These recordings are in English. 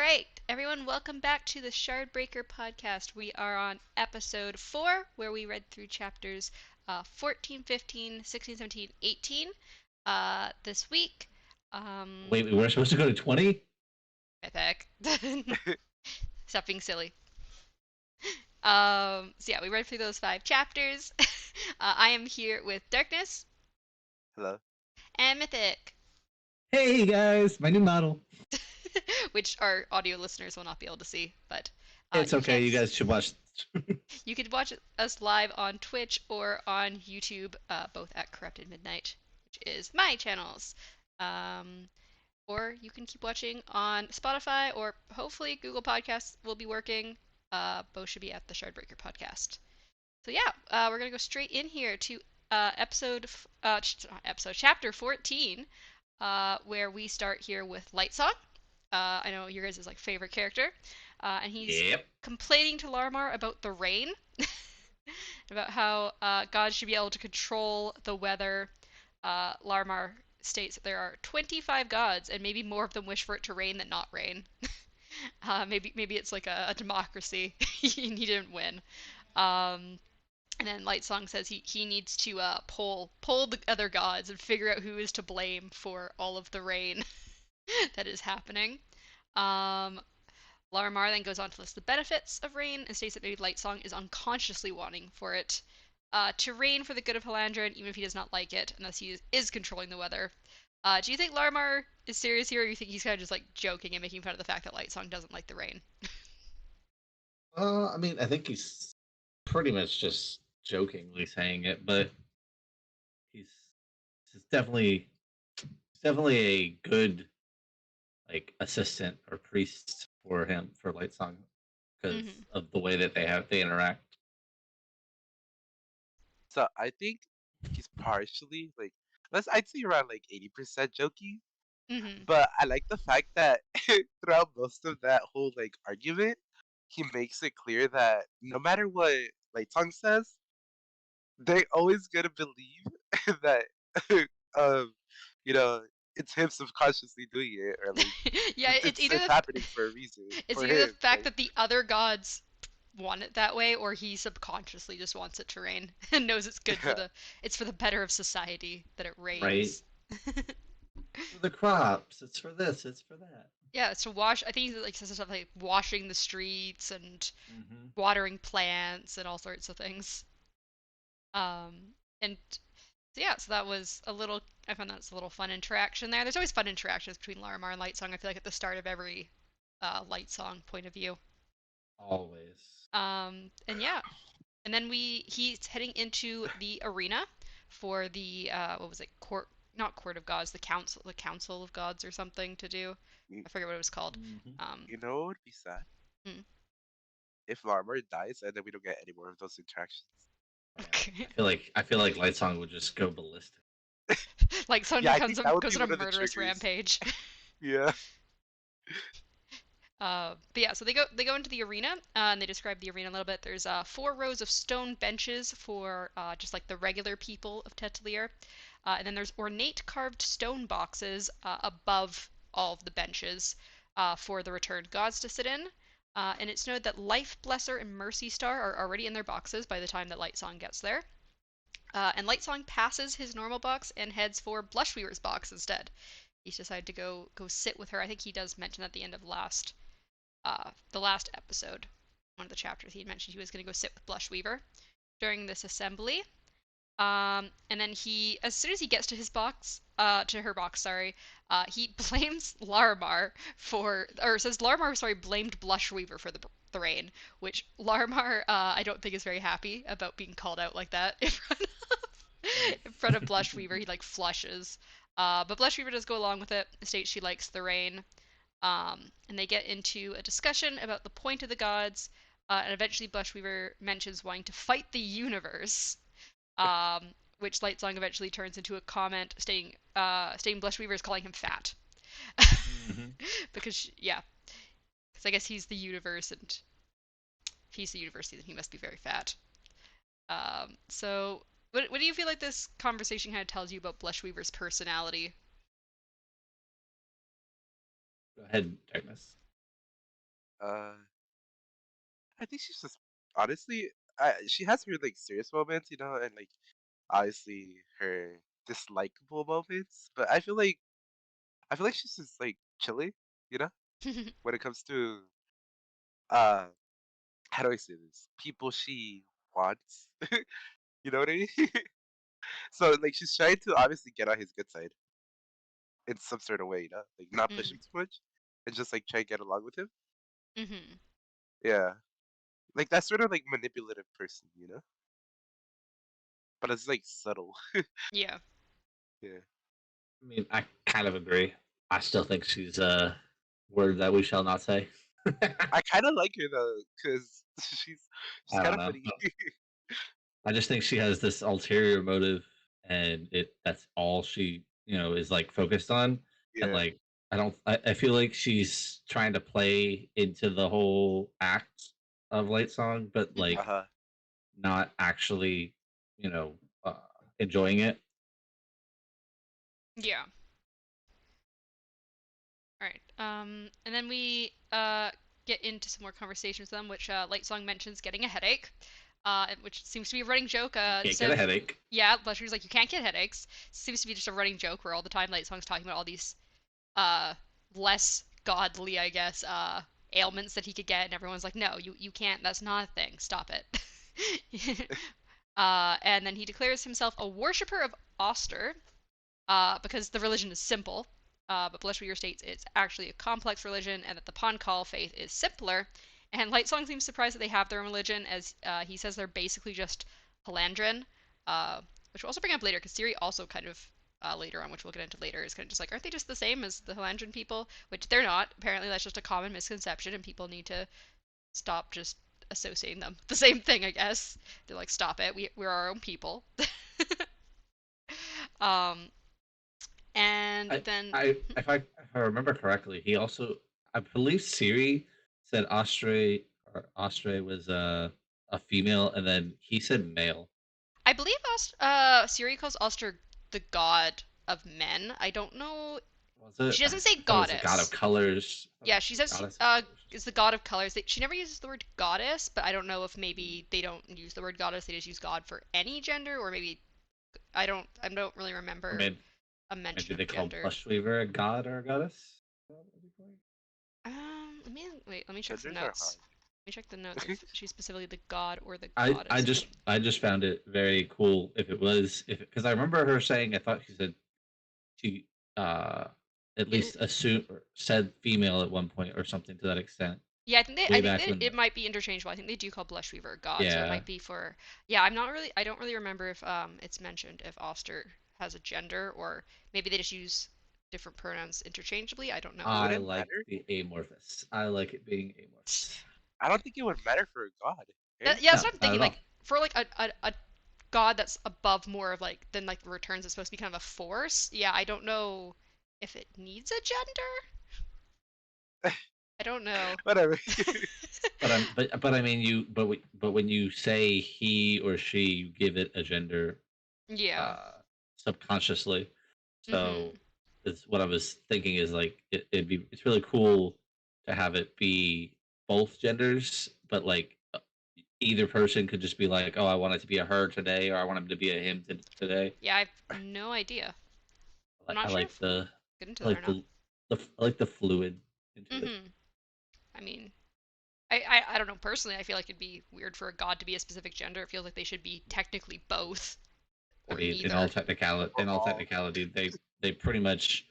right, everyone, welcome back to the Shardbreaker podcast. We are on episode 4, where we read through chapters 14, 15, 16, 17, 18 this week. Wait, we weren't supposed to go to 20? I think. Stop being silly. So yeah, we read through those 5 chapters. I am here with Darkness Hello. and Mythic, Hey guys, my new model. which our audio listeners will not be able to see, but It's you okay, can you guys should watch. You could watch us live on Twitch or on YouTube, both at Corrupted Midnight, which is my channels. Um, or you can keep watching on Spotify or hopefully Google Podcasts will be working. Both should be at the Shardbreaker podcast. So yeah, we're gonna go straight in here to chapter 14, where we start here with Lightsong. I know your guys' like favorite character, and he's Yep. complaining to Larmar about the rain, about how God should be able to control the weather. Larmar states that there are 25 gods, and maybe more of them wish for it to rain than not rain. Maybe it's like a democracy, and he didn't win. Um, and then Lightsong says he needs to poll the other gods and figure out who is to blame for all of the rain that is happening. Um, Larimar then goes on to list the benefits of rain and states that maybe Lightsong is unconsciously wanting for it to rain for the good of Halandra, even if he does not like it, unless he is controlling the weather. Do you think Larimar is serious here, or do you think he's kind of just like joking and making fun of the fact that Lightsong doesn't like the rain? I mean, I think he's pretty much just jokingly saying it, but he's, he's definitely a good like assistant or priest for him for Lightsong because Mm-hmm. of the way that they interact. So I think he's partially I'd say around like 80% jokey, Mm-hmm. but I like the fact that throughout most of that whole like argument, he makes it clear that no matter what like Tongue says, they always gonna believe that um you know it's him subconsciously doing it or like Yeah, it's happening for a reason it's for either the him. fact Like that the other gods want it that way, or he subconsciously just wants it to rain and knows it's good for yeah. the better of society that it Right? rains. For the crops, it's for this, it's for that. Yeah, it's to wash. I think he like says stuff like washing the streets and Mm-hmm. watering plants and all sorts of things. And so yeah, so that was a little. I found that's a little fun interaction there. There's always fun interactions between Larimar and Lightsong. I feel like at the start of every Lightsong point of view. Always. And yeah, and then he's heading into the arena for the what was it, court, not court of gods, the council of gods or something to do. You, I forget what it was called. Mm-hmm. Um, you know what would be sad? hmm. If Larmor dies and then we don't get any more of those interactions. Yeah. I feel like Lightsong would just go ballistic. Like Yeah, someone I think that would goes be on a one of the murderous triggers. rampage. Yeah. But yeah, so they go into the arena, and they describe the arena a little bit. There's 4 rows of stone benches for just like the regular people of Tetlir, and then there's ornate carved stone boxes above all of the benches for the returned gods to sit in. And it's noted that Life Blesser and Mercy Star are already in their boxes by the time that Lightsong gets there. And Lightsong passes his normal box and heads for Blushweaver's box instead. He's decided to go sit with her. I think he does mention at the end of the last episode, one of the chapters, he mentioned he was going to go sit with Blushweaver during this assembly. And then as soon as he gets to his box, to her box, sorry, he blames Larimar or says Larimar, sorry, blamed Blushweaver for the rain, which Larimar, I don't think is very happy about being called out like that in front of Blushweaver. He like flushes. But Blushweaver does go along with it, states she likes the rain. And they get into a discussion about the point of the gods, and eventually Blushweaver mentions wanting to fight the universe, which Lightsong eventually turns into a comment stating Blushweaver is calling him fat. Mm-hmm. Yeah, because I guess he's the universe, and if he's the universe, then he must be very fat. So what do you feel like this conversation kind of tells you about Blushweaver's personality? Go ahead, Darkness. Uh, I think she's just honestly, she has her like serious moments, you know, and like obviously her dislikable moments. But I feel like she's just like chilly, you know, when it comes to uh, how do I say this? People she wants, you know what I mean? So like she's trying to obviously get on his good side in some sort of way, you know, like not push him Mm. too much and just like try and get along with him. Mhm. Yeah, like that sort of like manipulative person, you know, but it's like subtle. Yeah. Yeah. I mean, I kind of agree. I still think she's a word that we shall not say. I kind of like her though, cause she's I kind don't of know. funny. I just think she has this ulterior motive, and that's all she is like focused on, and Yeah. like I feel like she's trying to play into the whole act of Light Song, but Mhm. like Uh-huh. not actually you know uh, enjoying it. Yeah. All right. And then we get into some more conversations with them, which Lightsong mentions getting a headache, which seems to be a running joke. You can't Instead get a of headache. yeah, Blusher's like you can't get headaches. Seems to be just a running joke where all the time Lightsong's talking about all these uh less godly, I guess, ailments that he could get, and everyone's like, no, you can't. That's not a thing. Stop it. And then he declares himself a worshipper of Oster, because the religion is simple. But Blushweaver states it's actually a complex religion and that the Pankal faith is simpler. And Lightsong seems surprised that they have their own religion, as he says they're basically just Halandran, which we'll also bring up later, because Siri also kind of, later on, which we'll get into later, is kind of just like, aren't they just the same as the Halandran people? Which they're not. Apparently, that's just a common misconception, and people need to stop just associating them. The same thing, I guess. They're like, stop it. We're our own people. um, and I, then if I remember correctly, he also I believe Siri said Ostre was a female, and then he said male. I believe Siri calls Oster the god of men. I don't know. Was it? She doesn't say I thought it was the god of goddess. colors. I thought it Yeah, was she the says goddess of colors. is the god of colors. She never uses the word goddess, but I don't know if maybe they don't use the word goddess. They just use god for any gender, or maybe I don't really I remember mean, a I mean, mention do of they call gender. Plushweaver a god or a goddess? Let me wait. Let me check the Genders are notes. hard. Let me check the notes if she's specifically the god or the I goddess. just found it very cool if it was if because I remember her saying I thought she said she uh at It, least assumed or said female at one point or something to that extent Yeah, I way think back that when it might be interchangeable. I think they do call Blushweaver a god, so it yeah might be for yeah, I don't really remember if it's mentioned if Oster has a gender, or maybe they just use different pronouns interchangeably. I don't know. It I wouldn't like matter. the amorphous. I like it being amorphous. I don't think it would matter for a god. Eh? Yeah, that's No, what I'm not thinking. at all. Like for like a god that's above more of like than like the returns is supposed to be kind of a force. Yeah, I don't know if it needs a gender. I don't know. Whatever. But I mean but when you say he or she, you give it a gender Yeah. uh, subconsciously. So Mhm. it's what I was thinking is like it's really cool to have it be both genders, but like either person could just be like, oh, I want it to be a her today, or I want him to be a him today. Yeah, I've no idea. I'm I not sure like if we'll get into I that or like not. I like the fluid into it. Mhm. I mean, I don't know personally. I feel like it'd be weird for a god to be a specific gender. It feels like they should be technically both I or mean, neither. Or in all all. technicality, they pretty much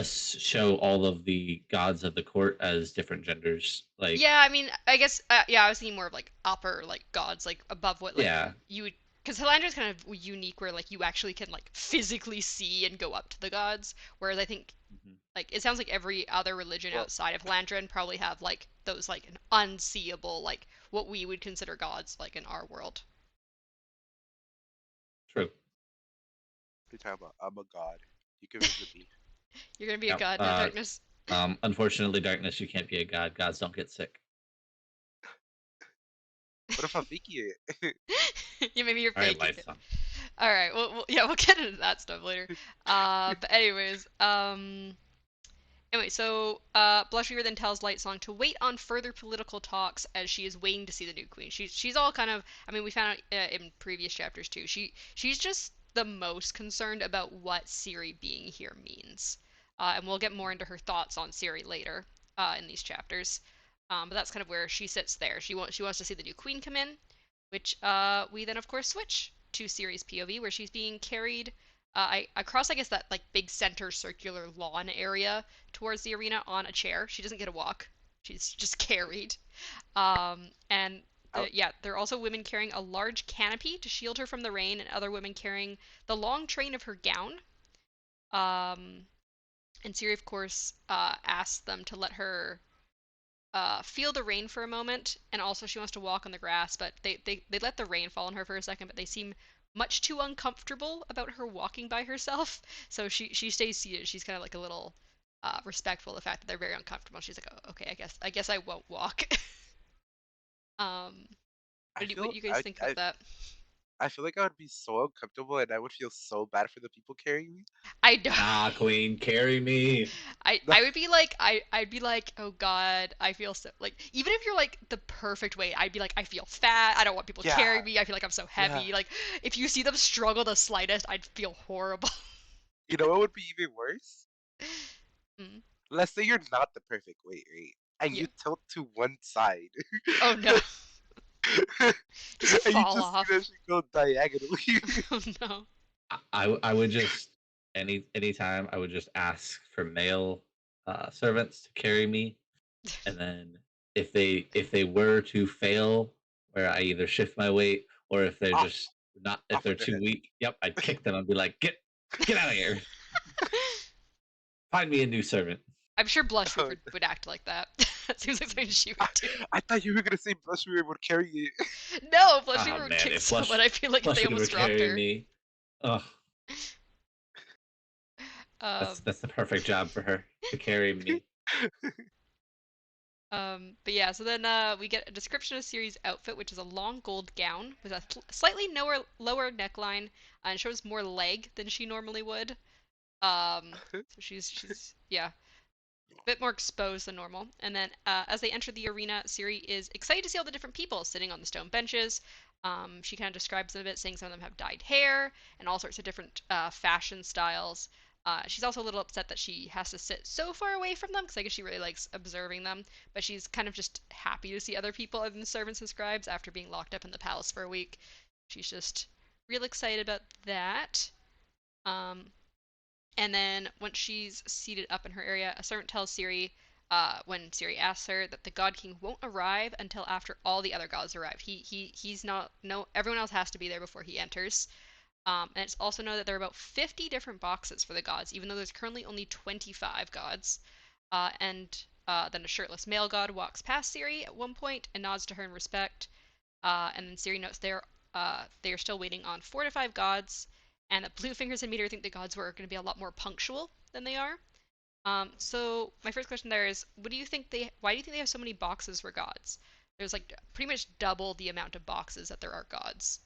show all of the gods of the court as different genders. Like, Yeah, I mean, I guess yeah, I was thinking more of like upper like gods, like above what like yeah, you would. Because Halandra's kind of unique, where like you actually can like physically see and go up to the gods. Whereas I think mhm, like it sounds like every other religion Well, outside of Halandran probably have like those like an unseeable like what we would consider gods like in our world. true. you're talking about I'm a god. You can visit me. You're gonna be a Yep. god now, darkness. Unfortunately, darkness, you can't be a god. Gods don't get sick. What if I'm faking it? Yeah, maybe you're All right, faking lights it. on. All right. Well, yeah, we'll get into that stuff later. But anyways, Anyway, so Blushweaver then tells Lightsong to wait on further political talks as she is waiting to see the new queen. She's all kind of. I mean, we found out in previous chapters too. She's just the most concerned about what Ciri being here means, and we'll get more into her thoughts on Ciri later in these chapters. But that's kind of where she sits there. She wants to see the new queen come in, which we then of course switch to Ciri's POV where she's being carried across, I guess, that like big center circular lawn area towards the arena on a chair. She doesn't get a walk. She's just carried. And I, yeah, there are also women carrying a large canopy to shield her from the rain, and other women carrying the long train of her gown. And Ciri, of course, asks them to let her feel the rain for a moment, and also she wants to walk on the grass, but they let the rain fall on her for a second, but they seem much too uncomfortable about her walking by herself, so she stays seated. She's kind of like a little respectful of the fact that they're very uncomfortable. She's like, oh, okay, I guess I won't walk. um, I what feel do you guys think about that? I feel like I would be so uncomfortable and I would feel so bad for the people carrying me. I don't. Nah, Queen, carry me. I would be like I'd be like, oh god, I feel so like, even if you're like the perfect weight, I'd be like, I feel fat, I don't want people Yeah, carrying me, I feel like I'm so yeah. heavy. Like if you see them struggle the slightest, I'd feel horrible. You know what would be even worse? Mm, Let's say you're not the perfect weight, right? And yeah. you tilt to one side. Oh no. Just And you fall just see that off. shit go diagonally. Oh no. I would just anytime I would just ask for male servants to carry me, and then if they were to fail, where I either shift my weight or if they're off, just not if off they're with their too head. weak, yep, I'd kick them. I'd be like, get out of here. Find me a new servant. I'm sure Blush Oh, would act like that. That seems like something she I, would do. I thought you were gonna say Blushweaver would carry it. No, Blush Ah would man, kick if someone, I feel like, if they Flush almost would dropped carry her. me, ugh, Um, that's the perfect job for her to carry me. But yeah, so then we get a description of Ciri's outfit, which is a long gold gown with a slightly lower neckline, and shows more leg than she normally would. So she's yeah, a bit more exposed than normal. And then as they enter the arena, Ciri is excited to see all the different people sitting on the stone benches. She kind of describes them a bit, saying some of them have dyed hair and all sorts of different fashion styles. She's also a little upset that she has to sit so far away from them because I guess she really likes observing them. But she's kind of just happy to see other people other than servants and scribes after being locked up in the palace for a week. She's just real excited about that. Um, and then once she's seated up in her area, a servant tells Ciri, when Ciri asks her, that the God King won't arrive until after all the other gods arrive. He's not, no, everyone else has to be there before he enters. And it's also known that there are about 50 different boxes for the gods, even though there's currently only 25 gods. And then a shirtless male god walks past Ciri at one point and nods to her in respect. And then Ciri notes they are still waiting on 4 to 5 gods, and that Bluefingers and Meteor think the gods were going to be a lot more punctual than they are. So my first question there is, why do you think they have so many boxes for gods? There's like pretty much double the amount of boxes that there are gods.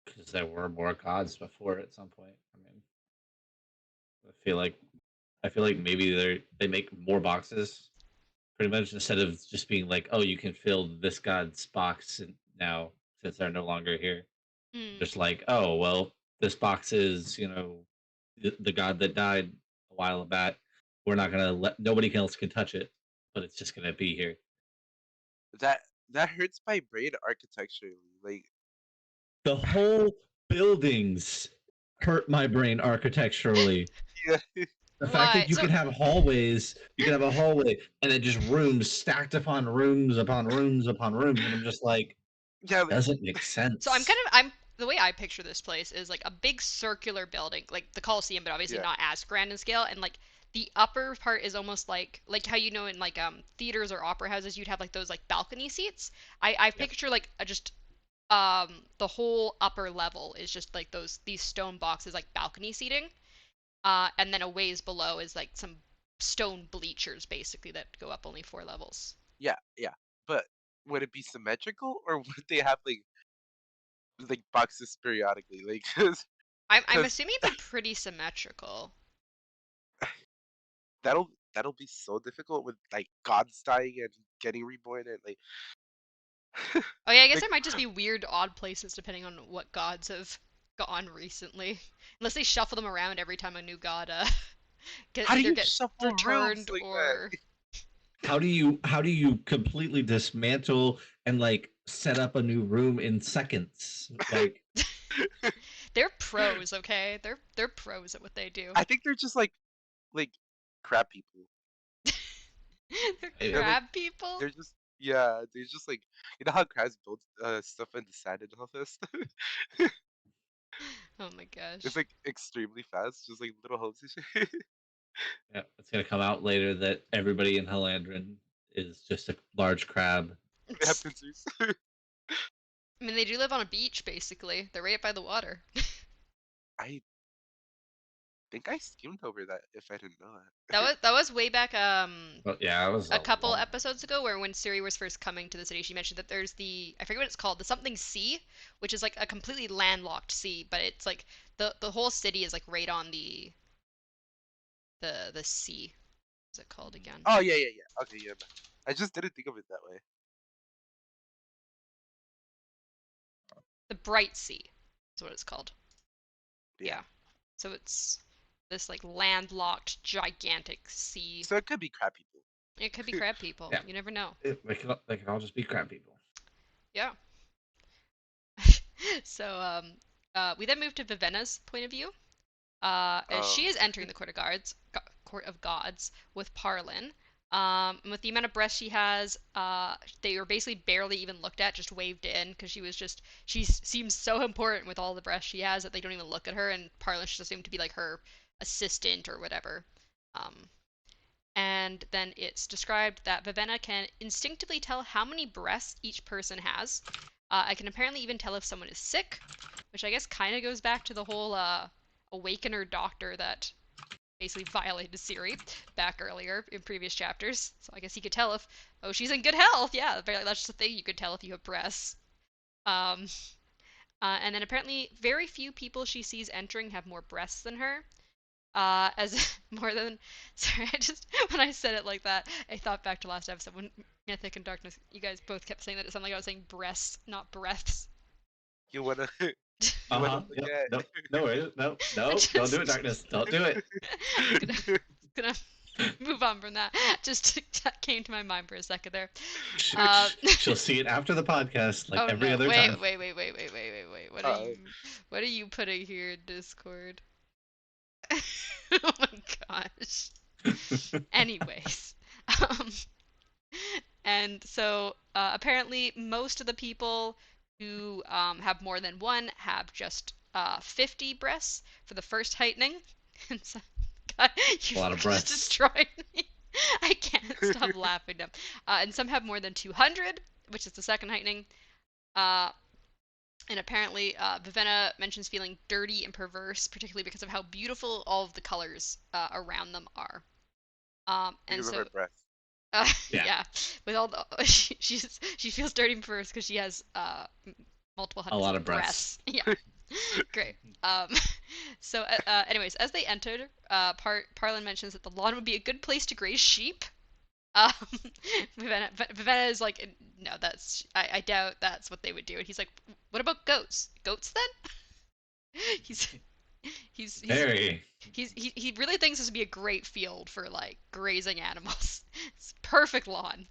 Because there were more gods before at some point. I mean, I feel like I feel like maybe they make more boxes pretty much instead of just being like, oh, you can fill this god's box now since they're no longer here. Mm. Just like, oh, well, this box is the god that died a while back. We're not gonna let nobody else can touch it, but it's just gonna be here. that that hurts my brain architecturally. Like, The whole buildings hurt my brain architecturally. yeah, The fact Why? that you So can have hallways, you can have a hallway, and then just rooms stacked upon rooms upon rooms upon rooms, and I'm just like, yeah, like, doesn't make So I'm sense. kind of I'm the way I picture this place is like a big circular building, like the Coliseum, but obviously yeah, not as grand in scale. And like the upper part is almost like how in like theaters or opera houses you'd have like those like balcony seats. I Yep. picture like just the whole upper level is just like these stone boxes like balcony seating. And then a ways below is like some stone bleachers basically that go up only 4 levels. yeah, yeah. But would it be symmetrical or would they have like boxes periodically? Like, I'm cause assuming it'd be pretty symmetrical. that'll be so difficult with like gods dying and getting reborn and like Oh yeah, I guess like there might just be weird, odd places depending on what gods have gone recently. Unless they shuffle them around every time a new god how do either you gets shuffle rooms returned like or How do you completely dismantle and like set up a new room in seconds? Like that? they're pros, okay? They're pros at what they do. I think they're just like crab people. They're They're maybe. like crab people? they're just yeah, they're just like you know how crabs build stuff in the sand and all this. Oh my It's gosh. like extremely fast, just like little homes and shit. Yeah, it's gonna come out later that everybody in Halandrin is just a large crab. They have pincers. I mean, they do live on a beach, basically. They're right by the water. I think I skimmed over that if I didn't know That that. was way back But yeah, it was a a couple long. episodes ago where when Siri was first coming to the city, she mentioned that there's the I forget what it's called, the something sea, which is like a completely landlocked sea, but it's like the whole city is like right on the sea. What's it called again? Oh yeah. Okay, yeah. I just didn't think of it that way. The Bright Sea is what it's called. Yeah. Yeah. So it's this like landlocked gigantic sea. So it could be crab people. It could be crab people. Yeah, You never know. they can all just be crab people. Yeah. So we then move to Vivenna's point of view. As Oh, she is entering the court of gods with Parlin. And with the amount of breasts she has, they were basically barely even looked at, just waved in because she seems so important with all the breasts she has that they don't even look at her, and Parlin just assumed to be like her assistant or whatever. Um, and then it's described that Vivenna can instinctively tell how many breasts each person has. I can apparently even tell if someone is sick, which I guess kind of goes back to the whole Awakener doctor that basically violated Siri back earlier in previous chapters. So I guess he could tell if, oh, she's in good health. Yeah, that's just the thing you could tell if you have breasts. Um, and then apparently, very few people she sees entering have more breasts than her. As more than sorry, I just when I said it like that, I thought back to last episode when Mythic and Darkness. You guys both kept saying that it sounded like I was saying breasts, not breaths. you wanna you Uh wanna huh. look Yep. at No. No worries. No. I No. Don't do it, just darkness. Don't do it. gonna gonna move on from that. Just came to my mind for a second there. Sh- Uh, She'll see it after the podcast, like oh every no! Other time. Wait! uh, What are you putting here in Discord? Oh my gosh. Anyways, um, and so apparently most of the people who have more than one have just 50 breasts for the first heightening. And so, God, A you're lot of just breasts. destroying me. I can't stop laughing now. And some have more than 200, which is the second heightening. Uh, and apparently, Vivenna mentions feeling dirty and perverse, particularly because of how beautiful all of the colors around them are. And because of her so breath. Yeah. yeah, with all the she feels dirty first because she has multiple A hundreds lot of of breasts. breasts. Yeah, great. So anyways, as they enter, Parlin mentions that the lawn would be a good place to graze sheep. Um, Vivenna is like, no, I doubt that's what they would do. And he's like, what about goats? Goats then? He's he's he's Very. he really thinks this would be a great field for like grazing animals. It's perfect lawn.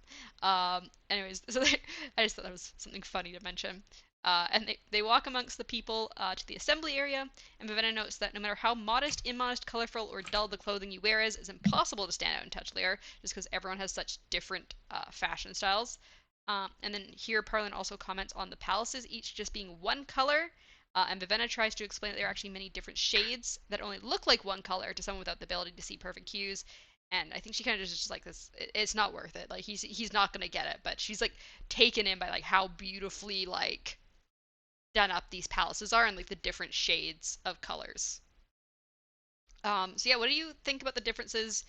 Anyways, so I just thought that was something funny to mention. And they walk amongst the people to the assembly area, and Vivenna notes that no matter how modest, immodest, colorful, or dull the clothing you wear is, it's impossible to stand out in Touch Layer, just because everyone has such different fashion styles. And then here, Parlin also comments on the palaces, each just being one color, and Vivenna tries to explain that there are actually many different shades that only look like one color to someone without the ability to see perfect hues. And I think she kind of just like this. It's not worth it. Like he's not gonna get it. But she's like taken in by like how beautifully like done up these palaces are and like the different shades of colors. So yeah, what do you think about the differences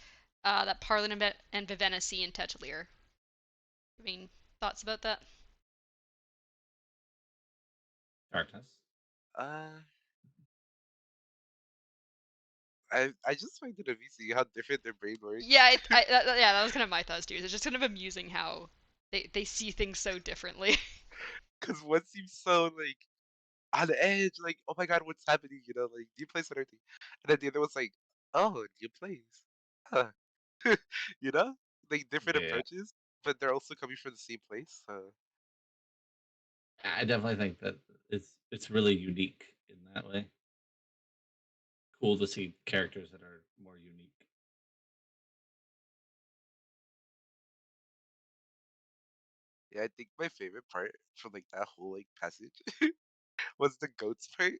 that Parlin and Vivenna see in Tetalier? I mean, thoughts about that? Darkness. Uh, I just find it amusing how different their brain works. Yeah, yeah, that was kind of my thoughts too. It's just kind of amusing how they see things so differently. Because one seems so like on the edge, like, oh my god, what's happening? You know, like new place and everything. And then the other one's like, oh, new place. Huh. You know? Like different Yeah, approaches, but they're also coming from the same place. So I definitely think that it's really unique in that way. Cool to see characters that are more unique. yeah, I think my favorite part from like that whole like passage was the goats part.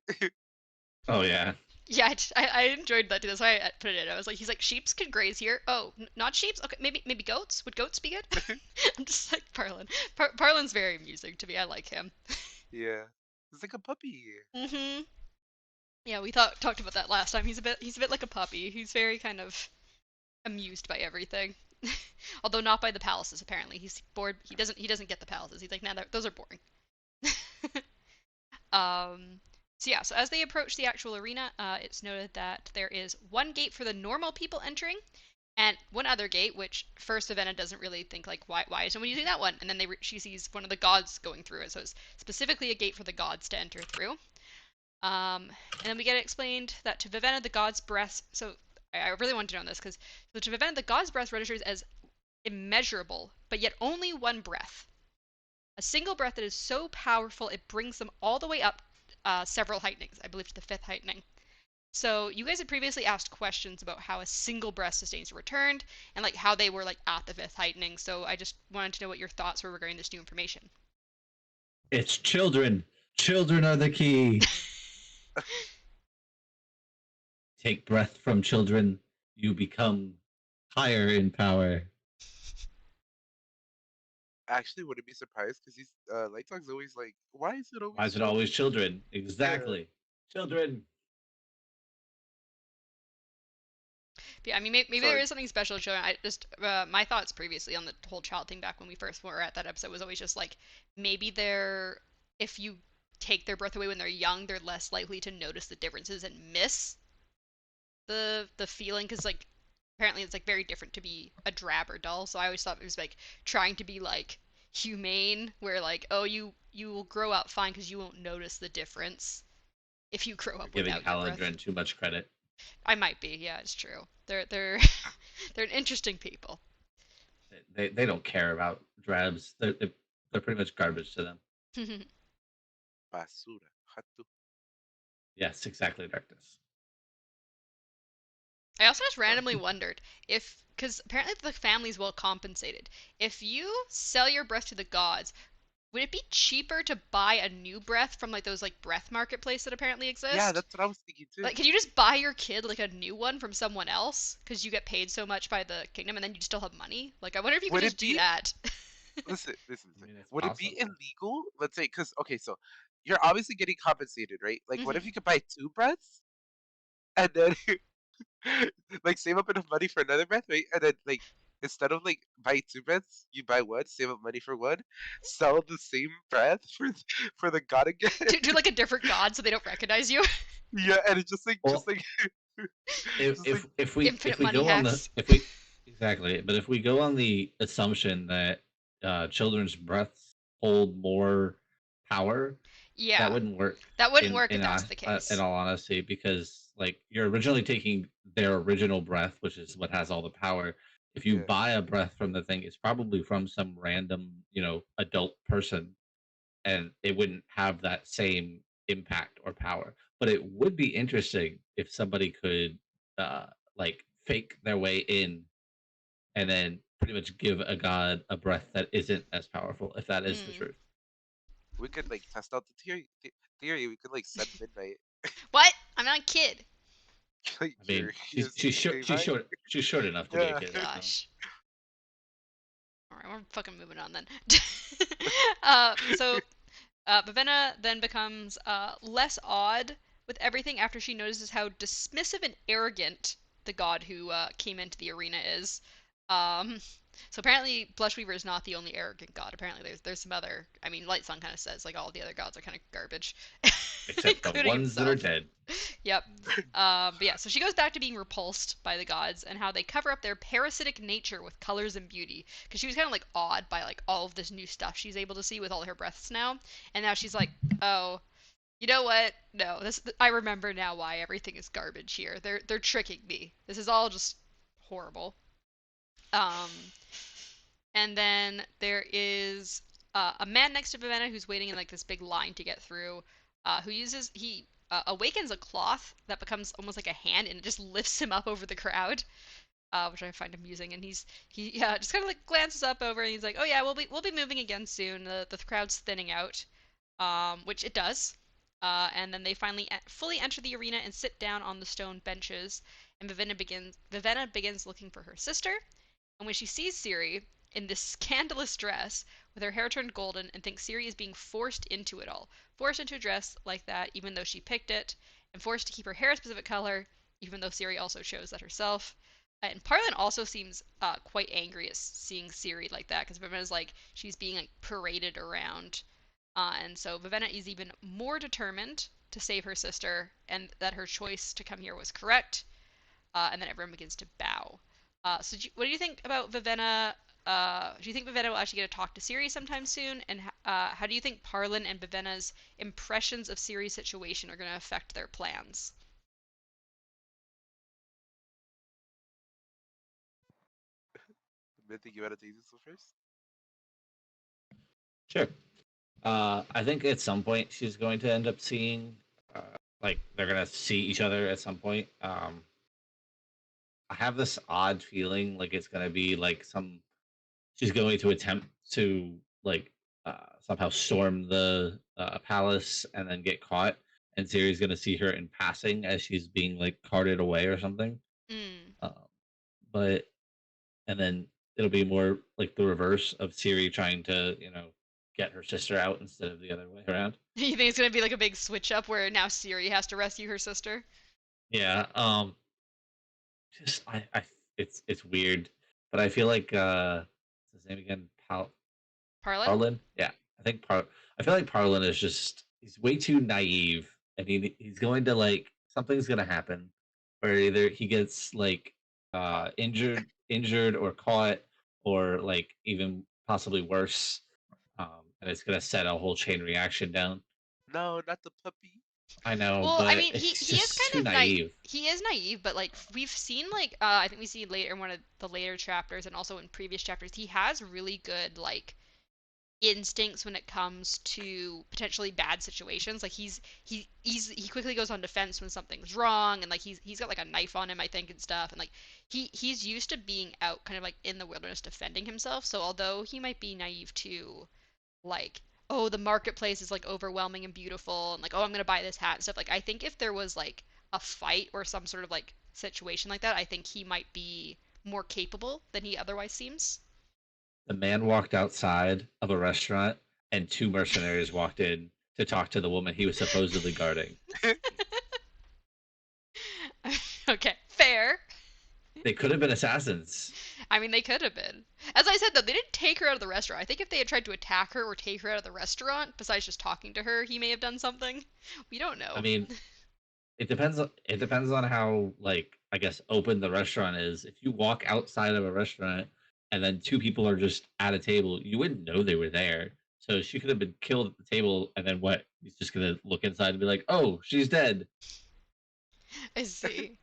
Oh yeah, Yeah, I enjoyed that too. That's why I put it in. I was like, he's like, sheeps can graze here. Oh, not sheeps. Okay, maybe goats. Would goats be good? I'm just like Parlin. Parlin's very amusing to me. I like him. Yeah. It's like a puppy. Mhm. Yeah, we talked about that last time. He's a bit like a puppy. He's very kind of amused by everything. Although not by the palaces apparently. He's bored. He doesn't get the palaces. He's like, "Nah, those are boring." um so yeah, so as they approach the actual arena, it's noted that there is one gate for the normal people entering and one other gate, which first Vivenna doesn't really think like why is someone using that one, and then she sees one of the gods going through it, so it's specifically a gate for the gods to enter through. And then we get it explained that to Vivenna, the god's breath. So I really want to know this because so to Vivenna, the god's breath registers as immeasurable, but yet only one breath. A single breath that is so powerful it brings them all the way up several heightenings. I believe to the fifth heightening. So you guys had previously asked questions about how a single breath sustains a returned and like how they were like at the fifth heightening. So I just wanted to know what your thoughts were regarding this new information. it's children. Children are the key. Take breath from children, you become higher in power. Actually, wouldn't be surprised because he's Light Dog's always like, why is it Why always is it always children? children? Yeah. Exactly. Children. Yeah, I mean, maybe So there is something special showing. I just my thoughts previously on the whole child thing back when we first were at that episode was always just like maybe they're if you take their breath away when they're young, they're less likely to notice the differences and miss the feeling because like apparently it's like very different to be a drab or dull. So I always thought it was like trying to be like humane, where like oh you will grow up fine because you won't notice the difference if you grow You're up giving without your breath. Halindren too much credit. I might be, yeah, it's true. They're they're an interesting people. They don't care about drabs. They're pretty much garbage to them. basura. Hatu. Yes, exactly, Darkness. I also just Huh? randomly wondered if, because apparently the family's well compensated. If you sell your breath to the gods, would it be cheaper to buy a new breath from like those like breath marketplace that apparently Yeah, exist? that's what I was thinking too. Like, can you just buy your kid like a new one from someone else because you get paid so much by the kingdom and then you still have money? Like, I wonder if you could Would just it do be? that. I Listen. mean, it's Would it be possible. illegal? Let's say, because okay, so you're obviously getting compensated, right? Like, what if Hmm. you could buy two breaths and then like save up enough money for another breath, right? And then like instead of like buy two breaths, you buy one, save up money for one, sell the same breath for the god again. Do like a different god so they don't recognize you. Yeah, and it's just Well, like if just like if if we Infinite if we money go on the hacks. if we exactly, but if we go on the assumption that children's breaths hold more power, that Yeah, wouldn't work that wouldn't work if that's the in case. all honesty, because like you're originally taking their original breath, which is what has all the power. If you yeah. buy a breath from the thing, it's probably from some random, adult person, and it wouldn't have that same impact or power. But it would be interesting if somebody could uh like fake their way in and then pretty much give a god a breath that isn't as powerful, if that is the Mm. truth. We could like test out the theory. We could like send midnight What? I'm not a kid. like I mean, your secret invite. she's short enough to be a Yeah. kid. So Gosh. All right, we're fucking moving on then. So Vivenna then becomes less odd with everything after she notices how dismissive and arrogant the god who came into the arena is. Um, So apparently Blushweaver is not the only arrogant god. Apparently there's some other. I mean, Light Sun kind of says like all the other gods are kind of garbage, Except the including ones that are himself. dead. Yep. But yeah, so she goes back to being repulsed by the gods and how they cover up their parasitic nature with colors and beauty. Because she was kind of like awed by like all of this new stuff she's able to see with all her breaths now, and now she's like, oh, you know what? No, this I remember now why everything is garbage here. They're tricking me. This is all just horrible. Um, and then there is a man next to Vivenna who's waiting in like this big line to get through. Who uses he awakens a cloth that becomes almost like a hand and it just lifts him up over the crowd, which I find amusing. And he just kind of like glances up over and he's like, "Oh yeah, we'll be moving again soon. The crowd's thinning out," which it does. And then they finally fully enter the arena and sit down on the stone benches. And Vivenna begins looking for her sister. And when she sees Ciri in this scandalous dress with her hair turned golden and thinks Ciri is being forced into it all, forced into a dress like that even though she picked it, and forced to keep her hair a specific color even though Ciri also chose that herself. And Parlin also seems quite angry at seeing Ciri like that because Vivenna's like she's being like paraded around, and so Vivenna is even more determined to save her sister and that her choice to come here was correct. And then everyone begins to bow. What do you think about Vivenna? Do you think Vivenna will actually get to talk to Ciri sometime soon? And how do you think Parlin and Vivenna's impressions of Ciri's situation are going to affect their plans? I think you want to take this one first. Sure. I think at some point she's going to end up seeing, uh, like they're gonna see each other at some point. I have this odd feeling like it's gonna be like she's going to attempt to like somehow storm the palace and then get caught, and Ciri's gonna see her in passing as she's being like carted away or something. Mm. Um, but and then it'll be more like the reverse of Ciri trying to get her sister out instead of the other way around. You think it's going to be like a big switch up where now Ciri has to rescue her sister? Yeah. Just I it's weird, but I feel like what's his name again? Parlin? Parlin. Yeah, I feel like Parlin is just he's way too naive, and he's going to like something's gonna happen, where either he gets like Caught. injured or caught, or like even possibly worse, and it's gonna set a whole chain reaction down. No, not the puppy. I know, Well, I but mean, he it's he is just too kind of naive. naive. He is naive, but like we've seen like I think we see later in one of the later chapters and also in previous chapters, he has really good like instincts when it comes to potentially bad situations. Like he quickly goes on defense when something's wrong, and like he's got like a knife on him, I think, and stuff. And like he's used to being out kind of like in the wilderness defending himself. So although he might be naive to like, oh, the marketplace is like overwhelming and beautiful and like, oh, I'm gonna buy this hat and stuff, like I think if there was like a fight or some sort of like situation like that, I think he might be more capable than he otherwise seems. The man walked outside of a restaurant, and two mercenaries walked in to talk to the woman he was supposedly guarding. Okay, fair. They could have been assassins. I mean, they could have been. As I said, though, they didn't take her out of the restaurant. I think if they had tried to attack her or take her out of the restaurant, besides just talking to her, he may have done something. We don't I know. mean, it depends on how like I guess open the restaurant is. If you walk outside of a restaurant and then two people are just at a table, you wouldn't know they were there. So she could have been killed at the table, and then what? He's just gonna look inside and be like, "Oh, she's dead." I see.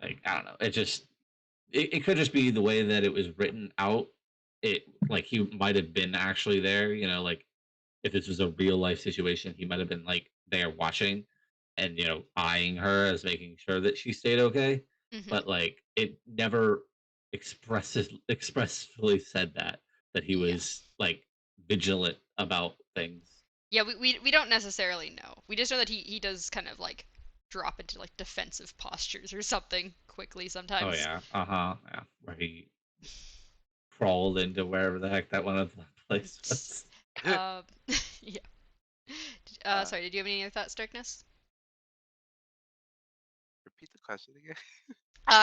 Like I don't know. It could just be the way that it was written out. It like he might have been actually there. Like if this was a real life situation, he might have been like there watching and eyeing her as making sure that she stayed okay. Hmm. But like it never expressly said that he Yeah. was like vigilant about things. Yeah, we don't necessarily know. We just know that he does kind of like drop into like defensive postures or something quickly Oh sometimes. yeah, yeah, where he crawled into wherever the heck that one of the place was. Um, yeah. uh, Sorry, did you have any other thoughts, Darkness? repeat the question again.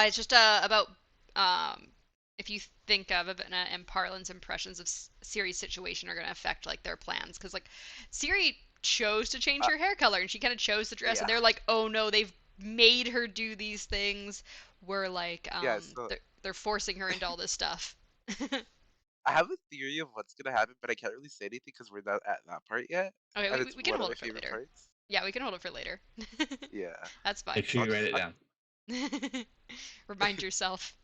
It's just about um if you think of Avena and Parlin's impressions of Ciri's situation are going to affect like their plans, because like Ciri chose to change Uh, her hair color and she kind of chose the dress, yeah, and they're like, oh no, they've made her do these things. We're like, yeah. So they're forcing her into all this stuff. I have a theory of what's gonna happen, but I can't really say anything because we're not at that part yet, Okay, and we, it's we can one of hold my it for favorite later. parts. Yeah, we can hold it for later. Yeah. That's fine. Make sure I'll you write just it down. Remind yourself.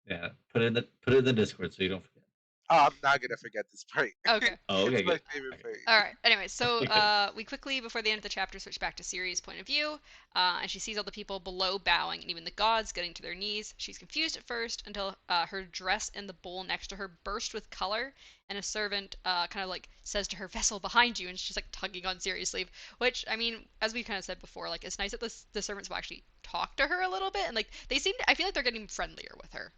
Yeah, put it in the Discord so you don't forget. I'm not gonna forget this part. Okay. Oh, It's okay, my good. favorite Okay, part. All right. Anyway, so good. we quickly before the end of the chapter switch back to Ciri's point of view, and she sees all the people below bowing, and even the gods getting to their knees. She's confused at first until her dress and the bowl next to her burst with color, and a servant kind of like says to her, "Vessel behind you," and she's like tugging on Ciri's sleeve. Which I mean, as we kind of said before, like it's nice that the servants will actually talk to her a little bit, and like they seem. I feel like they're getting friendlier with her.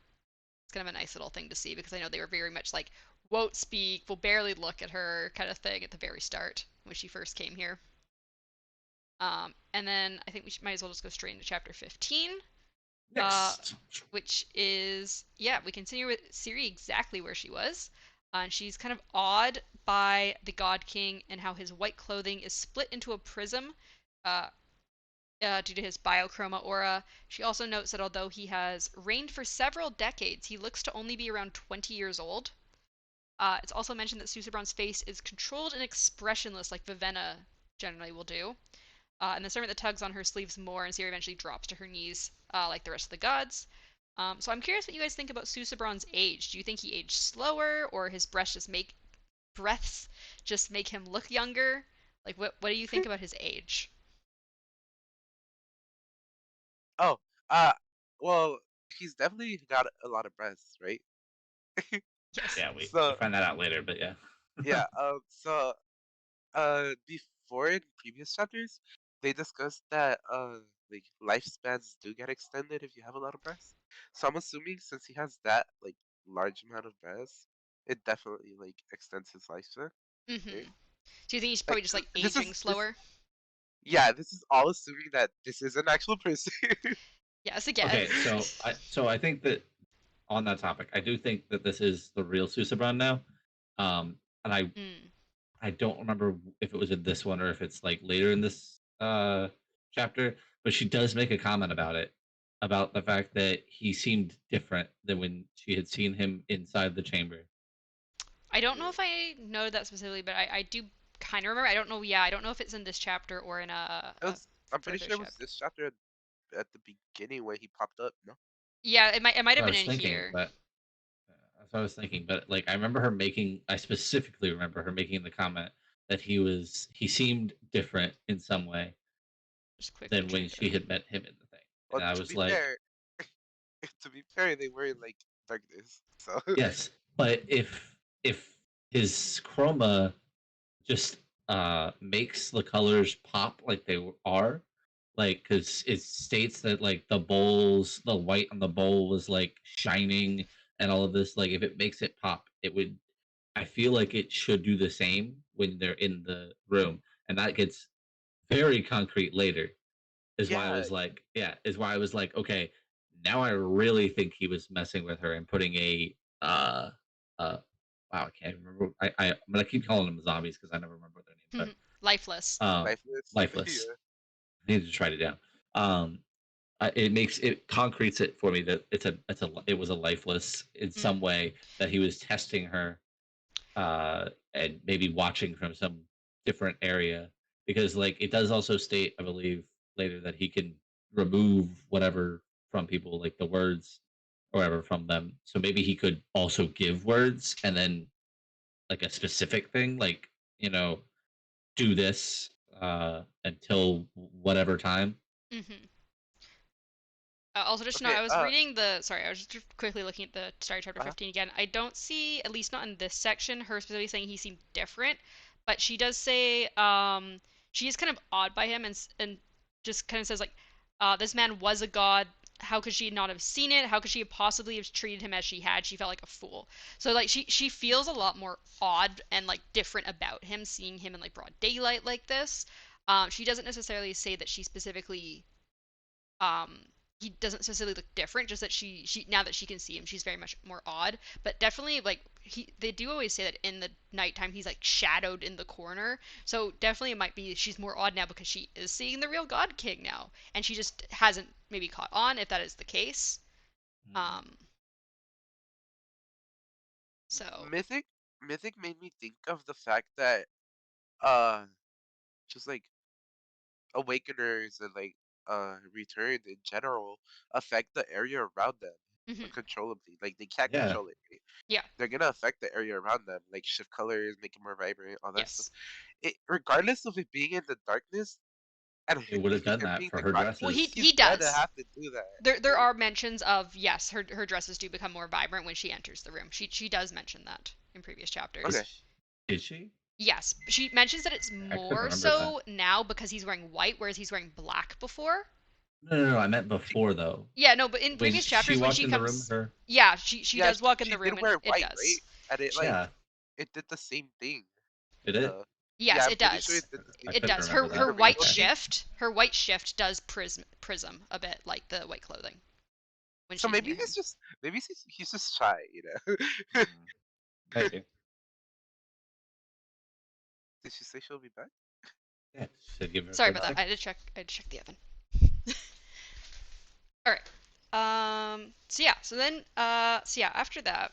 It's kind of a nice little thing to see because I know they were very much like won't speak, will barely look at her kind of thing at the very start when she first came here. And then I think we might as well just go straight into chapter 15, uh, Next. which is, yeah, we continue with Ciri exactly where she was. And she's kind of awed by the God King and how his white clothing is split into a prism uh, due to his biochroma aura. She also notes that although he has reigned for several decades, he looks to only be around 20 years old. It's also mentioned that Susebron's face is controlled and expressionless, like Vivenna generally will do. And the servant that tugs on her sleeves more, and Ciri eventually drops to her knees, like the rest of the gods. So I'm curious what you guys think about Susebron's age. Do you think he aged slower, or his breaths just make him look younger? Like, what do you think about his age? Oh, well, he's definitely got a lot of breasts, right? Yes. Yeah, we So find that out later, but yeah. yeah, before in previous chapters, they discussed that like lifespans do get extended if you have a lot of breasts. So I'm assuming since he has that like large amount of breasts, it definitely like extends his lifespan, right? Mm-hmm. Do you think he's Like probably just like this aging is this slower? yeah, this is all assuming that this is an actual person. Yes, again. Okay, so I think that on that topic, I do think that this is the real Susebron now. And mm. I don't remember if it was in this one or if it's like later in this chapter, but she does make a comment about it, about the fact that he seemed different than when she had seen him inside the chamber. I don't know Yeah. if I know that specifically, but I do kind of remember. I don't know. Yeah, I don't know if it's in this chapter or in It a was I'm pretty further sure it was chapter. this chapter at the beginning where he popped up, no? Yeah, it might That's have what I been was in thinking, here. but that's what I was thinking. But like, I remember her making. I specifically remember her making the comment that he seemed different in some way Just quickly than trying when to. she had met him in the thing, Well, and I to was be like, fair, to be fair, they were in like darkness. So yes, but if his chroma just makes the colors pop like they are, like because it states that like the white on the bowl was like shining and all of this, like if it makes it pop, it would, I feel like it should do the same when they're in the room, and that gets very concrete later, is why I yeah, was like, yeah, is why I was like, okay, now I really think he was messing with her and putting a uh wow, I can't remember. I'm gonna keep calling them zombies because I never remember their name, Lifeless. but lifeless. lifeless. Yeah. I need to try it down. Um, it makes it concretes it for me that it was a lifeless in some Mm, way, that he was testing her and maybe watching from some different area, because like it does also state, I believe, later that he can remove whatever from people, like the words or whatever from them. So maybe he could also give words and then like a specific thing, like, you know, do this until whatever time. hmm Also, just to know, Okay. I was reading the. Sorry, I was just quickly looking at the start of chapter Uh 15 again. I don't see, at least not in this section, her specifically saying he seemed different, but she does say she is kind of awed by him and just kind of says like, this man was a god. How could she not have seen it? How could she have possibly have treated him as she had? She felt like a fool. So like she feels a lot more odd and like different about him, seeing him in like broad daylight like this. She doesn't necessarily say that she specifically um he doesn't necessarily look different, just that she now that she can see him, she's very much more odd. But definitely, like, they do always say that in the nighttime he's like shadowed in the corner. So definitely it might be she's more odd now because she is seeing the real God King now, and she just hasn't maybe caught on if that is the case. Mhm. Um, so Mythic Mythic made me think of the fact that uh just like awakeners and like returns in general affect the area around them mhm, uncontrollably. Like they can't Yeah, control it. Right? yeah, They're gonna affect the area around them, like shift colors, make it more vibrant, all that stuff. yes. It regardless of it being in the darkness and it would have done him that being for the her god Well, king, he dresses. he he's gonna does. have to do that. There Right? are mentions of, yes, her dresses do become more vibrant when she enters the room. She does mention that in previous Did chapters. Okay. she? Did she? Yes, she mentions that it's I couldn't more remember that. so now because he's wearing white, whereas he's wearing black before. No, no, no. I meant before though. Yeah, no, but in When previous she chapters when walked she in the room, comes, her yeah, she Yeah, does walk in she the room did and wear it white, right? does. And yeah, it did the same thing. did it? Uh, Yes, yeah, I'm it pretty sure does. it did the same I It thing. couldn't does. remember Like Her that. the white rainbow Okay. thing. shift does prism a bit like the white clothing when So she's maybe near him. he's just shy, you know. Mm, maybe. Did she say she'll be back? Yeah, she said give her Sorry 30 about that. seconds. I had to check the oven. All right. So yeah. So yeah. After that,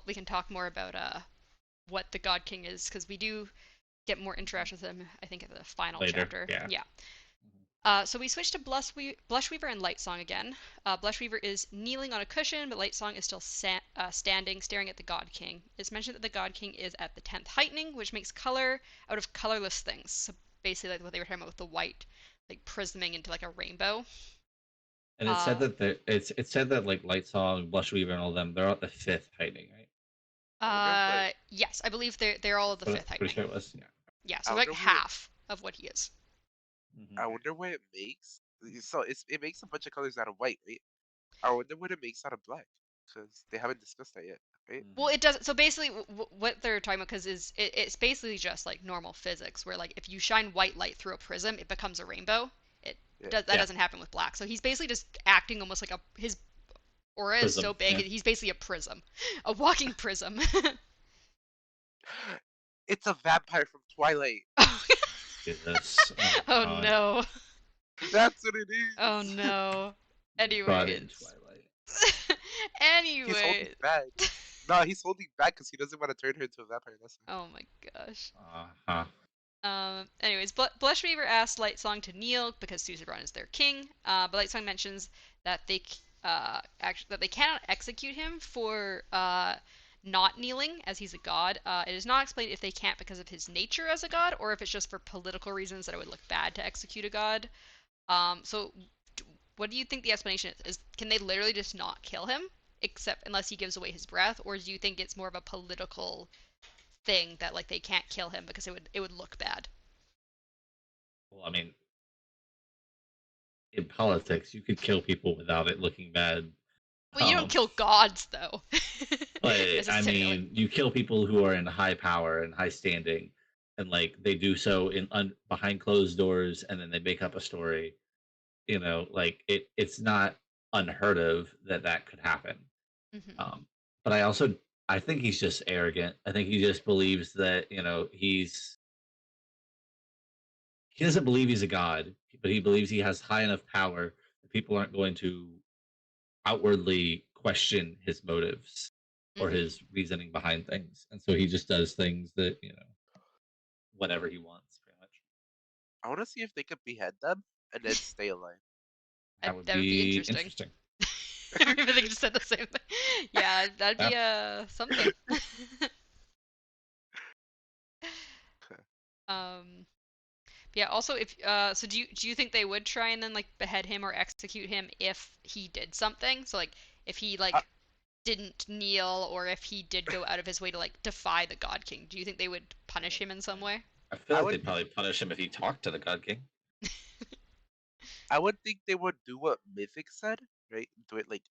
we can talk more about what the God King is because we do get more Mhm. interaction with him. I think in the final Later. chapter. Yeah. Yeah. Mhm. So we switch to Blushweaver and Lightsong again. Blushweaver is kneeling on a cushion, but Lightsong is still standing, staring at the God King. It's mentioned that the God King is at the 10th heightening, which makes color out of colorless things. So basically, like what they were talking about with the white, like prisming into like a rainbow. And it said Uh, that it said that like Light Song, Blush Weaver, and all them they're at the fifth heightening, right? I wonder what yes, I believe they're all of That's the what I'm 5th pretty heightening. sure it was. Yeah. Yeah, so I they're like wonder what half of what he is. Hmm. I wonder what it makes. So it makes a bunch of colors out of white, right? I wonder what it makes out of black, because they haven't discussed that yet, right? Well, Hmm. it does. So basically, what they're talking about because it's basically just like normal physics, where like if you shine white light through a prism, it becomes a rainbow. It Yeah. does that Yeah. doesn't happen with black. So he's basically just acting almost like a his aura is so Prism. big, Yeah. he's basically a prism, a walking prism. It's a vampire from Twilight. Jesus. Oh Oh God. no. That's what it Oh is. no. Brought in Anyways. Twilight. He's holding Anyways. back. No, he's holding back because he doesn't want to turn her into a vampire. That's why. Oh my gosh. Uh-huh. Anyways, Blushweaver asks Lightsong to kneel because Susebron is their king. But Lightsong mentions that they cannot execute him for not kneeling as he's a god. It is not explained if they can't because of his nature as a god or if it's just for political reasons that it would look bad to execute a god. So what do you think the explanation is? Can they literally just not kill him except unless he gives away his breath, or do you think it's more of a political thing that like they can't kill him because it would look bad? Well, I mean, in politics, you could kill people without it looking bad. Well, you don't Um, kill gods though, but I necessarily. mean, you kill people who are in high power and high standing, and like they do so in behind closed doors, and then they make up a story. Like it's not unheard of that that could happen. Hmm. But I think he's just arrogant. I think he just believes that he doesn't believe he's a god, but he believes he has high enough power that people aren't going to outwardly question his motives or Hmm. his reasoning behind things, and so he just does things that whatever he wants, pretty much. I want to see if they could behead them and then stay alive. That would That would be be interesting. interesting. Everybody just said the same thing. Yeah, that'd Yeah. be something. um. Yeah. Also, if so, do you think they would try and then like behead him or execute him if he did something? So like if he I, like didn't kneel or if he did go out of his way to like defy the God King, do you think they would punish him in some way? I feel I like would they'd probably punish him if he talked to the God King. I would think they would do what Mythic said, right? Do it like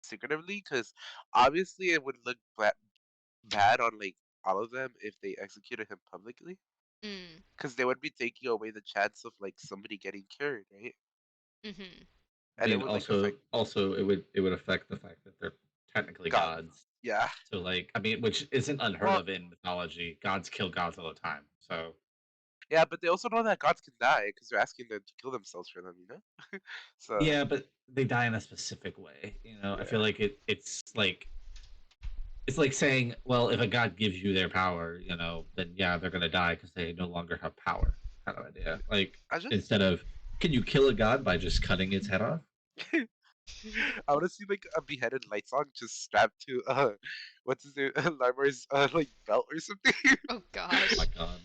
secretively, because obviously it would look bad on like all of them if they executed him publicly, Mm. because they would be taking away the chance of like somebody getting cured, right? Mhm. I and it mean, would like affect also it would affect the fact that they're technically God. gods. Yeah. So like, I mean, which isn't unheard Well, of in mythology. Gods kill gods all the time. So yeah, but they also know that gods can die because they're asking them to kill themselves for them, you know? So, yeah, but they die in a specific way. I feel yeah. like it's like saying, well, if a god gives you their power, then yeah, they're gonna die because they no longer have power. Kind of idea. Like I just, instead of, can you kill a god by just cutting its head off? I want to see like a beheaded light song just strapped to, what's his name, Limar's, like belt or something. Oh Oh my gosh. god,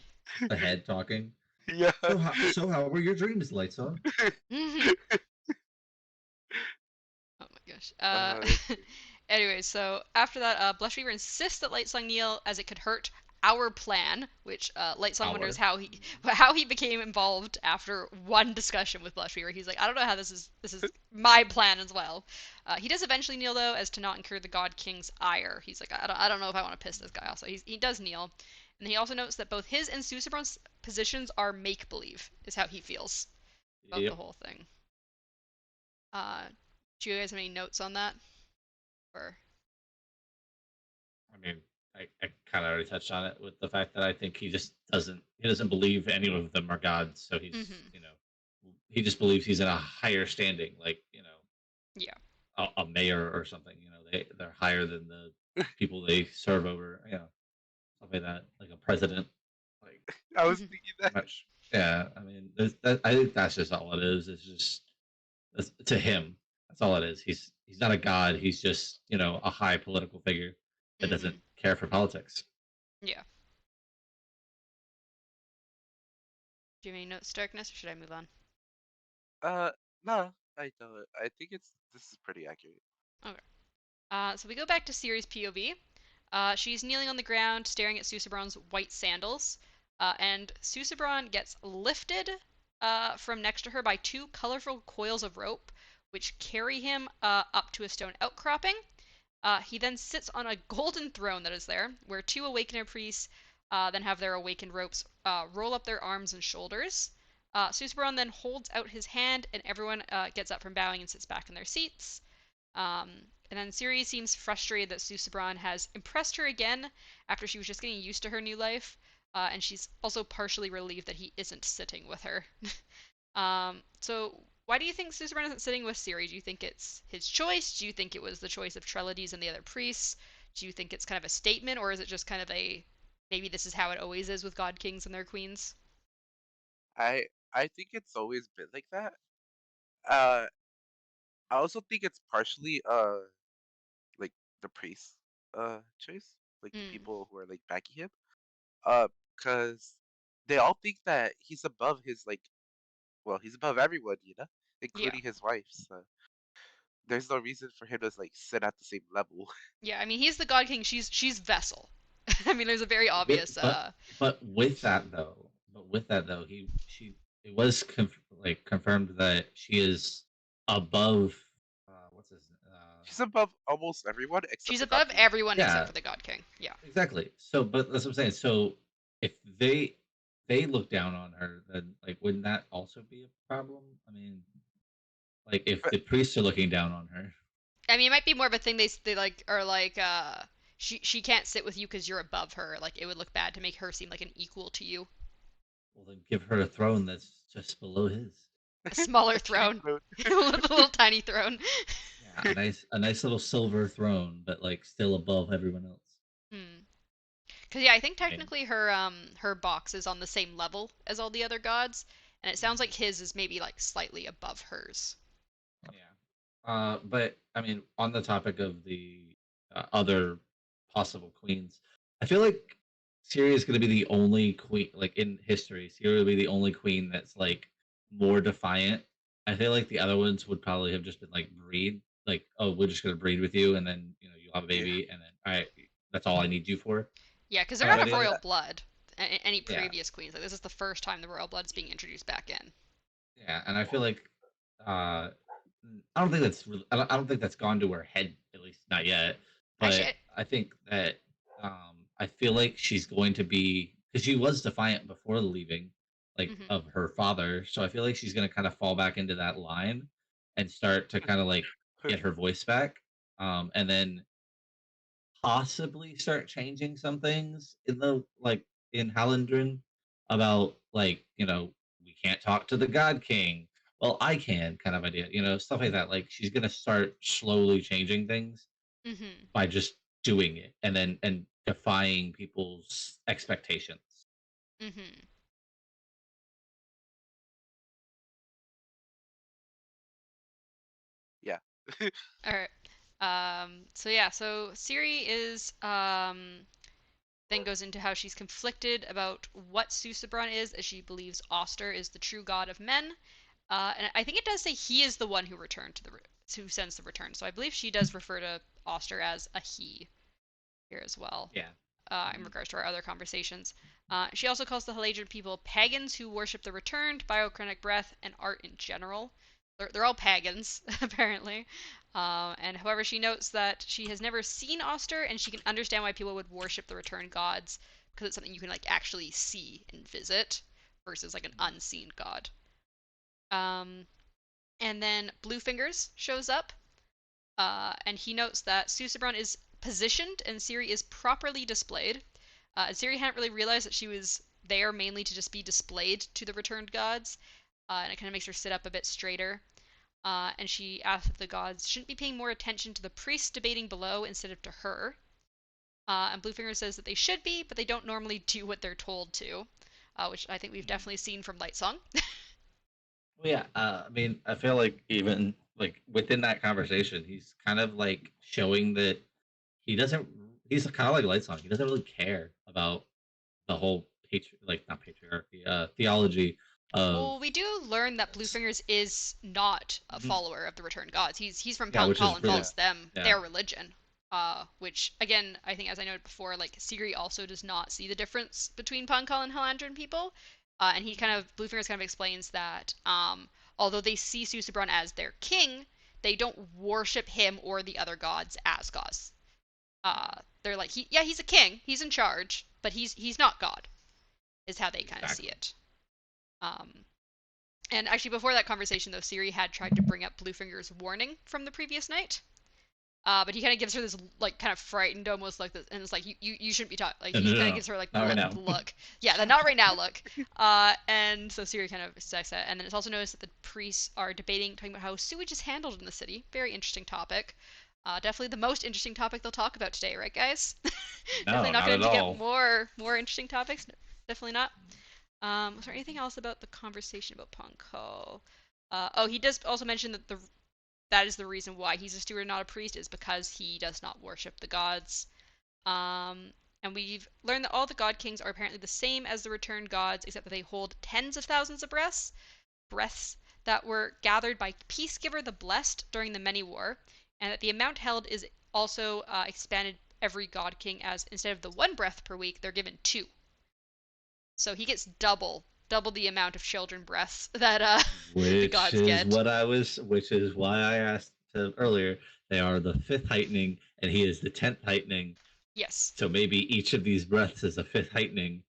the head talking. Yeah. So how were your dreams, Lightsaw? Oh my gosh. That's great. Anyway, so after that, Blushweaver insists that Lightsong kneel as it could hurt our plan, which Lightsong wonders Our. how he became involved after one discussion with Blushweaver. He's like, I don't know how this is my plan as well. He does eventually kneel though, as to not incur the God King's ire. He's like, I don't know if I want to piss this guy off. So he does kneel, and he also notes that both his and Susebron's positions are make believe, is how he feels about the Yep. whole thing. Uh, do you guys have any notes on that? Or I mean, I kind of already touched on it with the fact that I think he doesn't believe any of them are gods. So mm-hmm. he just believes he's in a higher standing, like Yeah. a mayor or something. They're higher than the people they serve over. Something like that, like a president. Like I was Mm-hmm. thinking that. much. Yeah, I mean, I think that's just all it is. It's just to him. That's all it is. He's not a god. He's just a high political figure that Mm-hmm. doesn't care for politics. Yeah. Do you have any notes, Darkness, or should I move on? Uh, no, I don't. I think this is pretty accurate. Okay. So we go back to Ciri's POV. She's kneeling on the ground, staring at Susebron's white sandals, and Susebron gets lifted from next to her by two colorful coils of rope, which carry him up to a stone outcropping. He then sits on a golden throne that is there, where two Awakener priests then have their awakened ropes roll up their arms and shoulders. Susebron then holds out his hand, and everyone gets up from bowing and sits back in their seats. And then Ciri seems frustrated that Susebron has impressed her again after she was just getting used to her new life, and she's also partially relieved that he isn't sitting with her. So why do you think Susebron isn't sitting with Ciri? Do you think it's his choice? Do you think it was the choice of Trelades and the other priests? Do you think it's kind of a statement, or is it just kind of a maybe this is how it always is with God Kings and their queens? I think it's always been like that. Uh, I also think it's partially like the priest choice, like the Mm, people who are like backing him. Uh, because they all think that he's above his like, well, he's above everyone, yeah. including his wife. So there's no reason for him to like sit at the same level. Yeah, I mean he's the God King, she's Vessel. I mean there's a very With, obvious but with that though, it was confirmed that she is above. What's his? She's above almost everyone except she's the God above King. everyone except Yeah, for the God King. Yeah. exactly. So, but that's what I'm saying. So, if they look down on her, then like wouldn't that also be a problem? I mean, like if But the priests are looking down on her, I mean, it might be more of a thing they like are like she can't sit with you because you're above her. Like it would look bad to make her seem like an equal to you. well then give her a throne that's just below his. A smaller a kitty throne, throne. a little tiny throne. Yeah, a nice little silver throne, but like still above everyone else. Hmm. Because yeah, I think I mean, technically her box is on the same level as all the other gods, and it sounds like his is maybe like slightly above hers. yeah. But I mean, on the topic of the other possible queens, I feel like Syria is going to be the only queen, like in history, Syria will be the only queen that's like more defiant. I feel like the other ones would probably have just been like breed, like, oh, we're just going to breed with you, and then you'll have a Yeah, baby, and then that's all I need you for, Yeah, because they're kind of not of idea. royal blood. Any Yeah, previous queens, like this is the first time the royal blood's being introduced back in. yeah, and I feel like uh, I don't think that's gone to her head, at least not yet. Actually, But I think that I feel like she's going to be, because she was defiant before the leaving, like mm-hmm. of her father. So I feel like she's going to kind of fall back into that line. and start to kind of like get her voice back, and then possibly start changing some things in the like in Hallandren about like we can't talk to the God King. Well, I can kind of idea, stuff like that. Like she's gonna start slowly changing things Mm-hmm. by just doing it and defying people's expectations. Mm-hmm. Yeah. All right. So yeah, so Siri is then goes into how she's conflicted about what Susebron is, as she believes Oster is the true god of men. And I think it does say he is the one who returned to the who sends the return. So I believe she does refer to Oster as a he here as well, Yeah. in Mhm. regards to our other conversations. She also calls the Haladrian people pagans who worship the returned, biochronic breath, and art in general. They're all pagans, apparently. And however, she notes that she has never seen Oster, and she can understand why people would worship the returned gods, because it's something you can like actually see and visit, versus like an unseen god. Um, and then Bluefingers shows up, and he notes that Susebron is positioned and Ciri is properly displayed. Ciri hadn't really realized that she was there mainly to just be displayed to the returned gods, and it kind of makes her sit up a bit straighter. And she asks if the gods shouldn't be paying more attention to the priests debating below instead of to her. And Bluefinger says that they should be, but they don't normally do what they're told to, which I think we've Mhm. definitely seen from Lightsong. Well, yeah. I mean, I feel like even like within that conversation, he's kind of like showing that he doesn't. He's kind of like Lightsong. He doesn't really care about the whole like not patriarchy, theology of Well, we do learn that this. Bluefingers is not a Mhm. follower of the returned gods. He's from Yeah, which Pankal is and really Yeah. follows them, yeah. their religion. Which again, I think as I noted before, like Sigri also does not see the difference between Pankal and Halandran people. And he kind of Bluefingers kind of explains that although they see Susubron as their king, they don't worship him or the other gods as gods. They're like he's a king, he's in charge, but he's not God, is how they kind of see Exactly. it. Um, and actually, before that conversation, though, Siri had tried to bring up Bluefinger's warning from the previous night. But he kind of gives her this, like, kind of frightened, almost like this, and it's like, you shouldn't be talking. Like, No, no, he no, kind of no. gives her, like, Not right now. the look. Yeah, the not right now look. And so Siri kind of sucks that. And then it's also noticed that the priests are debating, talking about how sewage is handled in the city. Very interesting topic. Definitely the most interesting topic they'll talk about today, right, guys? Definitely No, not not going at to get all. more interesting topics. Definitely not. Was there anything else about the conversation about Pankal? Oh, he does also mention that that is the reason why he's a steward and not a priest is because he does not worship the gods. Um, and we've learned that all the god kings are apparently the same as the returned gods, except that they hold tens of thousands of breaths that were gathered by Peacegiver the Blessed during the Many War, and that the amount held is also expanded every god king, as instead of the one breath per week, they're given two. So he gets double the amount of children breaths that the gods get. Which is why I asked earlier. They are the fifth heightening, and he is the 10th heightening. Yes. So maybe each of these breaths is a fifth heightening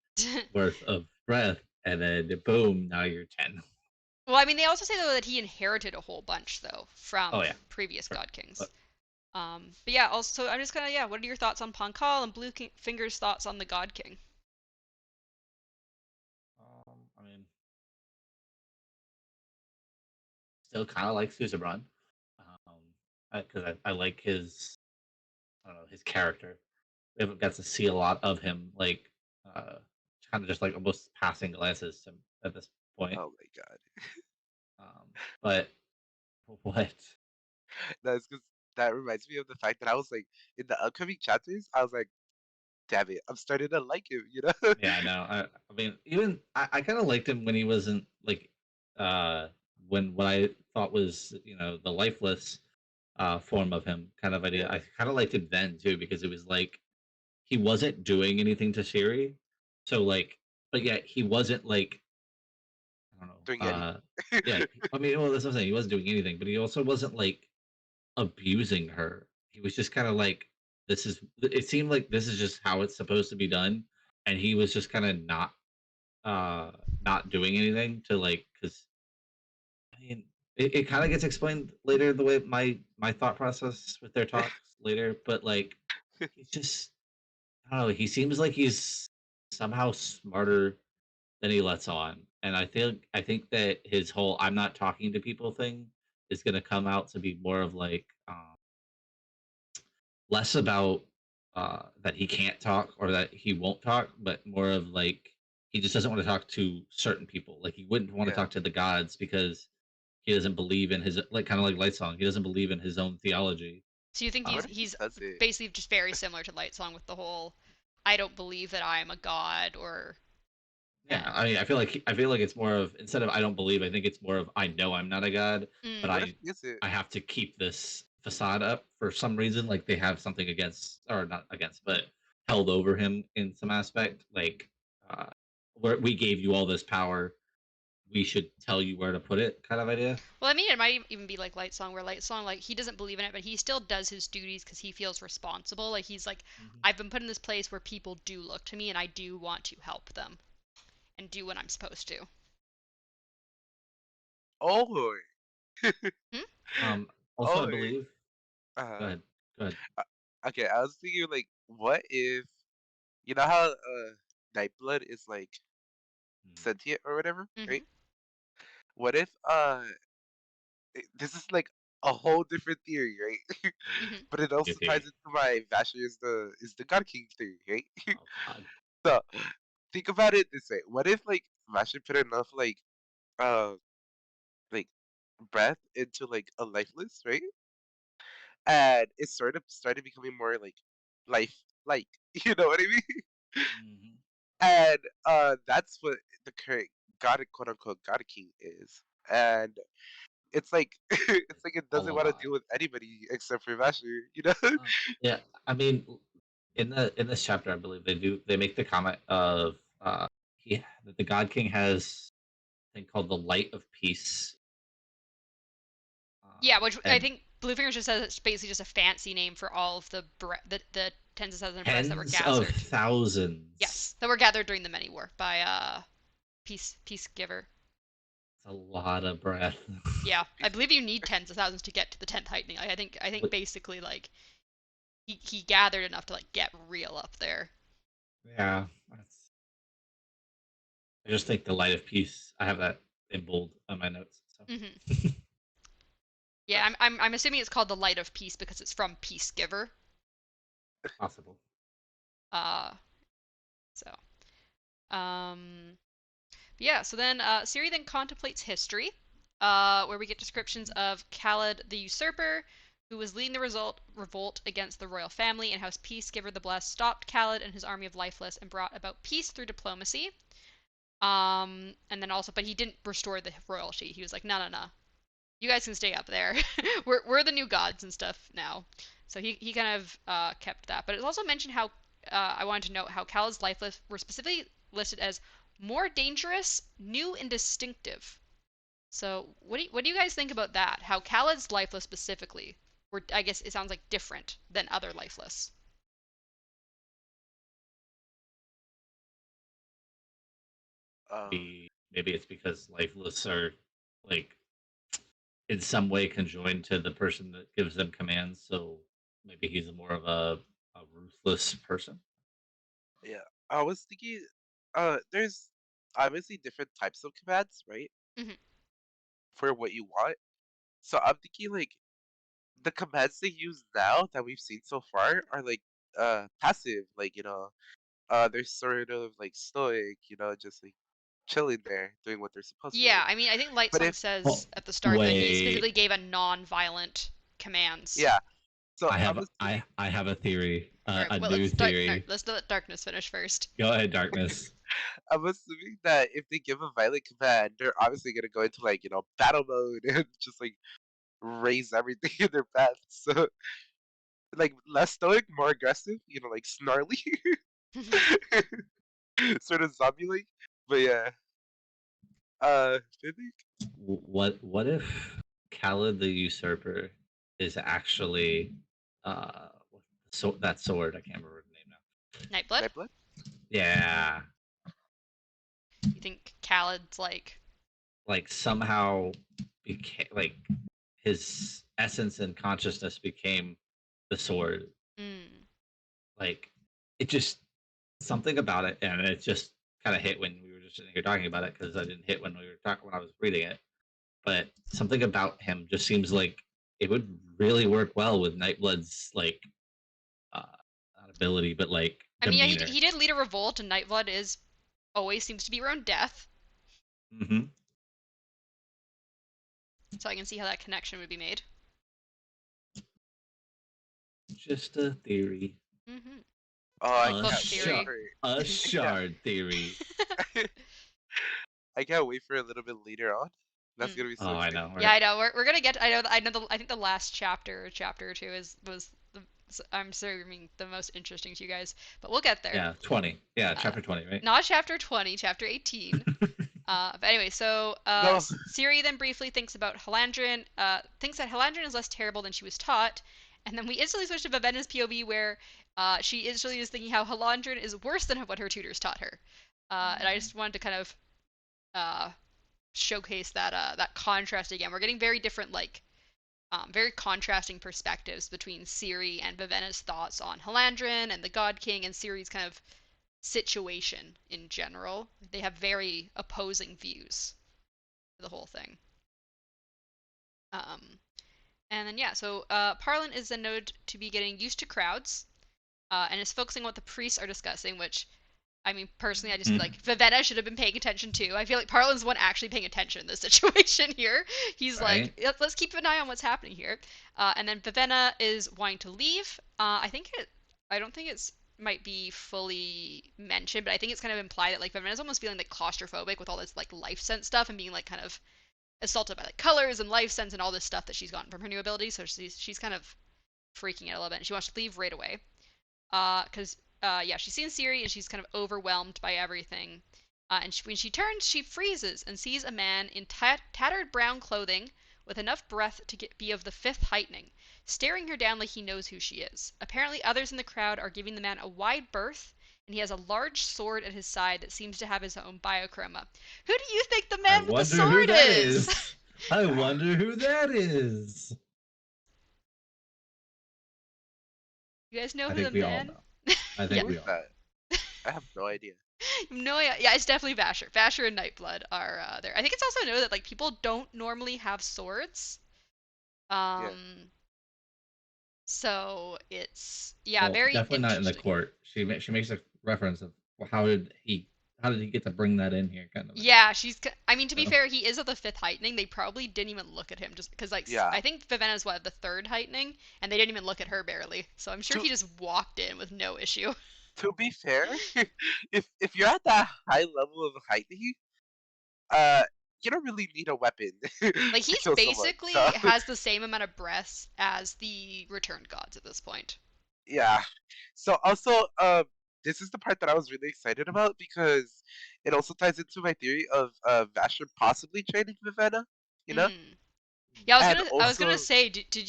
worth of breath, and then boom, now you're 10. Well, I mean, they also say though that he inherited a whole bunch though Oh from yeah, previous sure. god kings. But But yeah, also I'm just kind of yeah. What are your thoughts on Pankal and Blue King, Finger's thoughts on the God King? I mean, still kind of like Susebron, because I like his I don't know his character. We haven't got to see a lot of him, like uh, kind of just like almost passing glances at this point. Oh my god. But what? That's because that reminds me of the fact that I was like, in the upcoming chapters, I was like, damn it, I'm starting to like him, you know? Yeah, I know. I mean, even I kind of liked him when he wasn't like uh when what I thought was the lifeless form of him kind of idea. Yeah, I kind of liked him then too because it was like he wasn't doing anything to Siri, so like, but yet he wasn't like I don't know. doing anything. Yeah, I mean, well, that's what I'm saying. He wasn't doing anything, but he also wasn't like abusing her. He was just kind of like this is. It seemed like this is just how it's supposed to be done, and he was just kind of not doing anything to like because I mean it kind of gets explained later the way my thought process with their talks later, but like he's just I don't know. He seems like he's somehow smarter than he lets on, and I think that his whole "I'm not talking to people" thing is going to come out to be more of like less about that he can't talk or that he won't talk, but more of like he just doesn't want to talk to certain people. Like he wouldn't want to Yeah. talk to the gods because he doesn't believe in his like kind of like Lightsong. He doesn't believe in his own theology. So you think I he's wonder if he he's says it. basically just very similar to Lightsong with the whole I don't believe that I am a god or Yeah, and I mean, I feel like it's more of instead of I don't believe, I think it's more of I know I'm not a god, but mm, What if he is it? I have to keep this facade up for some reason. Like they have something against, or not against, but held over him in some aspect. Like uh, where we gave you all this power, we should tell you where to put it, kind of idea. well, I mean, it might even be like Lightsong, where Lightsong, like, he doesn't believe in it, but he still does his duties because he feels responsible. Like, he's like, Mm-hmm. I've been put in this place where people do look to me, and I do want to help them and do what I'm supposed to. Oh, Hmm? Also, I oh. believe. Go Uh, ahead. Go ahead. uh, okay, I was thinking like, what if you know how Nightblood is like Mm. sentient or whatever, Mm-hmm. right? What if this is like a whole different theory, right? Ooh, Mm-hmm. But it good also ties theory. into my Vasher is the God King theory, right? Oh God. So think about it this way: what if like Vasher put enough uh like breath into like a lifeless, right? And it sort of started becoming more like life like, you know what I mean? Mm-hmm. And that's what the current God quote unquote God King is. And it's like it's like it doesn't want to Alive. deal with anybody except for Vasher, you know? Yeah, I mean, in this chapter, I believe they make the comment of that the God King has a thing called the Light of Peace, Yeah, which I and think Bluefingers just says it's basically just a fancy name for all of the tens of thousands of breaths that were tens of gathered. thousands. Yes, that were gathered during the many war by Peacegiver. It's a lot of breath. Yeah, I believe you need tens of thousands to get to the 10th heightening. Like, I think What- basically like he gathered enough to like get real up there. yeah, I just think the Light of Peace. I have that in bold on my notes. So Hmm. Yeah, I'm assuming it's called the Light of Peace because it's from Peacegiver. possible. Uh, so yeah. So then Siri then contemplates history, where we get descriptions of Khaled the Usurper, who was leading the revolt against the royal family, and how Peacegiver the Blessed stopped Khaled and his army of lifeless and brought about peace through diplomacy. And then also, but he didn't restore the royalty. He was like, no, no, no, you guys can stay up there. we're the new gods and stuff now. So he kind of kept that. But it's also mentioned how I wanted to note how Kala's lifeless were specifically listed as more dangerous, new, and distinctive. So what do you guys think about that? How Khaled's lifeless specifically were, I guess it sounds like, different than other lifeless. Uh, Maybe it's because lifeless are like in some way conjoined to the person that gives them commands. So maybe he's more of a ruthless person. yeah. I was thinking there's obviously different types of commands, right? Hmm. For what you want. So I'm thinking like the commands they use now that we've seen so far are like passive, like they're sort of like stoic, just like chilling there, doing what they're supposed to do. Yeah, I mean, I think But Lightsong if says Oh, at the start that he wait. specifically gave a non-violent commands. yeah, so I I'm have assuming I have a theory, All right, a well new theory. let's let Darkness finish first. Go ahead, darkness. I'm assuming that if they give a violent command, they're obviously gonna go into like battle mode and just like raise everything in their path. So like less stoic, more aggressive, like snarly, sort of zombie like. But yeah, I think What if Khalid the Usurper is actually uh so that sword? I can't remember the name now. Nightblood? Nightblood. Yeah, You think Khaled's like like somehow. became like his essence and consciousness became the sword. Mm. Like it just something about it, and it just kind of hit when we were just sitting here talking about it because I didn't hit when we were talking when I was reading it. But something about him just seems like it would really work well with Nightblood's like uh, not ability, but like I mean, yeah, he, demeanor. he did lead a revolt, and Nightblood is always seems to be around death, Mm-hmm. so I can see how that connection would be made. Just a theory, Mm-hmm. Oh, I Book can't wait theory. for a I can't shard theory. I can't wait for a little bit later on. That's Mm. gonna be Oh, so I know, exciting. Yeah, right? I know. We're gonna get. I think the last chapter or two is was the. I'm assuming the most interesting to you guys, but we'll get there. Yeah, 20. Yeah, Uh, chapter 20, right? not chapter 20, chapter 18. But anyway, so No, Ciri then briefly thinks about Halandrin, thinks that Halandrin is less terrible than she was taught, and then we instantly switch to Vivenna's POV where she instantly is thinking how Halandrin is worse than what her tutors taught her. And I just wanted to kind of uh, showcase that contrast again. We're getting very different, like very contrasting perspectives between Ciri and Vivenna's thoughts on Halandrin and the God King and Ciri's kind of situation in general. They have very opposing views for the whole thing. Um, and then yeah, so Parlin is then noted to be getting used to crowds, and is focusing on what the priests are discussing, which I mean, personally, I just feel Mhm. like Vivenna should have been paying attention too. I feel like Parlin's the one actually paying attention in this situation here. He's like, Right? let's keep an eye on what's happening here. And then Vivenna is wanting to leave. I don't think it's might be fully mentioned, but I think it's kind of implied that like Vivenna's almost feeling like claustrophobic with all this like life sense stuff and being like kind of assaulted by like colors and life sense and all this stuff that she's gotten from her new ability. So she's kind of freaking out a little bit, and she wants to leave right away because yeah, she's seen Ciri and she's kind of overwhelmed by everything. And when she turns, she freezes and sees a man in tattered brown clothing with enough breath to be of the fifth heightening, staring her down like he knows who she is. Apparently, others in the crowd are giving the man a wide berth, and he has a large sword at his side that seems to have his own biochroma. Who do you think the I man with the wonder who sword that is? is. I wonder who that is. You guys know I who the think we all man? know. I Yeah. think who is we all that? I have no idea. No, yeah, it's definitely Vasher. Vasher and Nightblood are there. I think it's also noted that like people don't normally have swords. Yeah. Um, so it's yeah, know. Well, very definitely not in the interesting. court. She makes a reference of well, how did he get to bring that in here, kind of thing. Yeah, I mean, to be So fair, he is of the fifth heightening. They probably didn't even look at him just because, like, Yeah. I think Vivenna's what the third heightening, and they didn't even look at her barely. So I'm sure To he just walked in with no issue. to be fair, if you're at that high level of heightening, you don't really need a weapon Like to he's kill someone. So basically has the same amount of breaths as the returned gods at this point. yeah. So also, this is the part that I was really excited about because it also ties into my theory of Vasher possibly training Vivenna, you know, Mm. Yeah, and I was gonna also say, do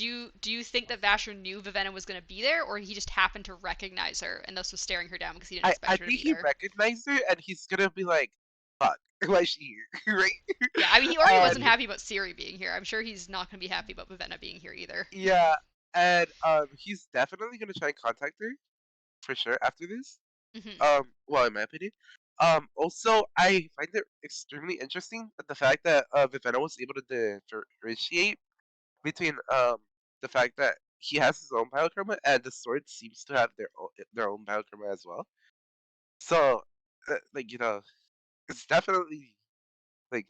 you think that Vasher knew Vivenna was gonna be there, or he just happened to recognize her and thus was staring her down because he didn't I expect her to think be he there? recognized her and he's gonna be like, "Fuck, why is she here?" right? Yeah, I mean he already wasn't And happy about Ciri being here. I'm sure he's not gonna be happy about Vivenna being here either. yeah, and he's definitely gonna try and contact her for sure after this. Hmm. Well, in my opinion. Also, I find it extremely interesting that the fact that Vivenna was able to differentiate between the fact that he has his own biochroma and the sword seems to have their own biochroma as well. So, like it's definitely like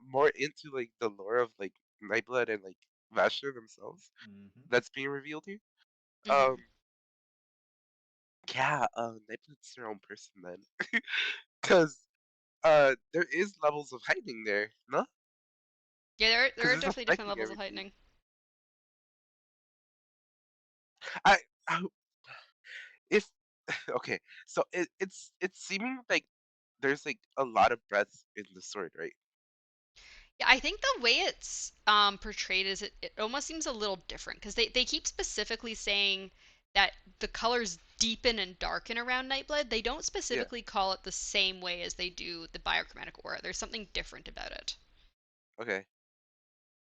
more into like the lore of like Nightblood and like Vasher themselves hmm that's being revealed here. Um, Hmm. yeah, Nightblood's their own person then, because there is levels of heightening there, no? Yeah, there Because are it's definitely different affecting levels of everything. heightening. I, I if okay, so it's seeming like there's like a lot of breaths in the sword, right? Yeah, I think the way it's portrayed is it almost seems a little different because they keep specifically saying that the colors deepen and darken around Nightblood. They don't Yeah. specifically call it the same way as they do the biochromatic aura. There's something different about it. Okay.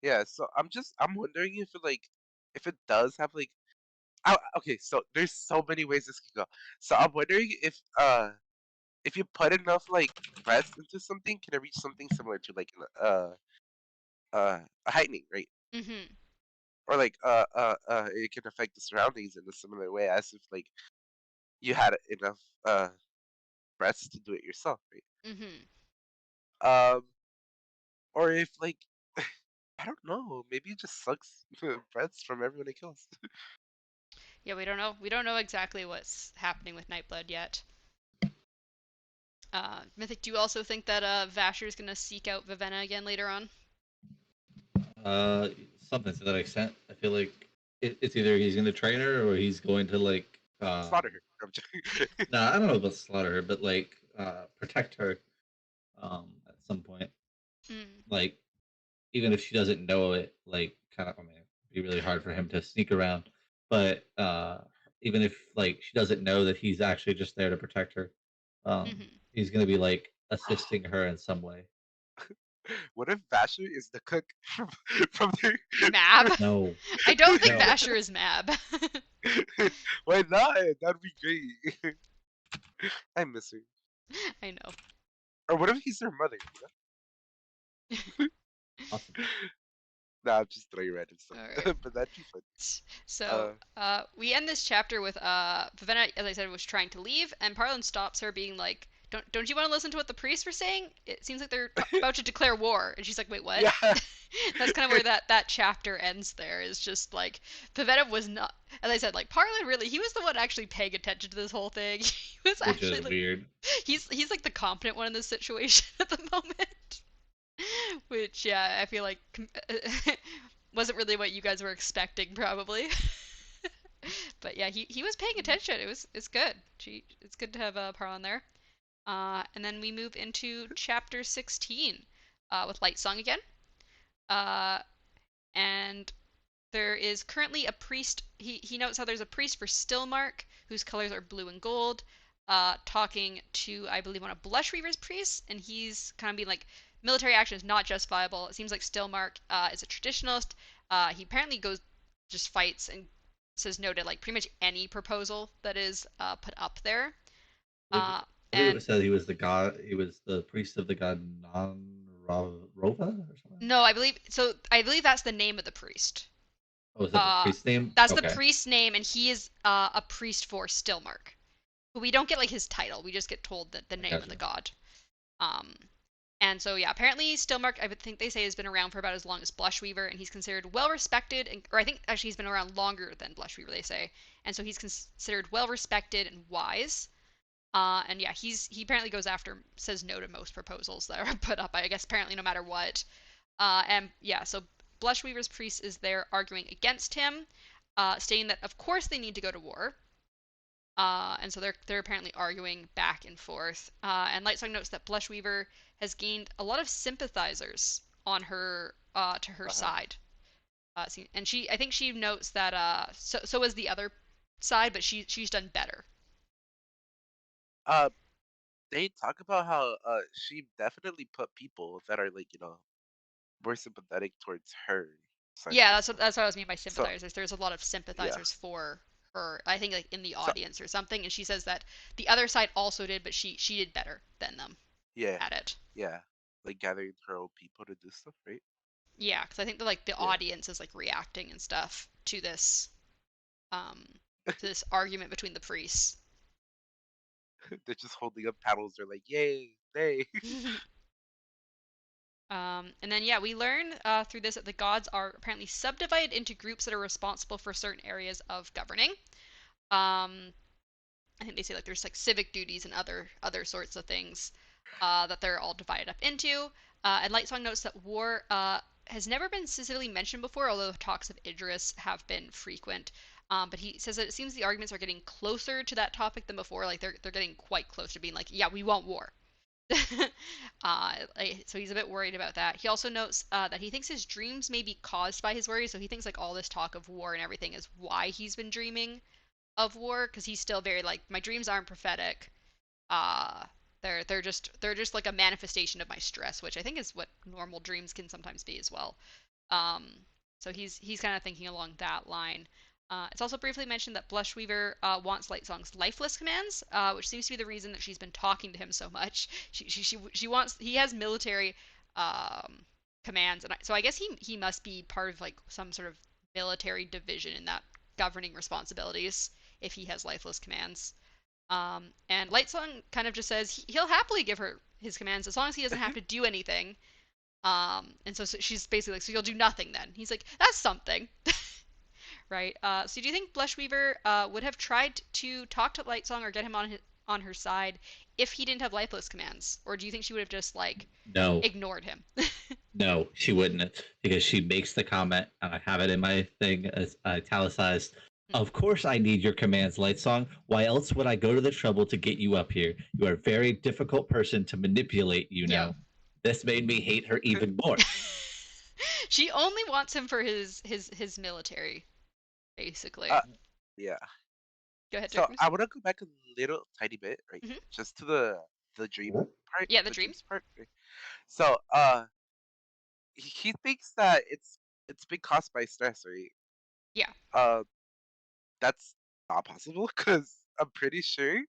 Yeah, so I'm wondering if if it does have like okay, so there's so many ways this can go. So I'm wondering if you put enough like press into something, can it reach something similar to like a heightening, right? Mm-hmm. Or like it can affect the surroundings in a similar way as if like you had enough press to do it yourself, right? Mm-hmm. Um, or if like I don't know, maybe it just sucks breaths from everyone it kills. Yeah, we don't know. We don't know exactly what's happening with Nightblood yet. Mythic, do you also think that Vasher's gonna seek out Vivenna again later on? Uh, Something to that extent. I feel like it's either he's going to train her or he's going to like. Slaughter her. I'm joking. Nah, I don't know about slaughter her, but like protect her. At some point, Mm. like even if she doesn't know it, like kind of. I mean, it'd be really hard for him to sneak around, but even if like she doesn't know that he's actually just there to protect her, Mm-hmm. he's going to be like assisting her in some way. What if Basher is the cook from the Mab? No, I don't think no. Vasher is Mab. Why not? That'd be great. I miss her. I know. Or what if he's her mother? Possibly. Nah, I'm just throwing random stuff. All right. But that'd be fun. So, we end this chapter with Vivenna, as I said, was trying to leave, and Parlin stops her, being like, "Don't you want to listen to what the priests were saying? It seems like they're about to declare war." And she's like, "Wait, what?" Yeah. That's kind of where that chapter ends. There is just like Vivenna was not, as I said, like Parlin really, he was the one actually paying attention to this whole thing. He was Which actually is like, weird. he's like the competent one in this situation at the moment. Which, yeah, I feel like wasn't really what you guys were expecting, probably. But yeah, he was paying attention. It's good. It's good to have Parlon there. And then we move into chapter 16 with Light Song again. Uh, and there is currently a priest. He notes how there's a priest for Stillmark, whose colors are blue and gold, talking to, I believe, one of Blushweaver's priests, and he's kind of being like, military action is not justifiable. It seems like Stillmark is a traditionalist. He apparently goes, just fights and says no to like pretty much any proposal that is put up there. I believe, Uh, I believe it and said he was the god. He was the priest of the god Non Rova or something. no, I believe so. I believe that's the name of the priest. Oh, is that the Uh, priest's name? that's the Okay, priest's name, and he is a priest for Stillmark. But we don't get like his title. We just get told that the I name of got the you. god. Um, and so yeah, apparently Stillmark, I would think they say has been around for about as long as Blushweaver, and he's considered well respected, and, or I think actually he's been around longer than Blushweaver, they say, and so he's considered well respected and wise. And yeah, he apparently goes after, says no to most proposals that are put up. I guess apparently no matter what. And yeah, so Blushweaver's priest is there arguing against him, stating that of course they need to go to war. And so they're apparently arguing back and forth. And Lightsong notes that Blushweaver has gained a lot of sympathizers on her to her Uh-huh. side. And I think she notes that so is the other side, but she's done better. Uh, they talk about how she definitely put people that are like more sympathetic towards her side of Yeah, the that's what story. that's what I was mean by So sympathizers. There's a lot of yeah. sympathizers for her. I think like in the So audience or something, and she says that the other side also did, but she did better than them yeah, at it. yeah, like gathering her own people to do stuff, right? Yeah, because I think that like the Yeah. audience is like reacting and stuff um to this argument between the priests. They're just holding up panels. They're like, yay, they. And then yeah, we learn through this that the gods are apparently subdivided into groups that are responsible for certain areas of governing. Um, I think they say like there's like civic duties and other sorts of things that they're all divided up into. And Lightsong notes that war has never been specifically mentioned before, although talks of Idris have been frequent. But he says that it seems the arguments are getting closer to that topic than before. Like they're getting quite close to being like, yeah, we want war. So he's a bit worried about that. He also notes that he thinks his dreams may be caused by his worries. So he thinks like all this talk of war and everything is why he's been dreaming of war, because he's still very like my dreams aren't prophetic. Uh, they're just like a manifestation of my stress, which I think is what normal dreams can sometimes be as well. Um, so he's kind of thinking along that line. It's also briefly mentioned that Blushweaver wants Lightsong's lifeless commands, which seems to be the reason that she's been talking to him so much. She wants he has military um, commands, and so I guess he must be part of like some sort of military division in that governing responsibilities if he has lifeless commands. And Lightsong kind of just says he'll happily give her his commands as long as he doesn't have to do anything. And so she's basically like, so you'll do nothing then. He's like, that's something. Right? So do you think Blushweaver would have tried to talk to Lightsong or get him on her side if he didn't have lifeless commands? Or do you think she would have just like No, ignored him? no, she wouldn't, because she makes the comment, and I have it in my thing as italicized. Of course, I need your commands, Lightsong. Why else would I go to the trouble to get you up here? You are a very difficult person to manipulate, you Yep. know. This made me hate her even more. She only wants him for his military, basically. Yeah. Go ahead, So Dirk. I want to go back a little tiny bit, right? Mhm. Just to the dream part. Yeah, the The dreams. dreams part. Right? So he thinks that it's been caused by stress, right? Yeah. Uh, that's not possible because I'm pretty sure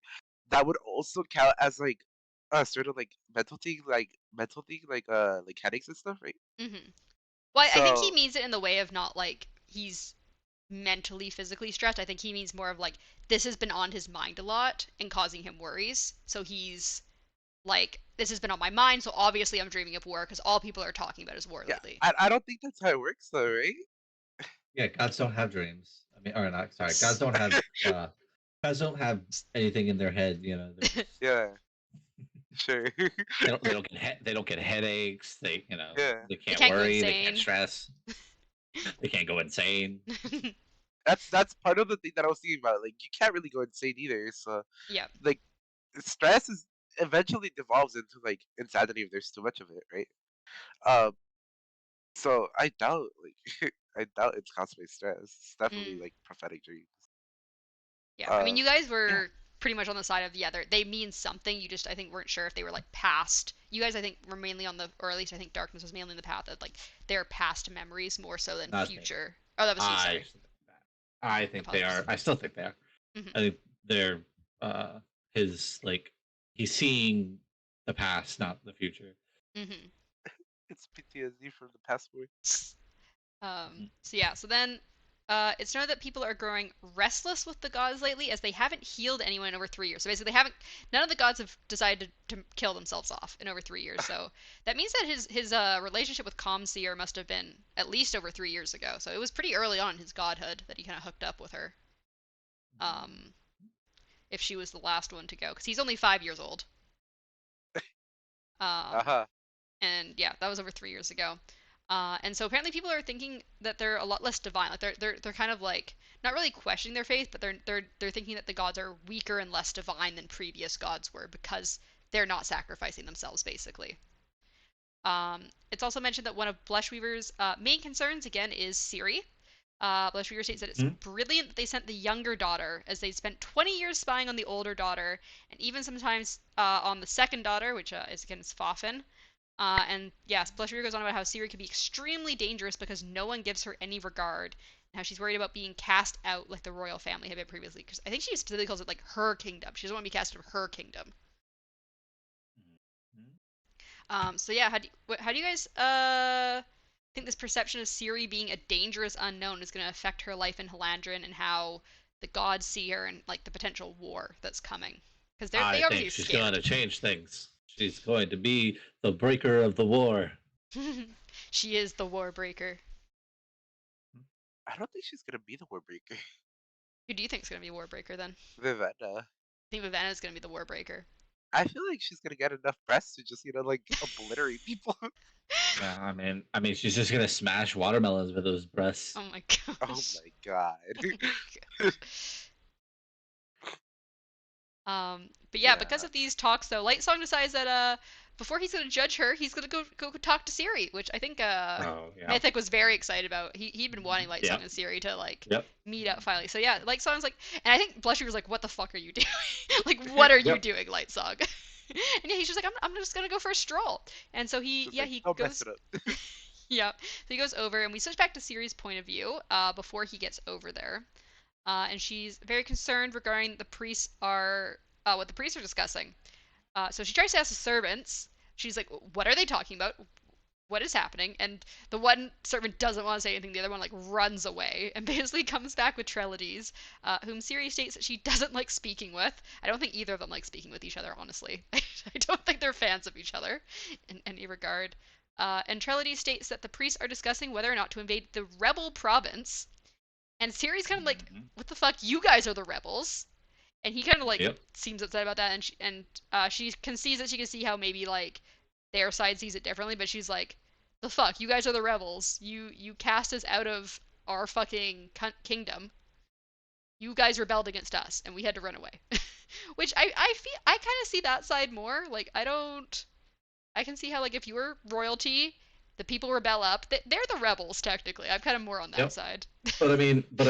that would also count as like a sort of like mental thing, like headaches and stuff, right? Mhm. Well, I think he So means it in the way of not like he's mentally, physically stressed. I think he means more of like this has been on his mind a lot and causing him worries. So he's like, this has been on my mind, so obviously I'm dreaming of war because all people are talking about is war yeah, lately. I don't think that's how it works though, right? Yeah, gods don't have dreams. I mean, or not. Sorry, gods don't have anything in their head. You know, they're just Yeah, sure. they don't get headaches. Yeah. They They can't can't go worry. They can't insane. stress. They can't go insane. That's part of the thing that I was thinking about. Like you can't really go insane either. So Yep. like stress is eventually devolves into like insanity if there's too much of it, right? Um, so I doubt like I doubt it's caused by stress. It's definitely Mm. like prophetic dreams. Yeah. I mean, Uh, you guys yeah, were pretty much on the side of yeah, they mean something. You just I think weren't sure if they were like past. You guys I think were mainly on the, or at least I think darkness was mainly in the path of like their past memories more so than Not me. future. Oh, that was you. I Sorry. I think they Apologies. are. I still think they are. Hmm. I think they're uh his like he's seeing the past, not the future. Hmm. it's PTSD from the past war. So yeah, so then it's known that people are growing restless with the gods lately as they haven't healed anyone in over 3 years. So basically, none of the gods have decided to kill themselves off in over 3 years. So that means that his relationship with Comseer must have been at least over 3 years ago. So it was pretty early on in his godhood that he kind of hooked up with her. Um, if she was the last one to go, because he's only 5 years old. Uh Um, huh. and yeah, that was over 3 years ago. And so apparently people are thinking that they're a lot less divine. Like they're kind of like not really questioning their faith, but they're thinking that the gods are weaker and less divine than previous gods were because they're not sacrificing themselves, basically. It's also mentioned that one of Blushweaver's main concerns again is Ciri. Blushweaver states that it's Mhm. brilliant that they sent the younger daughter, as they spent 20 years spying on the older daughter, and even sometimes on the second daughter, which is again Sfafen. And yes, Blushweaver goes on about how Ciri can be extremely dangerous because no one gives her any regard, and how she's worried about being cast out like the royal family had been previously. Because I think she specifically calls it like her kingdom. She doesn't want to be cast out of her kingdom. So yeah, how do you guys think this perception of Ciri being a dangerous unknown is going to affect her life in Halandrin and how the gods see her and like the potential war that's coming? Because they I obviously think are she's going scared. to change things. She's going to be the breaker of the war. She is the Warbreaker. I don't think she's gonna be the Warbreaker. Who do you think is going to be Warbreaker then? Vivenna. I think Vivanna is going to be the Warbreaker. I feel like she's gonna get enough press to just like obliterate people. Yeah, she's just gonna smash watermelons with those breasts. Oh my Oh gosh. my god. Oh my god. But yeah, because Yeah. of these talks though, Lightsong decides that before he's gonna judge her, he's gonna go talk to Ciri, which I think Oh yeah. Mythic was very excited about. He'd been wanting Lightsong Yep. and Ciri to like Yep. meet up finally. So yeah, Lightsong's like, and I think Blusher was like, "What the fuck are you doing? Like, what are you Yep. doing, Lightsong?" And yeah, he's just like, "I'm just gonna go for a stroll." And so Just like he don't mess goes it up. Yep. So he goes over, and we switch back to Siri's point of view before he gets over there. And she's very concerned regarding the priests are what the priests are discussing. So she tries to ask the servants. She's like, "What are they talking about? What is happening?" And the one servant doesn't want to say anything. The other one like runs away and basically comes back with Trelades, whom Siri states that she doesn't like speaking with. I don't think either of them like speaking with each other, honestly. I don't think they're fans of each other in any regard. And Trelades states that the priests are discussing whether or not to invade the rebel province. And Siri's kind of like, Mhm. "What the fuck? You guys are the rebels." And he kind of like Yep. seems upset about that, and she concedes that she can see how maybe like their side sees it differently, but she's like, "The fuck, you guys are the rebels. You cast us out of our fucking kingdom. You guys rebelled against us, and we had to run away." Which I feel I kind of see that side more. Like I can see how like if you were royalty, the people rebel up. They're the rebels technically. I'm kind of more on that Yep. side. But I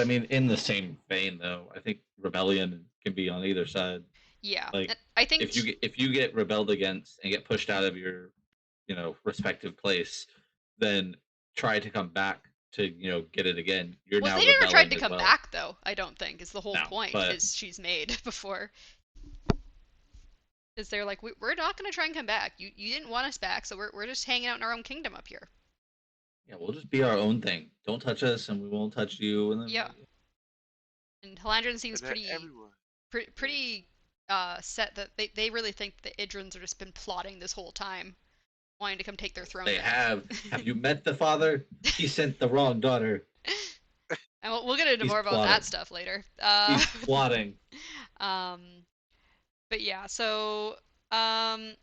mean, in the same vein, though, I think rebellion can be on either side. Yeah, Like, and I think if you get rebelled against and get pushed out of your, respective place, then try to come back to, get it again. You're well, now they never tried rebelling to as come well. back though. I don't think is the whole Now, point but is she's made before is they're like we're not gonna try and come back. You didn't want us back, so we're just hanging out in our own kingdom up here. yeah, we'll just be our own thing. Don't touch us, and we won't touch you. And then Yeah, and Halandrin seems And then pretty everyone. pretty set that they really think the Idrins have just been plotting this whole time, wanting to come take their throne they back. have. Have you met the father? He sent the wrong daughter. And we'll get into He's more about that plotting. stuff later. He's plotting. Um, but yeah, so um,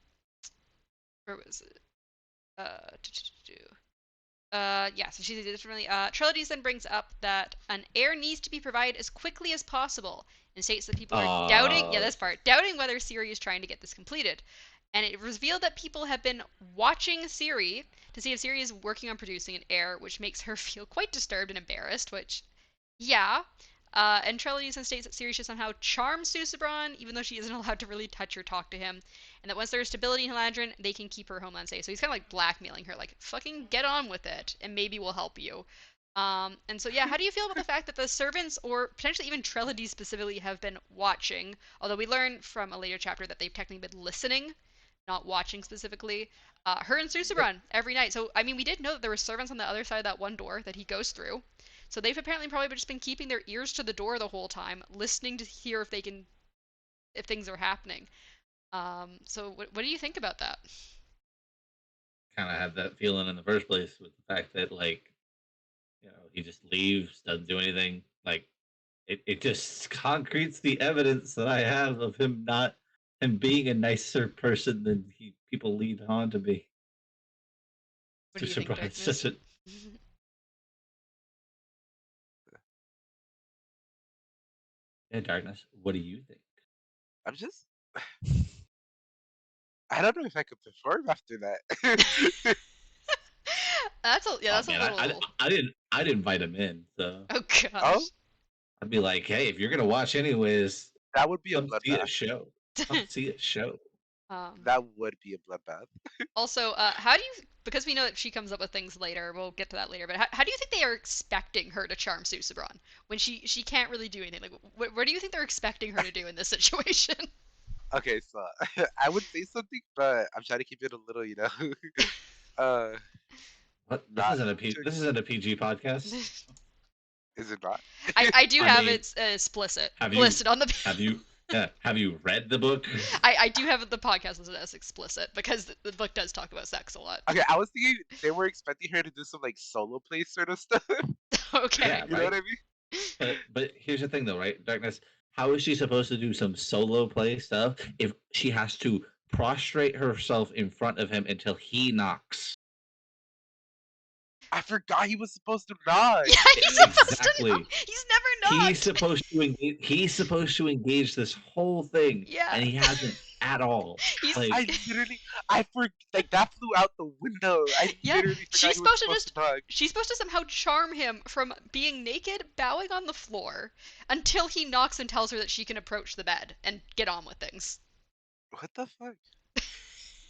where was it? Uh, yeah, so she did it differently. Trilides then brings up that an heir needs to be provided as quickly as possible and states that people are doubting, yeah, this That's part, doubting whether Siri is trying to get this completed. And it revealed that people have been watching Siri to see if Siri is working on producing an heir, which makes her feel quite disturbed and embarrassed, which, yeah. And Trellis states that Siri should somehow charm Susebron, even though she isn't allowed to really touch or talk to him, and that once there's stability in Halandrin, they can keep her homeland safe. So he's kind of like blackmailing her, like, fucking get on with it, and maybe we'll help you. And so, yeah, how do you feel about the fact that the servants, or potentially even Trelades specifically, have been watching? Although we learn from a later chapter that they've technically been listening, not watching specifically. Her and Susebron every night. So, I mean, we did know that there were servants on the other side of that one door that he goes through. So they've apparently probably just been keeping their ears to the door the whole time, listening to hear if things are happening. So what do you think about that? kind of had that feeling in the first place with the fact that, like, he just leaves, doesn't do anything. Like, it just concretes the evidence that I have of him being a nicer person than people lead on to be. What do To you think, surprise Darkness? such a yeah, darkness. What do you think? I'm just. I don't know if I could perform after that. Oh That's a man, I, little. I didn't invite him in, so Oh Oh, gosh. I'd be like, hey, if you're gonna watch anyways, that would be a come see a bloodbath. show. Come see a show. um, That would be a bloodbath. Also, how do you? Because we know that she comes up with things later. We'll get to that later. But how do you think they are expecting her to charm Susebron when she can't really do anything? Like, what do you think they're expecting her to do in this situation? Okay, so I would say something, but I'm trying to keep it a little, uh, What? This not isn't a P. too. This isn't a PG podcast. Is it not? I do I have mean, it explicit have you listed on the. have you yeah, have you read the book? I do have the podcast listed as explicit because the book does talk about sex a lot. Okay, I was thinking they were expecting her to do some like solo play sort of stuff. Okay. Yeah, You know what right. I mean? But here's the thing, though, right? Darkness. How is she supposed to do some solo play stuff if she has to prostrate herself in front of him until he knocks? I forgot he was supposed to knock. Yeah, he's supposed to know. Exactly. He's never He's knocked. supposed to engage. He's supposed to engage this whole thing, Yeah. and he hasn't at all. He's Like, I literally, I forgot, like that flew out the window. I yeah. literally forgot She's he was supposed to supposed just to knock. she's supposed to somehow charm him from being naked, bowing on the floor, until he knocks and tells her that she can approach the bed and get on with things. What the fuck?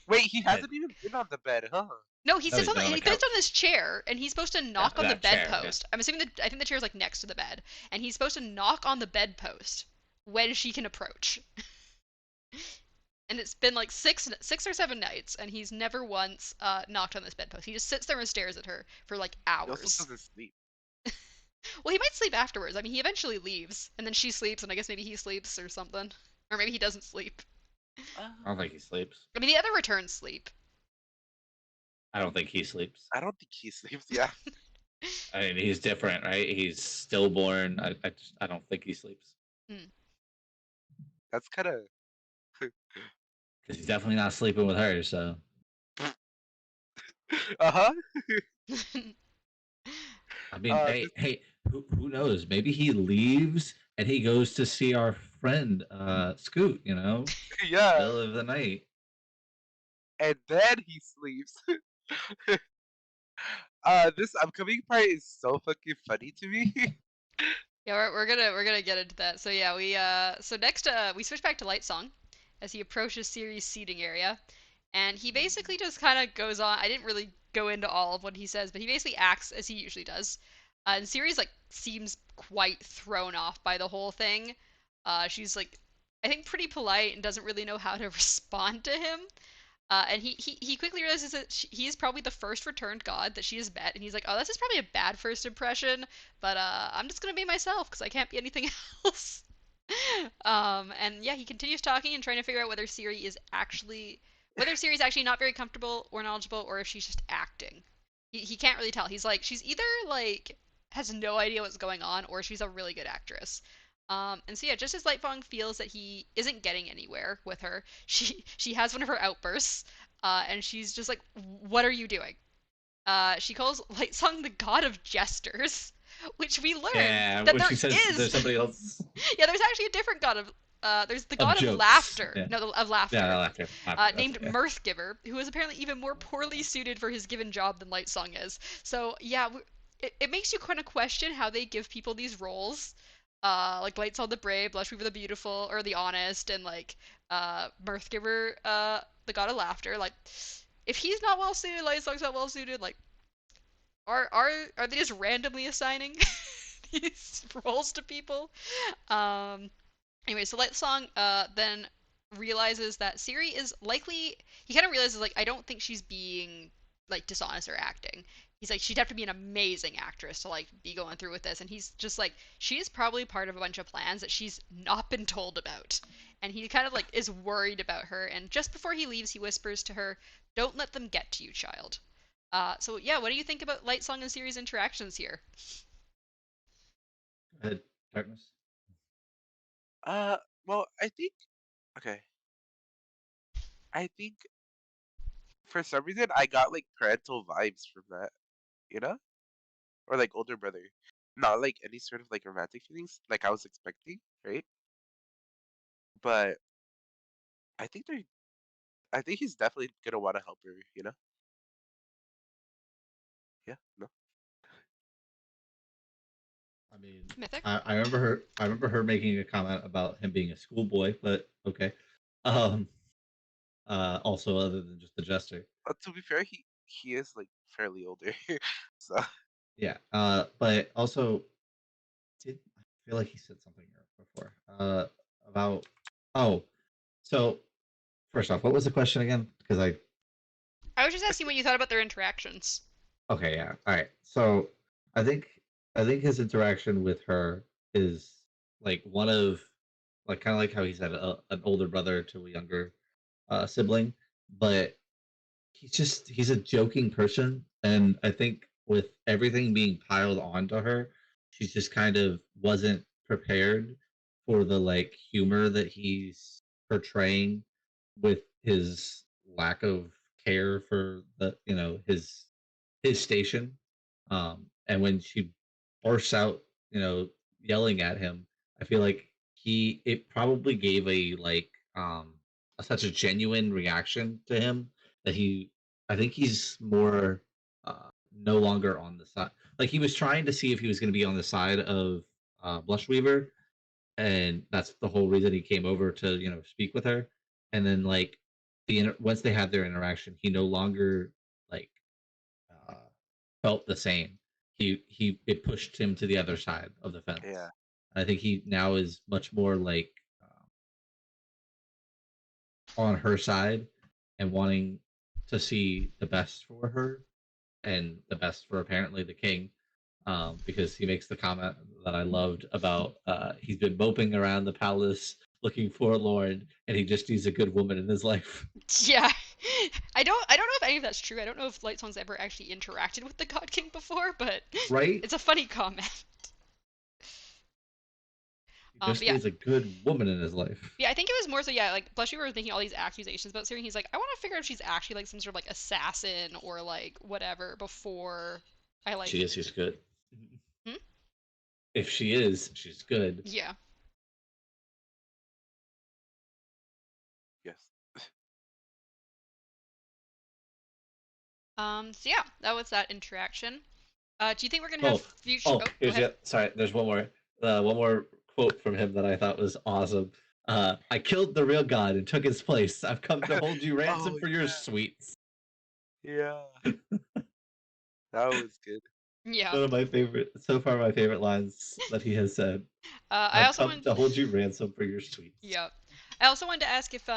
Wait, he And hasn't even been on the bed, huh? No, he no, sits he's on the been on he the sits couch. on this chair, and he's supposed to Yeah, knock on the that chair. Yeah. bedpost. I'm assuming I think the chair's like next to the bed, and he's supposed to knock on the bedpost when she can approach. And it's been like six or 7 nights, and he's never once knocked on this bedpost. He just sits there and stares at her for like He also hours. doesn't sleep. Well, he might sleep afterwards. I mean, he eventually leaves, and then she sleeps, and I guess maybe he sleeps or something, or maybe he doesn't sleep. I don't think he sleeps. I mean, the other returns sleep. I don't think he sleeps. I don't think he sleeps. Yeah, I mean, he's different, right? He's stillborn. I don't think he sleeps Hmm. that's kind of. because he's definitely not sleeping with her. So Uh-huh. I mean, This, hey, who knows? Maybe he leaves and he goes to see our friend Scoot. yeah, Middle of the night. and then he sleeps. This upcoming part is so fucking funny to me. Yeah, we're gonna get into that. So yeah, so next we switch back to Light Song as he approaches Siri's seating area, and he basically just kind of goes on. I didn't really go into all of what he says, but he basically acts as he usually does. And Siri's like seems quite thrown off by the whole thing. She's like, I think pretty polite and doesn't really know how to respond to him. And he quickly realizes that he's probably the first returned god that she has met, and he's like, "Oh, this is probably a bad first impression, but I'm just gonna be myself because I can't be anything else." And yeah, he continues talking and trying to figure out whether Siri's actually not very comfortable or knowledgeable, or if she's just acting. He can't really tell. He's like, she's either like has no idea what's going on, or she's a really good actress. And so yeah, just as Lightfang feels that he isn't getting anywhere with her, she has one of her outbursts, and she's just like, "What are you doing?" She calls Lightsong the god of jesters, which we learn Yeah, that when there she says there's is. somebody else Yeah, there's actually a different god of. There's the of god of jokes. laughter. Yeah, No, of yeah, laughter. laughter, laughter. That's Named it. Yeah. Mirthgiver, who is apparently even more poorly suited for his given job than Lightsong is. So yeah, it makes you kind of question how they give people these roles, like Lightsong the Brave, Blushweaver the Beautiful, or the Honest, and like Mirthgiver, the God of Laughter. Like, if he's not well suited, Lightsong's not well suited. Like, are they just randomly assigning these roles to people? Um, Anyway, so Lightsong then realizes that Siri is likely. He kind of realizes like I don't think she's being like dishonest or acting. He's like she'd have to be an amazing actress to like be going through with this, and he's just like she's probably part of a bunch of plans that she's not been told about, and he kind of like is worried about her. And just before he leaves, he whispers to her, "Don't let them get to you, child." So yeah, what do you think about Lightsong and Siri's interactions here? Go ahead, darkness. uh, well, I think okay. I think for some reason I got like parental vibes from that, you know, or like older brother, not like any sort of like romantic feelings like I was expecting, right? But I think they're. I think he's definitely gonna want to help her, you know. Yeah, no. I mean, Mythic. I remember her. I remember her making a comment about him being a schoolboy, but okay. Um. Also, other than just a jester. To be fair, he is like fairly older, so Yeah. But also, did I feel like he said something before? About. Oh, so first off, what was the question again? Because I. I was just asking what you thought about their interactions. Okay. Yeah. All right. So I think I think his interaction with her is like one of like kind of like how he said an older brother to a younger sibling, but he's a joking person, and I think with everything being piled onto her, she just kind of wasn't prepared for the like humor that he's portraying with his lack of care for the his station. And when she bursts out, yelling at him, I feel like it probably gave such a genuine reaction to him that I think he's more no longer on the side. Like he was trying to see if he was going to be on the side of Blushweaver, and that's the whole reason he came over to speak with her. And then like once they had their interaction, he no longer like uh, felt the same. He it pushed him to the other side of the Yeah. fence. I think he now is much more like on her side and wanting to see the best for her and the best for apparently the king. Because he makes the comment that I loved about he's been moping around the palace looking forlorn, and he just needs a good woman in his life. Yeah. I don't know if any of that's true. I don't know if Lightsong's ever actually interacted with the God King before, but Right? it's a funny comment. He But just yeah. needs a good woman in his life. Yeah, I think it was more so, yeah, like Blushy was making all these accusations about Siri. He's like, I want to figure out if she's actually like some sort of like assassin or like whatever before I She like. is. She's good. Hmm? If she is, she's good. Yeah. Yes. So yeah, that was that interaction. Do you think we're gonna have Oh, future? oh, Oh, go here's ahead. it. Sorry, there's one more. One more quote from him that I thought was awesome. I killed the real god and took his place. I've come to hold you ransom Oh for your sweets. yeah. Yeah. That was good. Yeah. One of my favorite, so far, my favorite lines that he has said. I I've also come want. to hold you ransom for your sweets. Yeah. I also wanted to ask if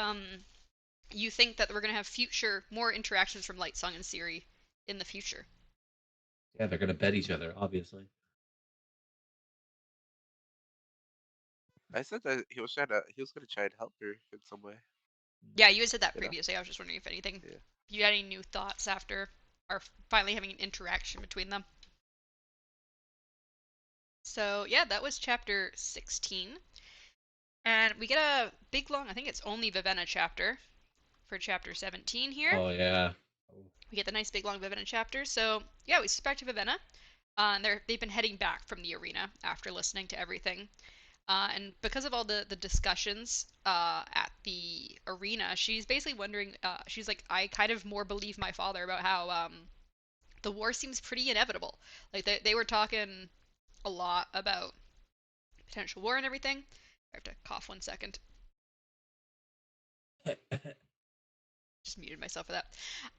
you think that we're gonna have future more interactions from Lightsong and Siri in the future. Yeah, they're gonna bet each other, obviously. I said that he was gonna try and help her in some way. Yeah, you had said that You know? previously. I was just wondering if anything, Yeah. if you had any new thoughts after our finally having an interaction between them. So yeah, that was chapter 16. And we get a big long, I think it's only Vivenna chapter for chapter 17 here. Oh yeah. We get the nice big long Vivenna chapter. So yeah, we switch back to Vivenna. And they've been heading back from the arena after listening to everything. And because of all the discussions at the arena, she's basically wondering. She's like, I kind of more believe my father about how the war seems pretty inevitable. Like they were talking a lot about potential war and everything. I have to cough 1 second. Just muted myself for that.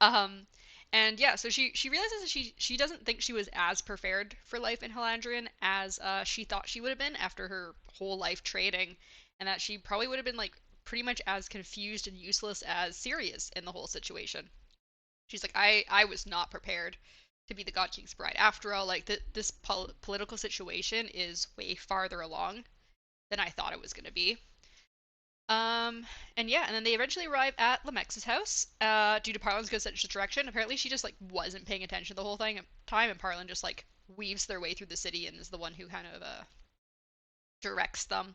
Um, and yeah, so she realizes that she doesn't think she was as prepared for life in Halandrian as she thought she would have been after her whole life training, and that she probably would have been like pretty much as confused and useless as Ciri is in the whole situation. She's like, I was not prepared to be the God King's bride. After all, like this political situation is way farther along than I thought it was going to be. Um, and yeah, and then they eventually arrive at Lamex's house. Due to Parlin's good such a direction, apparently she just like wasn't paying attention the whole time, and Parlin just like weaves their way through the city and is the one who kind of directs them.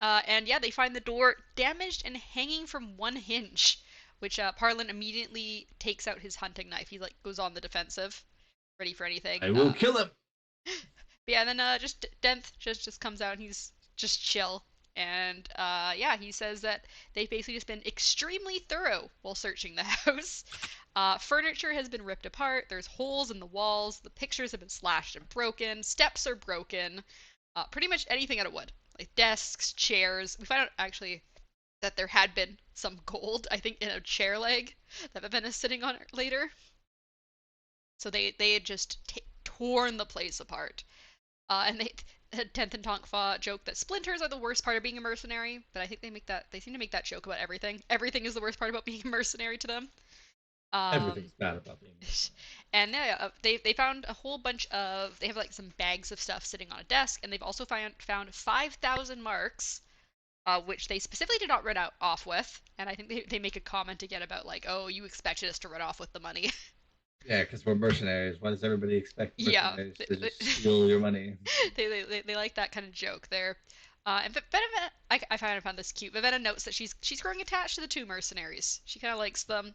And yeah, they find the door damaged and hanging from one hinge, which Parlin immediately takes out his hunting knife. He like goes on the defensive, ready for anything. I will kill him. But yeah, then just Denth just comes out and he's just chill. And yeah, he says that they've basically just been extremely thorough while searching the house. Furniture has been ripped apart. There's holes in the walls. The pictures have been slashed and broken. Steps are broken. Pretty much anything out of wood, like desks, chairs. We find out actually that there had been some gold, I think, in a chair leg that Viven is sitting on later. So they had just torn the place apart. And they Tenth and Tonkfa joke that splinters are the worst part of being a mercenary, but I think they seem to make that joke about everything. Everything is the worst part about being a mercenary to them. Um, Everything's bad about being and yeah, they found a whole bunch of they have like some bags of stuff sitting on a desk, and they've also found 5,000 marks, which they specifically did not run out off with. And I think they make a comment again about like, oh, you expected us to run off with the money. Yeah, because we're mercenaries. Why does everybody expect Yeah, mercenaries to just steal your money? they like that kind of joke there. And Vivenna, I found this cute. Vivenna notes that she's growing attached to the two mercenaries. She kind of likes them.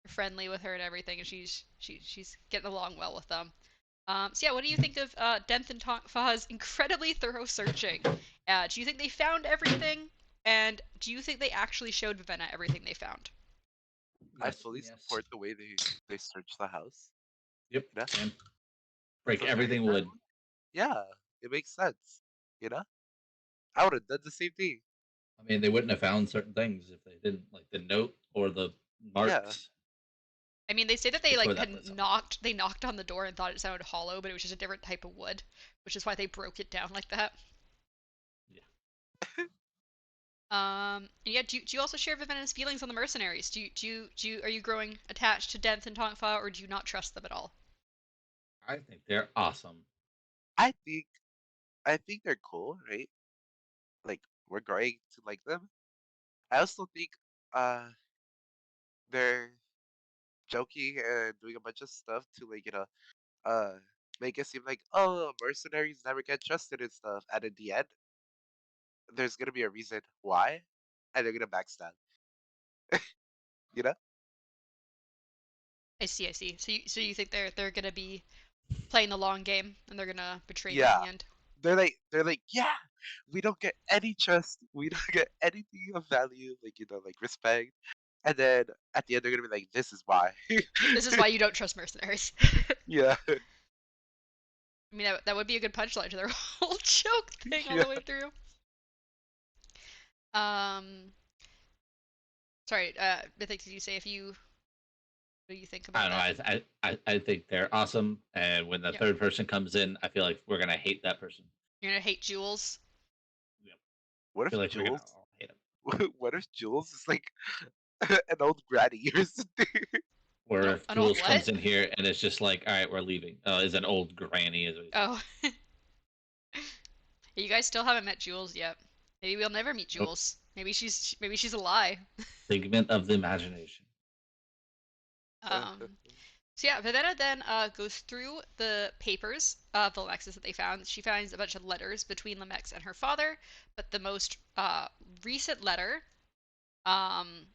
They're friendly with her and everything, and she's getting along well with them. So yeah, what do you think of Denth and Tonkfa's incredibly thorough searching? Do you think they found everything? And do you think they actually showed Vivenna everything they found? I Yes, fully yes. support the way they search the house. Yep. You know, And break from the everything inside. wood. Yeah, it makes sense. You know, I would have done the same thing. I mean, they wouldn't have found certain things if they didn't like the note or the Yeah, marks I mean, they say that they before like that had was something. knocked on the door and thought it sounded hollow, but it was just a different type of wood, which is why they broke it down like that. Yeah, And yeah, do you also share Vivenna's feelings on the mercenaries? Are you growing attached to Denth and Tongfa, or do you not trust them at all? I think they're awesome. I think I think they're cool, right? Like we're going to like them. I also think uh they're joking and doing a bunch of stuff to like uh make it seem like oh mercenaries never get trusted and stuff. And in the end, there's gonna be a reason why, and they're gonna backstab. You know? I see, I see. So you think they're gonna be playing the long game and they're gonna betray them in Yeah. the end? They're like, yeah, we don't get any trust, we don't get anything of value, like like respect. And then at the end they're gonna be like, this is why. This is why you don't trust mercenaries. Yeah. I mean, that would be a good punchline to their whole joke thing all Yeah. the way through. Um, sorry, I think did you say if you what do you think I about don't that? know. I think they're awesome, and when the Yep. third person comes in, I feel like we're gonna hate that person. You're gonna hate Jules. Yep. What I if feel like we're gonna Jules all hate him. what if Jules is like an old granny or something? Or if An old Jules what? comes in here and it's just like, all right, we're leaving. Is an old granny, is what he said. Oh, you guys still haven't met Jules yet. Maybe we'll never meet Nope. Jules. Maybe she's a lie. Figment of the imagination. Um, So yeah, Vivenna then goes through the papers of the Lemexes that they found. She finds a bunch of letters between Lemex and her father, but the most recent letter um,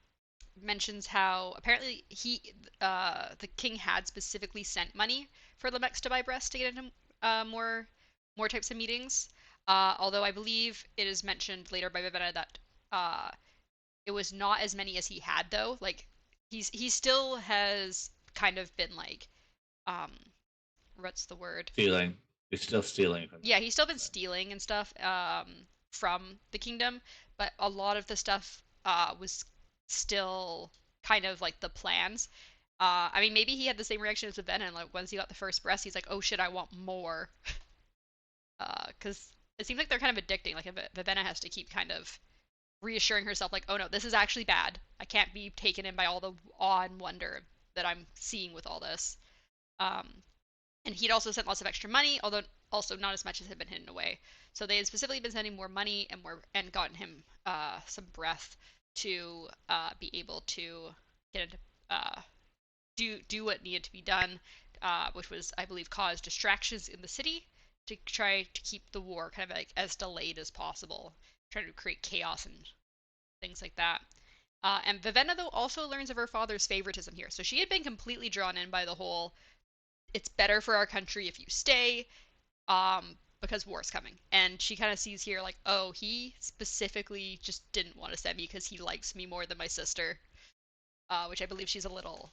mentions how apparently the king had specifically sent money for Lemex to buy breasts to get into more types of meetings. Although I believe it is mentioned later by Vivenna that uh, it was not as many as he had though. Like he still has kind of been like um what's the word? Stealing. He's still stealing from them. Yeah, he's still been stealing and stuff from the kingdom, but a lot of the stuff was still kind of like the plans. I mean, maybe he had the same reaction as Vivenna, like once he got the first breast, he's like, "Oh shit, I want more." Because it seems like they're kind of addicting. Like Vivenna has to keep kind of reassuring herself, like, "Oh no, this is actually bad. I can't be taken in by all the awe and wonder that I'm seeing with all this." Um, and he'd also sent lots of extra money, although also not as much as had been hidden away. So they had specifically been sending more money and gotten him some breath to be able to get into do what needed to be done, which was I believe cause distractions in the city to try to keep the war kind of like as delayed as possible, trying to create chaos and things like that. And Vivenna though also learns of her father's favoritism here, so she had been completely drawn in by the whole it's better for our country if you stay because war's coming. And she kind of sees here like, oh, he specifically just didn't want to send me because he likes me more than my sister, which I believe she's a little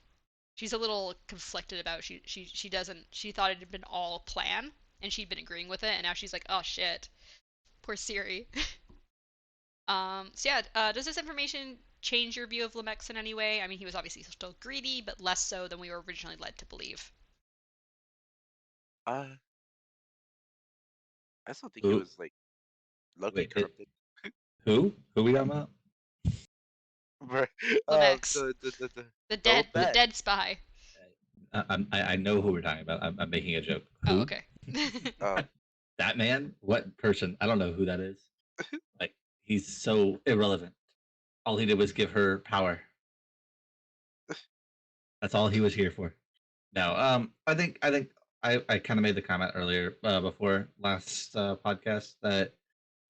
conflicted about. She doesn't she thought it had been all plan and she'd been agreeing with it, and now she's like, oh shit, poor Siri. So yeah, does this information change your view of Lemex in any way? I mean, he was obviously still greedy, but less so than we were originally led to believe. uh I still think he Who? was like low-key Wait, did, corrupted. who? Who we talking about? But, Lemex, the old the man. dead spy. I know who we're talking about. I'm making a joke. Oh, Who? okay. That man? What person? I don't know who that is. Like, he's so irrelevant. All he did was give her power. That's all he was here for. No, I think I kind of made the comment earlier before last podcast that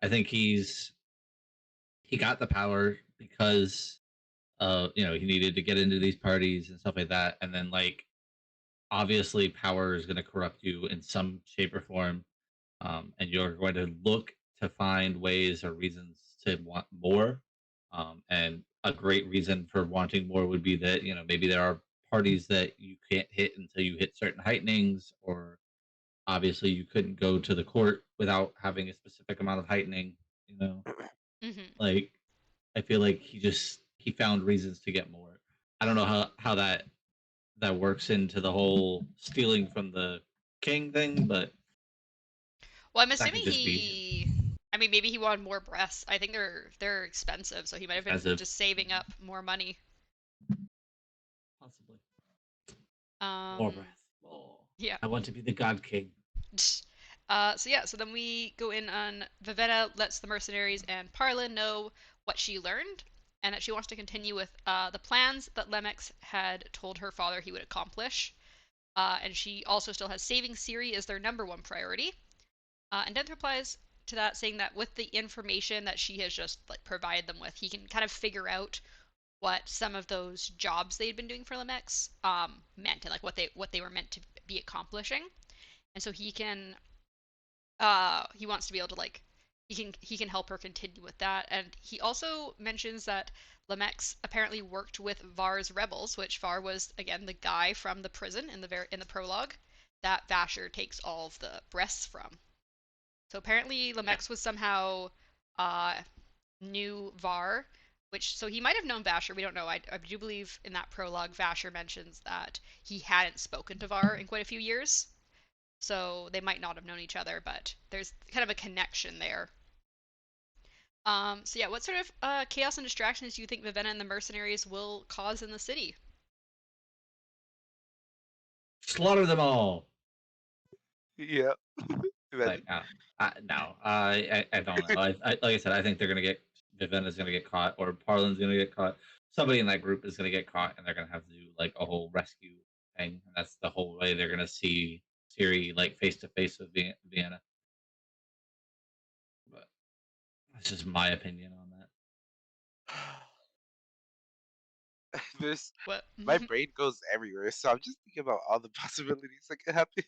I think he got the power because he needed to get into these parties and stuff like that, and then like obviously power is going to corrupt you in some shape or form, and you're going to look to find ways or reasons to want more. And a great reason for wanting more would be that maybe there are parties that you can't hit until you hit certain heightenings, or obviously you couldn't go to the court without having a specific amount of heightening. You know, Hmm. like. I feel like he found reasons to get more. I don't know how that works into the whole stealing from the king thing, but Well, I'm that assuming could just be I mean, maybe he wanted more breasts. I think they're expensive, so he might have been expensive, just saving up more money. possibly. More Um, breath. Oh, yeah. I want to be the God King. So yeah, so then we go in on Vivenna lets the mercenaries and Parlin know what she learned and that she wants to continue with the plans that Lemex had told her father he would accomplish. And she also still has saving Ciri as their number one priority. And Denth replies to that saying that with the information that she has just like provided them with, he can kind of figure out what some of those jobs they'd been doing for Lemex meant and like what they were meant to be accomplishing. And so he wants to be able to like he can help her continue with that. And he also mentions that Lemex apparently worked with Var's rebels, which Var was again the guy from the prison in the prologue that Vasher takes all of the breasts from. So apparently Yeah. Lemex was somehow uh, knew Var, which so he might have known Vasher. We don't know. I do believe in that prologue Vasher mentions that he hadn't spoken to Var in quite a few years, so they might not have known each other, but there's kind of a connection there. So yeah, what sort of chaos and distractions do you think Vivenna and the mercenaries will cause in the city? Slaughter them all. Yeah. Like, Imagine. no, I don't know. Like I said, I think they're gonna get Vivenna's gonna get caught, or Parlin's gonna get caught. Somebody in that group is gonna get caught, and they're gonna have to do like a whole rescue thing. And that's the whole way they're gonna see Ciri like face to face with Vienna. But that's just my opinion on that. This What? my brain goes everywhere, so I'm just thinking about all the possibilities that could happen.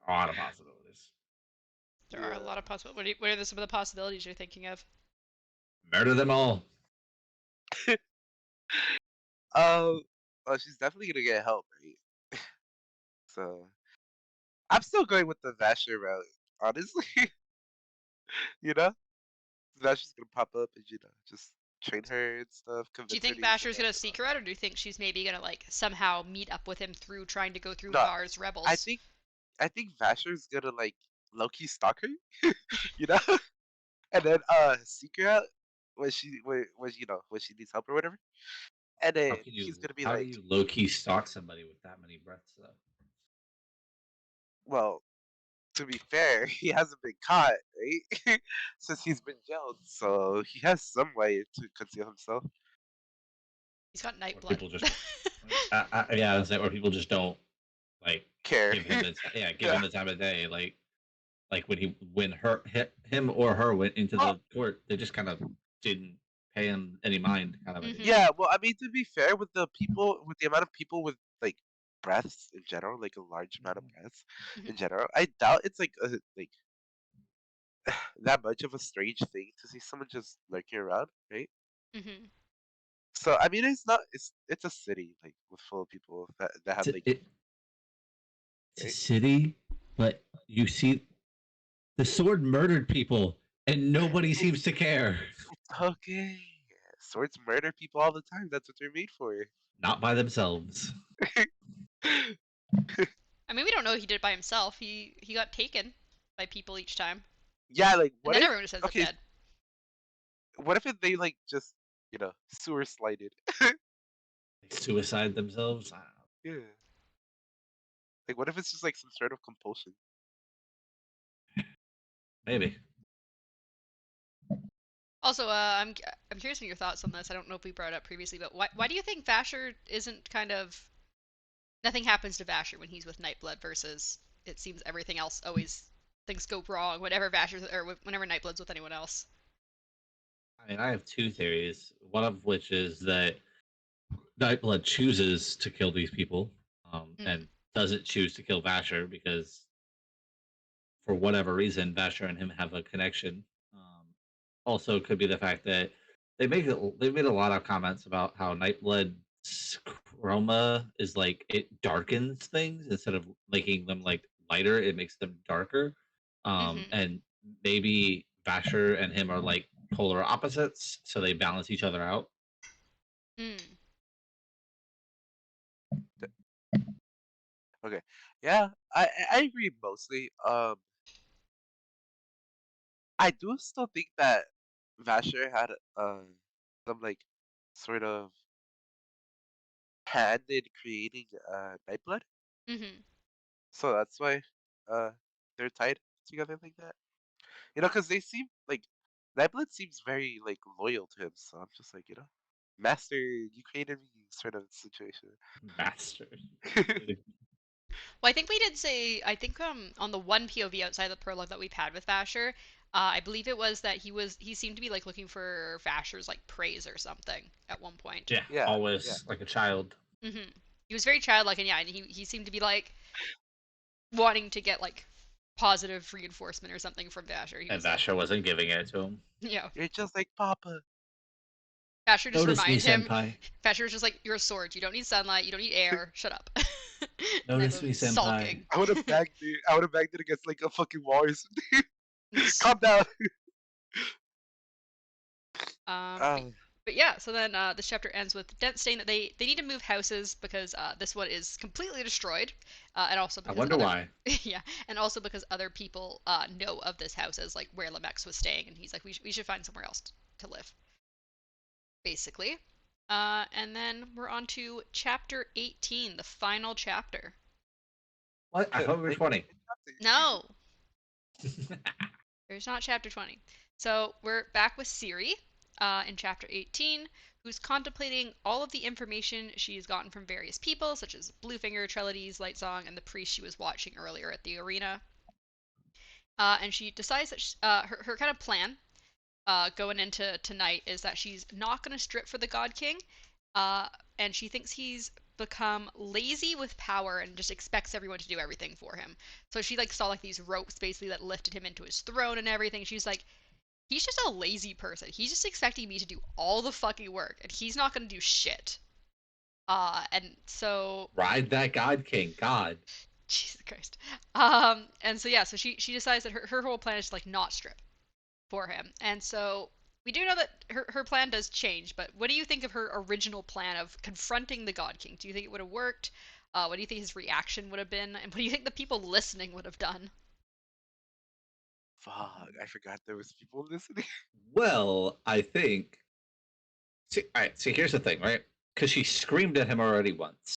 A lot of possibilities. There are a lot of possibilities. What are some of the possibilities you're thinking of? Murder them all. Yeah. Well, she's definitely gonna get help, right? So I'm still going with the Vasher route, honestly. you know, Vasher's gonna pop up and just train her and stuff, Do you convince her think to use the Vasher's breath gonna and all seek her that. out, or do you think she's maybe gonna like somehow meet up with him through trying to go through No, Var's I rebels? think I think Vasher's gonna like low key stalk her, you know, and then seek her out when she needs help or whatever. And then he's gonna be How do like, you low key stalk somebody with that many breaths though? well, to be fair, he hasn't been caught, right? Since he's been jailed, so he has some way to conceal himself. He's got Or Nightblood. people just yeah, I was saying, or people just don't like Care. give him the give Yeah. him the time of day. Like when him or her went into Well, the court, they just kind of didn't pay him any mind, kind of a deal. Mm-hmm. yeah. Well, I mean, to be fair, with the amount of people with like breaths in general, like a large amount of breaths Mm-hmm. in general, I doubt it's like that much of a strange thing to see someone just lurking around, right? Mm-hmm. So I mean, it's not. It's a city like with full of people that It's have like it's a right. city, but you see, the sword murdered people, and nobody seems to care. It's okay. Swords murder people all the time. That's what they're made for. Not by themselves. I mean, we don't know he did it by himself. He got taken by people each time, Yeah, like and what then if? everyone just ends up Okay, dead. what if they like just sewer slided? Like suicide themselves. I don't know. Yeah. Like what if it's just like some sort of compulsion? Maybe. Also, I'm curious on your thoughts on this. I don't know if we brought it up previously, but why do you think Vasher isn't kind of nothing happens to Vasher when he's with Nightblood versus it seems everything else always things go wrong whenever Vasher's or whenever Nightblood's with anyone else. I mean, I have two theories. One of which is that Nightblood chooses to kill these people, Mm. and doesn't choose to kill Vasher because, for whatever reason, Vasher and him have a connection. Also, could be the fact that they've made a lot of comments about how Nightblood's chroma is like it darkens things instead of making them like lighter, it makes them darker. Mm-hmm. And maybe Vasher and him are like polar opposites, so they balance each other out. Mm. Okay. Yeah, I agree mostly. I do still think that Vasher had some like sort of hand in creating Nightblood, Mm-hmm. so that's why uh they're tied together like that. You know, because they seem like Nightblood seems very like loyal to him, so I'm just like, Master, you created me sort of situation. Master. Well, I think we did say, I think on the one POV outside the prologue that we've had with Vasher, I believe it was that he seemed to be like looking for Vasher's like praise or something at one point. Yeah, Yeah, yeah. always like a child. Mm-hmm. He was very childlike, and yeah, and he seemed to be like wanting to get like positive reinforcement or something from Vasher. He And was like, Vasher wasn't giving it to him. you know, You're just like Papa. Vasher just Notice me, remind him. senpai. Vasher was just like, you're a sword. You don't need sunlight. You don't need air. Shut up. And then Notice me, senpai. sulking. I would have bagged it. I would have bagged it against like a fucking wall or something. Calm down. Um, but, Uh, but yeah, so then this chapter ends with Dent saying that they need to move houses because this one is completely destroyed, and also I because wonder other why. yeah, and also because other people know of this house as like where Lemex was staying, and he's like, we should find somewhere else to live, basically. And then we're on to chapter 18, the final chapter. What? I thought we were like, 20. No, there's not chapter 20. So we're back with Siri in chapter 18, who's contemplating all of the information she's gotten from various people, such as Bluefinger, Trellides, Lightsong, and the priest she was watching earlier at the arena. And she decides that her kind of plan going into tonight is that she's not going to strip for the God King, uh, and she thinks he's become lazy with power and just expects everyone to do everything for him. So she like saw like these ropes basically that lifted him into his throne and everything. She's like, he's just a lazy person. He's just expecting me to do all the fucking work, and he's not gonna do shit. And so Ride that God King. God. Jesus Christ. And so yeah, so she decides that her whole plan is to like not strip for him. And so we do know that her plan does change, but what do you think of her original plan of confronting the God King? Do you think it would have worked? What do you think his reaction would have been? And what do you think the people listening would have done? fuck, I forgot there was people listening. Well, I think. See, all right. See, here's the thing, right? Because she screamed at him already once,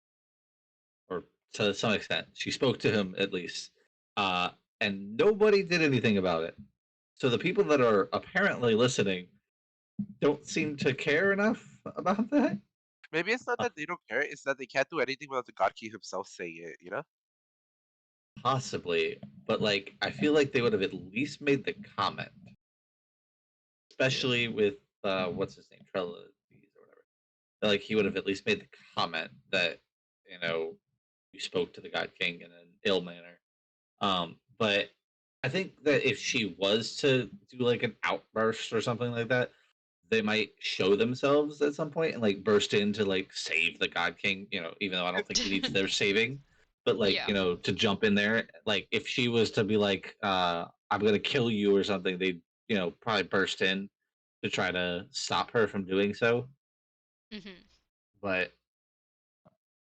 or to some extent, she spoke to him at least, uh, and nobody did anything about it. So the people that are apparently listening don't seem to care enough about that. Maybe it's not Uh, that they don't care; it's that they can't do anything without the God King himself saying it. You know? Possibly, but like I feel like they would have at least made the comment, especially with what's his name, Trello or whatever. Like he would have at least made the comment that you know you spoke to the God King in an ill manner. But I think that if she was to do like an outburst or something like that, they might show themselves at some point and like burst in to like save the God King. Even though I don't think he needs their saving, but like Yeah. to jump in there. Like if she was to be like, "I'm gonna kill you" or something, they'd probably burst in to try to stop her from doing so. Hmm. But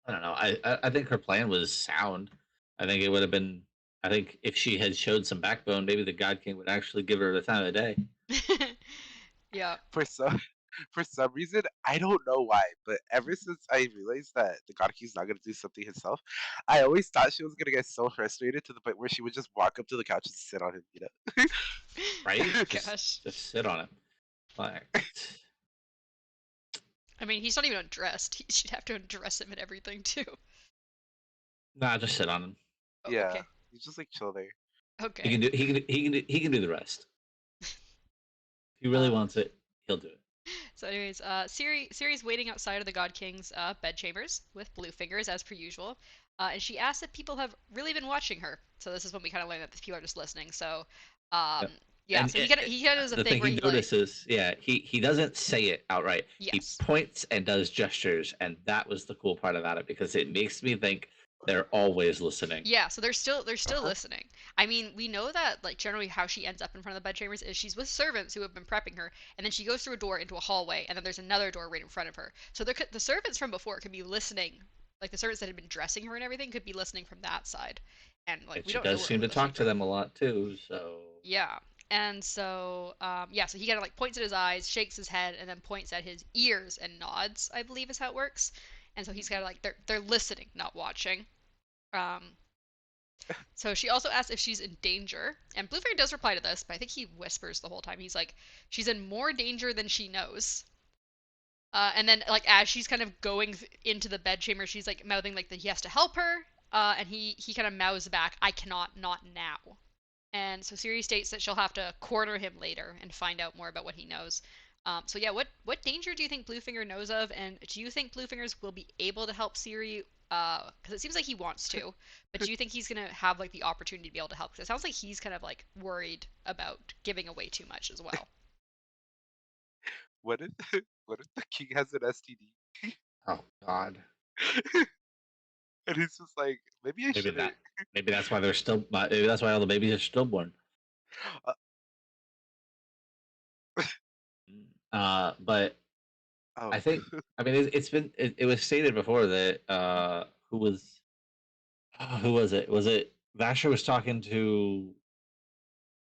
I don't know. I think her plan was sound. I think it would have been. I think if she had showed some backbone, maybe the God King would actually give her the time of day. Yeah. For some, for some reason, I don't know why, but ever since I realized that the God King's not gonna do something himself, I always thought she was gonna get so frustrated to the point where she would just walk up to the couch and sit on him. Right? Just Gosh. just sit on it. Like, I mean, he's not even undressed. She'd have to undress him and everything too. nah, just sit on him. Oh, Yeah, okay. you just like chill there. He Okay. can do. He can do the rest. If he really Uh, wants it, he'll do it. so anyways, Siri's waiting outside of the God King's bedchambers with Bluefingers as per usual, and she asks if people have really been watching her. So this is when we kind of learn that the people are just listening. So, um, Yep. yeah. And So he kind of does a the thing thing where he he like, notices, yeah, he doesn't say it outright. He yes. points and does gestures, and that was the cool part about it because it makes me think They're always listening. Yeah, so they're still Uh-huh. listening. I mean, we know that like generally how she ends up in front of the bedchambers is she's with servants who have been prepping her, and then she goes through a door into a hallway, and then there's another door right in front of her. So the servants from before could be listening, like the servants that had been dressing her and everything could be listening from that side, and like And we she don't know does what seem we're to listening talk to from. them a lot too. So Yeah. And so, yeah, so he kind of like points at his eyes, shakes his head, and then points at his ears and nods, I believe is how it works. And so he's kind of like, they're listening, not watching. Um, so she also asks if she's in danger, and Blueface does reply to this, but I think he whispers the whole time. He's like, she's in more danger than she knows. And then like as she's kind of going into the bedchamber, she's like mouthing like that he has to help her. And he kind of mouths back, "I cannot, not now." And so Siri states that she'll have to corner him later and find out more about what he knows. So yeah, what danger do you think Bluefinger knows of, and do you think Bluefingers will be able to help Siri? Because it seems like he wants to, but do you think he's gonna have like the opportunity to be able to help? Because it sounds like he's kind of like worried about giving away too much as well. What if what if the king has an STD? oh god, And he's just like, maybe I maybe shouldn't. that maybe that's why they're still. Maybe that's why all the babies are stillborn. Uh, But oh, I think I mean it was stated before that who was it? Was it Vasher was talking to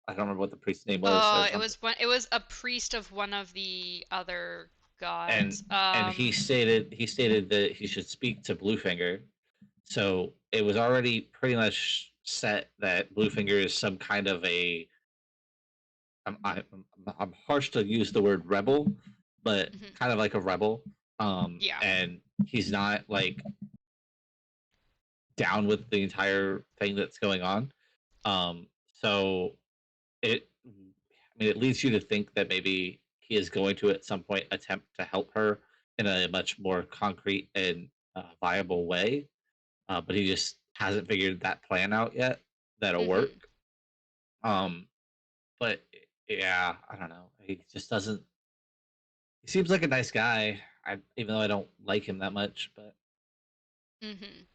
I don't remember what the priest's name was or It something. was it was a priest of one of the other And gods. he stated that he should speak to Bluefinger. So it was already pretty much set that Bluefinger is some kind of a I'm harsh to use the word rebel, but Mhm. kind of like a rebel. Yeah. And he's not like down with the entire thing that's going on. So I mean, it leads you to think that maybe he is going to at some point attempt to help her in a much more concrete and viable way, but he just hasn't figured that plan out yet that'll Mhm. work. Um, but yeah, I don't know. He just doesn't. He seems like a nice guy. Even though I don't like him that much, but Mhm.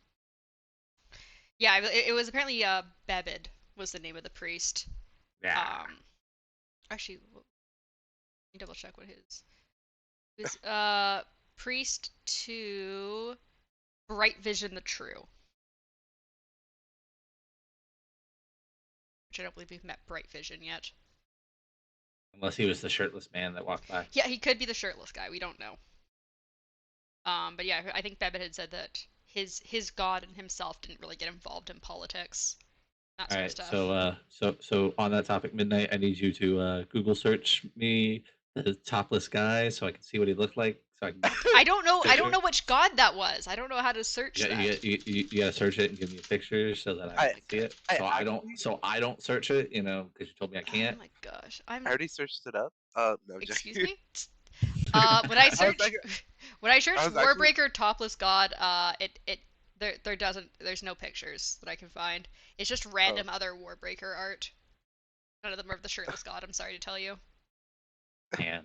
Yeah, it was apparently Bebed was the name of the priest. yeah. Um, actually, let me double check what his it was. Priest to Bright Vision the True, which I don't believe we've met Bright Vision yet. Unless he was the shirtless man that walked by. Yeah, he could be the shirtless guy. We don't know. But yeah, I think Bebed had said that his god and himself didn't really get involved in politics, that All sort of right, so stuff. so on that topic, Midnight, I need you to Google search me the topless guy so I can see what he looked like, so I can give you I don't know. a I don't picture. know which god that was. I don't know how to search You, that. you gotta search it and give me a picture so that I Oh I my can see god. it. I actually So I don't search it, because you told me I Oh can't. my gosh. I already searched it up. No, I'm Excuse joking. me. When I I was searched like, when I I searched was actually, Warbreaker topless god, it there doesn't there's no pictures that I can find. It's just oh, random other Warbreaker art. None of them are of the shirtless god. I'm sorry to tell you. And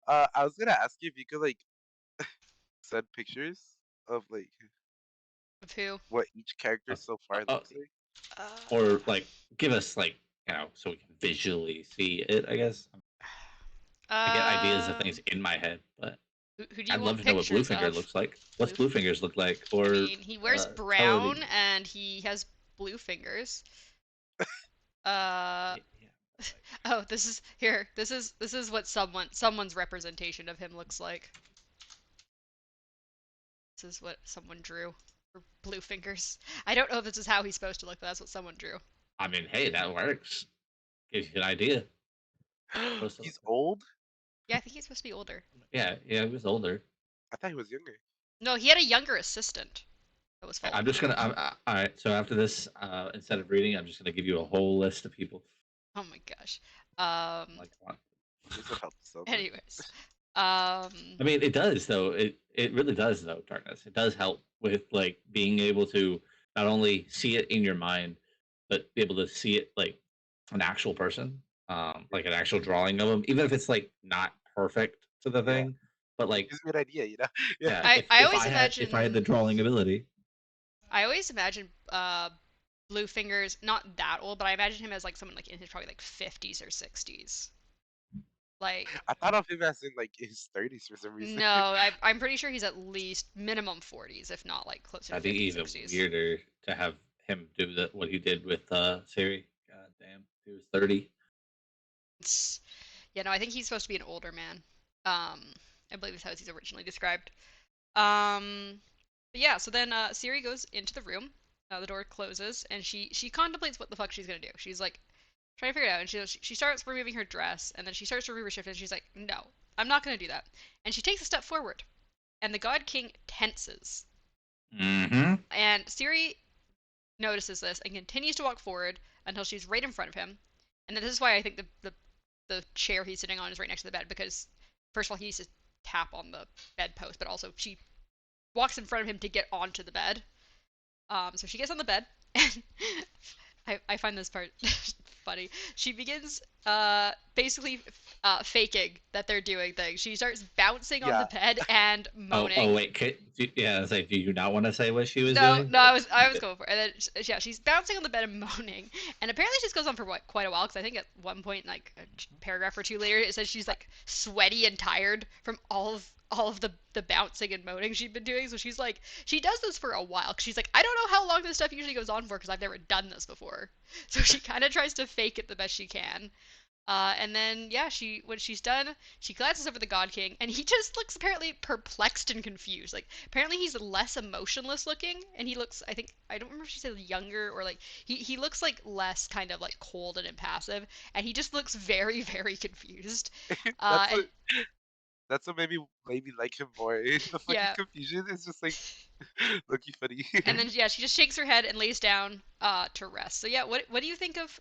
I was gonna ask you if you could like send pictures of like Of who? what each character uh, so uh, far uh, looks like. or like give us like so we can visually see it. I guess I get ideas of things Um, in my head, but who do you I'd love want to know what pictures Bluefinger of? looks like. What's Blue. Bluefingers look like? I Or mean, he wears tell brown any. and he has blue fingers. Uh, Yeah, but like oh, this is here. This is what someone's representation of him looks like. This is what someone drew for blue fingers. I don't know if this is how he's supposed to look, but that's what someone drew. I mean, hey, that works. Gives you an idea. Supposed to look He's like. old. Yeah, I think he's supposed to be older. Yeah, yeah, he was older. I thought he was younger. No, he had a younger assistant that was I'm following just him. gonna. All right. So after this, instead of reading, I'm just gonna give you a whole list of people. Oh my gosh. Um. Like, This would help so much. Anyways. Um. I mean, it does though. It really does though. Darkness. It does help with like being able to not only see it in your mind, but be able to see it like an actual person, Yeah, like an actual drawing of them, even if it's like not perfect to the yeah. thing. But like, Gives me an idea, you know? Yeah. yeah, I if always if I had the imagine drawing ability, I always imagine Bluefinger's not that old, but I imagine him as like someone like in his probably like 50s or 60s. Like I thought of him as in like his 30s for some reason. no, I'm pretty sure he's at least minimum 40s, if not like closer to that'd be 50s, even 60s. weirder to have him do what he did with Siri. God damn, he was 30. It's, yeah, no, I think he's supposed to be an older man. I believe that's how he's originally described. But yeah, so then Siri goes into the room. The door closes, and she contemplates what the fuck she's gonna do. She's like trying to figure it out, and she starts removing her dress, and then she starts to remove her shift, and she's like, no, I'm not gonna do that. And she takes a step forward, and the God King tenses. Mm-hmm. And Siri notices this and continues to walk forward until she's right in front of him. And then this is why I think the chair he's sitting on is right next to the bed, because first of all he needs to tap on the bedpost, but also she walks in front of him to get onto the bed. So she gets on the bed, and I find this part funny. She begins basically faking that they're doing things. She starts bouncing on the Yeah. bed and Oh moaning. wait, yeah, it's like, do you not want to say what she was No, doing? no, I was going for it. And then, yeah, she's bouncing on the bed and moaning, and apparently this goes on for quite a while. Because I think at one point, like a paragraph or two later, it says she's like sweaty and tired from all of the bouncing and moaning she'd been doing. So she's like, she does this for a while. Cause she's like, I don't know how long this stuff usually goes on for, because I've never done this before. So she kind of tries to fake it the best she can. And then yeah, when she's done, she glances over the God King, and he just looks apparently perplexed and confused. Like apparently he's less emotionless looking, and he looks, I don't remember if she said younger, or like he looks like less kind of like cold and impassive, and he just looks very very confused. That's And what that's what made me like him more. The fucking yeah, confusion is just like looking funny. and then yeah, she just shakes her head and lays down to rest. So yeah, what do you think of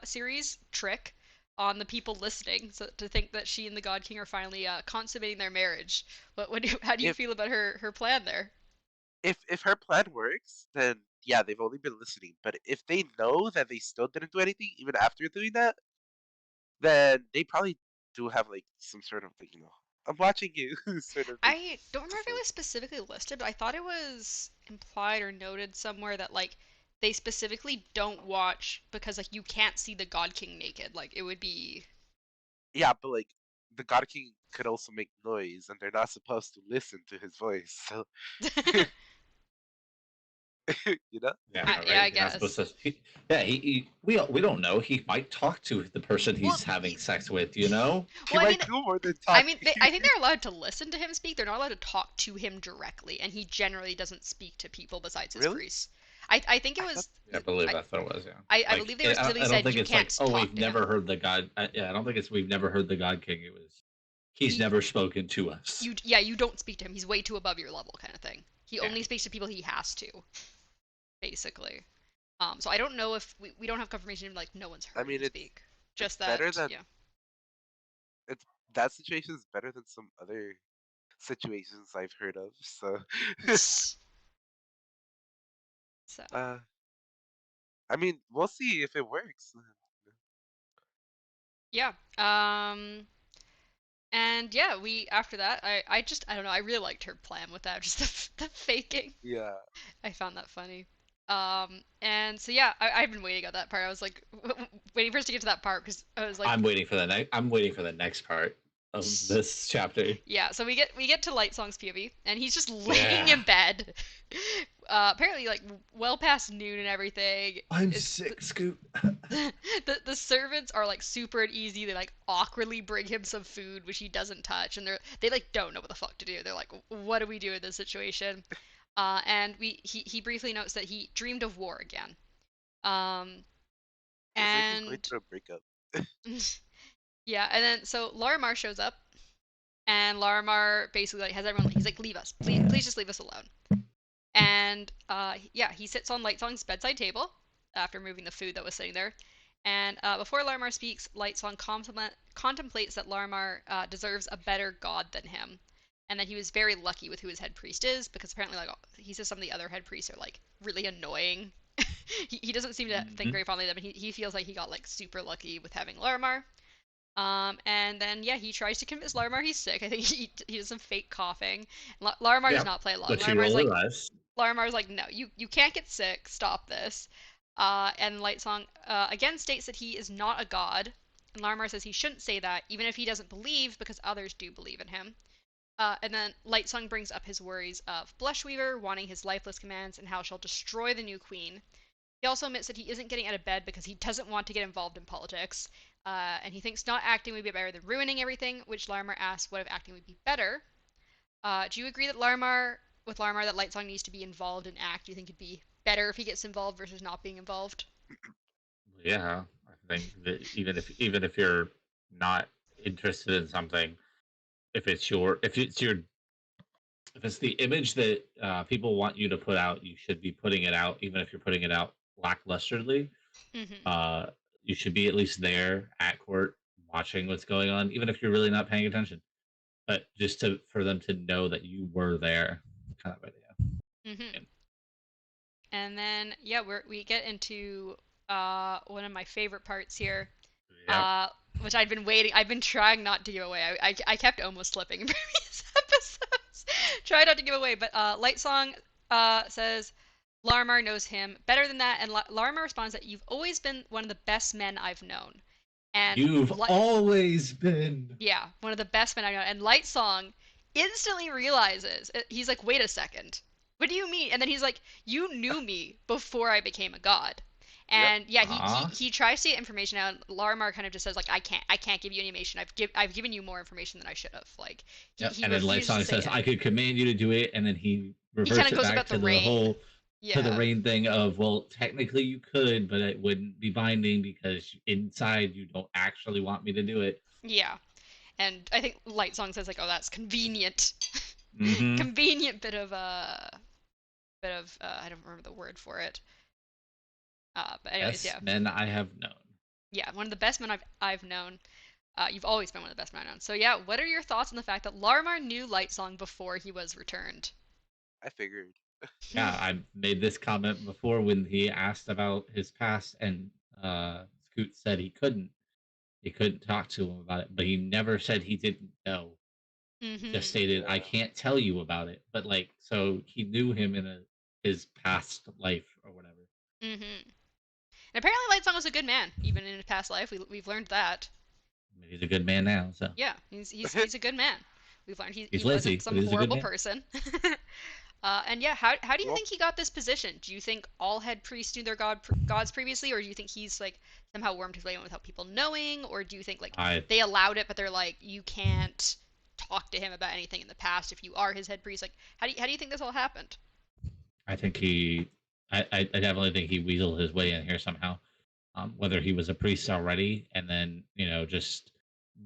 Ciri's trick on the people listening, so to think that she and the God King are finally consummating their marriage? How do you if feel about her plan there? if her plan works, then yeah, they've only been listening. But if they know that they still didn't do anything even after doing that, then they probably do have like some sort of like, I'm watching you sort of thing. I don't remember if it So was specifically listed, but I thought it was implied or noted somewhere that like they specifically don't watch because like you can't see the God King naked. Like it would be yeah, but like the God King could also make noise, and they're not supposed to listen to his voice. So you know, Yeah, yeah, right. I You're not supposed guess. to. Yeah, we don't know. He might talk to the person Well, he's having sex with. You know. he I mean, might do more than talk. I think they're allowed to listen to him speak. They're not allowed to talk to him directly, and he generally doesn't speak to people besides his Really? priests. I think it I thought was. Yeah, I believe I, that's what it was. Yeah. I Like, believe they were specifically I don't said think you it's can't like, oh, talk we've to him. never heard the God. Yeah, I don't think it's we've never heard the God King. It was he's He never spoken to us. you don't speak to him. He's way too above your level, kind of thing. He Yeah. only speaks to people he has to, basically. So I don't know if we don't have confirmation of like no one's I heard mean, him it's speak. it's Just that, better than yeah. it's that situation is better than some other situations I've heard of. So, So uh, I mean, we'll see if it works. yeah. And yeah, we after that, I don't know. I really liked her plan with that, just the faking. Yeah, I found that funny. And so yeah, I've been waiting on that part. I was like waiting for us to get to that part because I was like, I'm waiting for the next. I'm waiting for the next part of this chapter. yeah. So we get to Light Song's POV, and he's just laying Yeah. in bed. Apparently like well past noon and everything. I'm It's sick, Scoot. the servants are like super at easy. They like awkwardly bring him some food which he doesn't touch, and they like don't know what the fuck to do. They're like, what do we do in this situation? And he briefly notes that he dreamed of war again. Um, looks like he's going and through a breakup. yeah, and then so Larimar shows up, and Larimar basically like has everyone. He's like, leave us, please just leave us alone. And yeah, he sits on Lightsong's bedside table after moving the food that was sitting there. And before Larimar speaks, Lightsong contemplates that Larimar deserves a better god than him, and that he was very lucky with who his head priest is, because apparently, like he says, some of the other head priests are like really annoying. He doesn't seem to think Mhm. very fondly of them. He feels like he got like super lucky with having Larimar. And then yeah, he tries to convince Larimar he's sick. I think he does some fake coughing. Larimar does Yeah, not play along. but she rolled her eyes. Larimar's like, no, you can't get sick. Stop this. And Lightsong again states that he is not a god. And Larimar says he shouldn't say that, even if he doesn't believe, because others do believe in him. And then Lightsong brings up his worries of Blushweaver wanting his lifeless commands and how she'll destroy the new queen. He also admits that he isn't getting out of bed because he doesn't want to get involved in politics, and he thinks not acting would be better than ruining everything. Which Larimar asks, "What if acting would be better?" Do you agree that Larimar that Lightsong needs to be involved in act? Do you think it'd be better if he gets involved versus not being involved? Yeah, I think that even if you're not interested in something, if it's the image that people want you to put out, you should be putting it out, even if you're putting it out lacklusterly. Mm-hmm. Uh, you should be at least there at court, watching what's going on, even if you're really not paying attention. But just to for them to know that you were there, kind of idea. Mm-hmm. And, And then yeah, we get into one of my favorite parts here, yeah, uh, which I've been trying not to give away. I kept almost slipping in previous episodes. Try not to give away, but Lightsong says Larimar knows him better than that, and Larimar responds that you've always been one of the best men I've known. And you've always been. yeah, one of the best men I know. And Lightsong instantly realizes he's like, wait a second, what do you mean? And then he's like, you knew me before I became a god. Yep. And yeah, Ah, he tries to get information out. And Larimar kind of just says like, I can't give you any information. I've given you more information than I should have. Like yep. he And then refuses to Lightsong say says, it. "I could command you to do it," and then he He kind reverts of it goes back about the to the rain. whole to the Yeah, rain thing of, well, technically you could, but it wouldn't be binding because inside you don't actually want me to do it. yeah. And I think Lightsong says like, oh, that's convenient. Mm-hmm. Convenient bit of I don't remember the word for it. But anyways, yeah. Best men I have known. Yeah, one of the best men I've known. You've always been one of the best men I've known. So yeah, what are your thoughts on the fact that Larimar knew Lightsong before he was returned? I figured. Yeah, I made this comment before when he asked about his past, and Scoot said he couldn't talk to him about it, but he never said he didn't know. He just Mm-hmm. stated, "I Yeah. can't tell you about it," but like, so he knew him in his past life or whatever. Mm-hmm. And apparently Lightsong was a good man, even in his past life. We've learned that. I mean, he's a good man now, so Yeah, he's a good man. We've learned he he's wasn't lazy, but some he's a good horrible man. person. And yeah, how do you Well, think he got this position? Do you think all head priests knew their gods previously, or do you think he's like somehow wormed his way in without people knowing, or do you think like I they allowed it, but they're like you can't talk to him about anything in the past if you are his head priest? Like how do you think this all happened? I think he, I definitely think he weaseled his way in here somehow. Whether he was a priest already and then just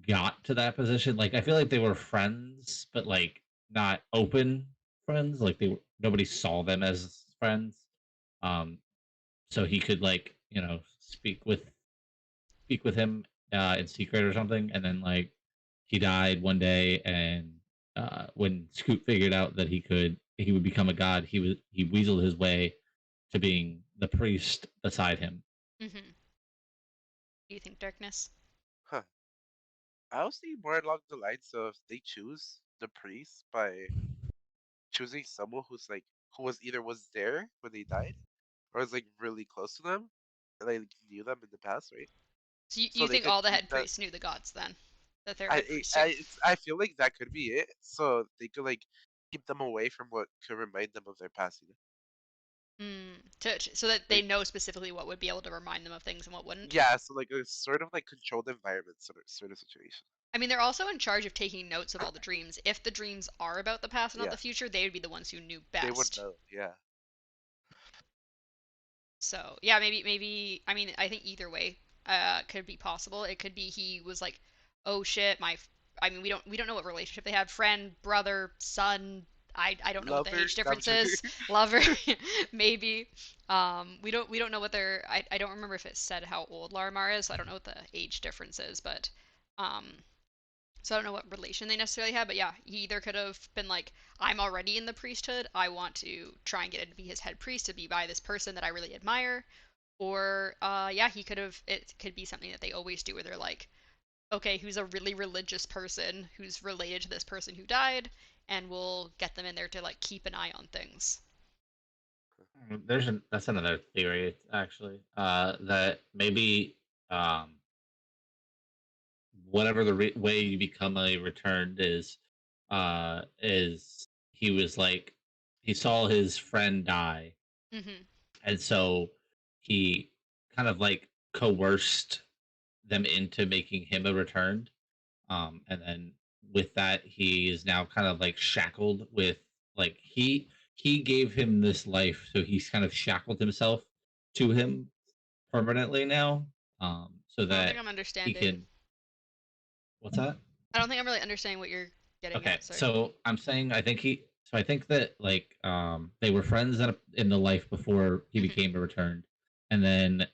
got to that position. Like, I feel like they were friends, but like not open friends. Like nobody saw them as friends. Um, so he could like speak with him in secret or something, and then like he died one day, and when Scoot figured out that he would become a god, he weaseled his way to being the priest beside him. Mm-hmm. Do you think darkness? huh. I was thinking more along the lines of they choose the priest by choosing someone who was either was there when they died or was like really close to them and like knew them in the past, right? So So you they think could all the keep head that. priests knew the gods then, that their head priests I knew? I feel like that could be it. So they could like keep them away from what could remind them of their past. Mm, so that they Like know specifically what would be able to remind them of things and what wouldn't. yeah, so like a sort of like controlled environment sort of situation. I mean, they're also in charge of taking notes of all the dreams. If the dreams are about the past and not Yeah, the future, they would be the ones who knew they would best. know. Yeah, So yeah, maybe. I mean, I think either way, could be possible. It could be he was like, oh shit, I mean, we don't know what relationship they had. Friend, brother, son. I don't know what the lover. age No, I'm difference joking. is. Lover, maybe. We don't know what their. I don't remember if it said how old Larimar is. So I don't know what the age difference is, but um, so I don't know what relation they necessarily had, but yeah, he either could have been like, I'm already in the priesthood, I want to try and get it to be his head priest, to be by this person that I really admire. Or yeah, he could have it could be something that they always do where they're like, okay, who's a really religious person who's related to this person who died, and we'll get them in there to like keep an eye on things. That's another theory actually. That maybe um whatever the way you become a returned is he was like he saw his friend die, Hmm. and so he kind of like coerced them into making him a returned. And then with that, he is now kind of like shackled with like he gave him this life, so he's kind of shackled himself to him permanently now, so I don't think that I'm he understanding. can. What's that? I don't think I'm really understanding what you're getting Okay, at. Sorry. so I'm saying I think he. So I think that like they were friends in the life before he Hmm. became a returned, and then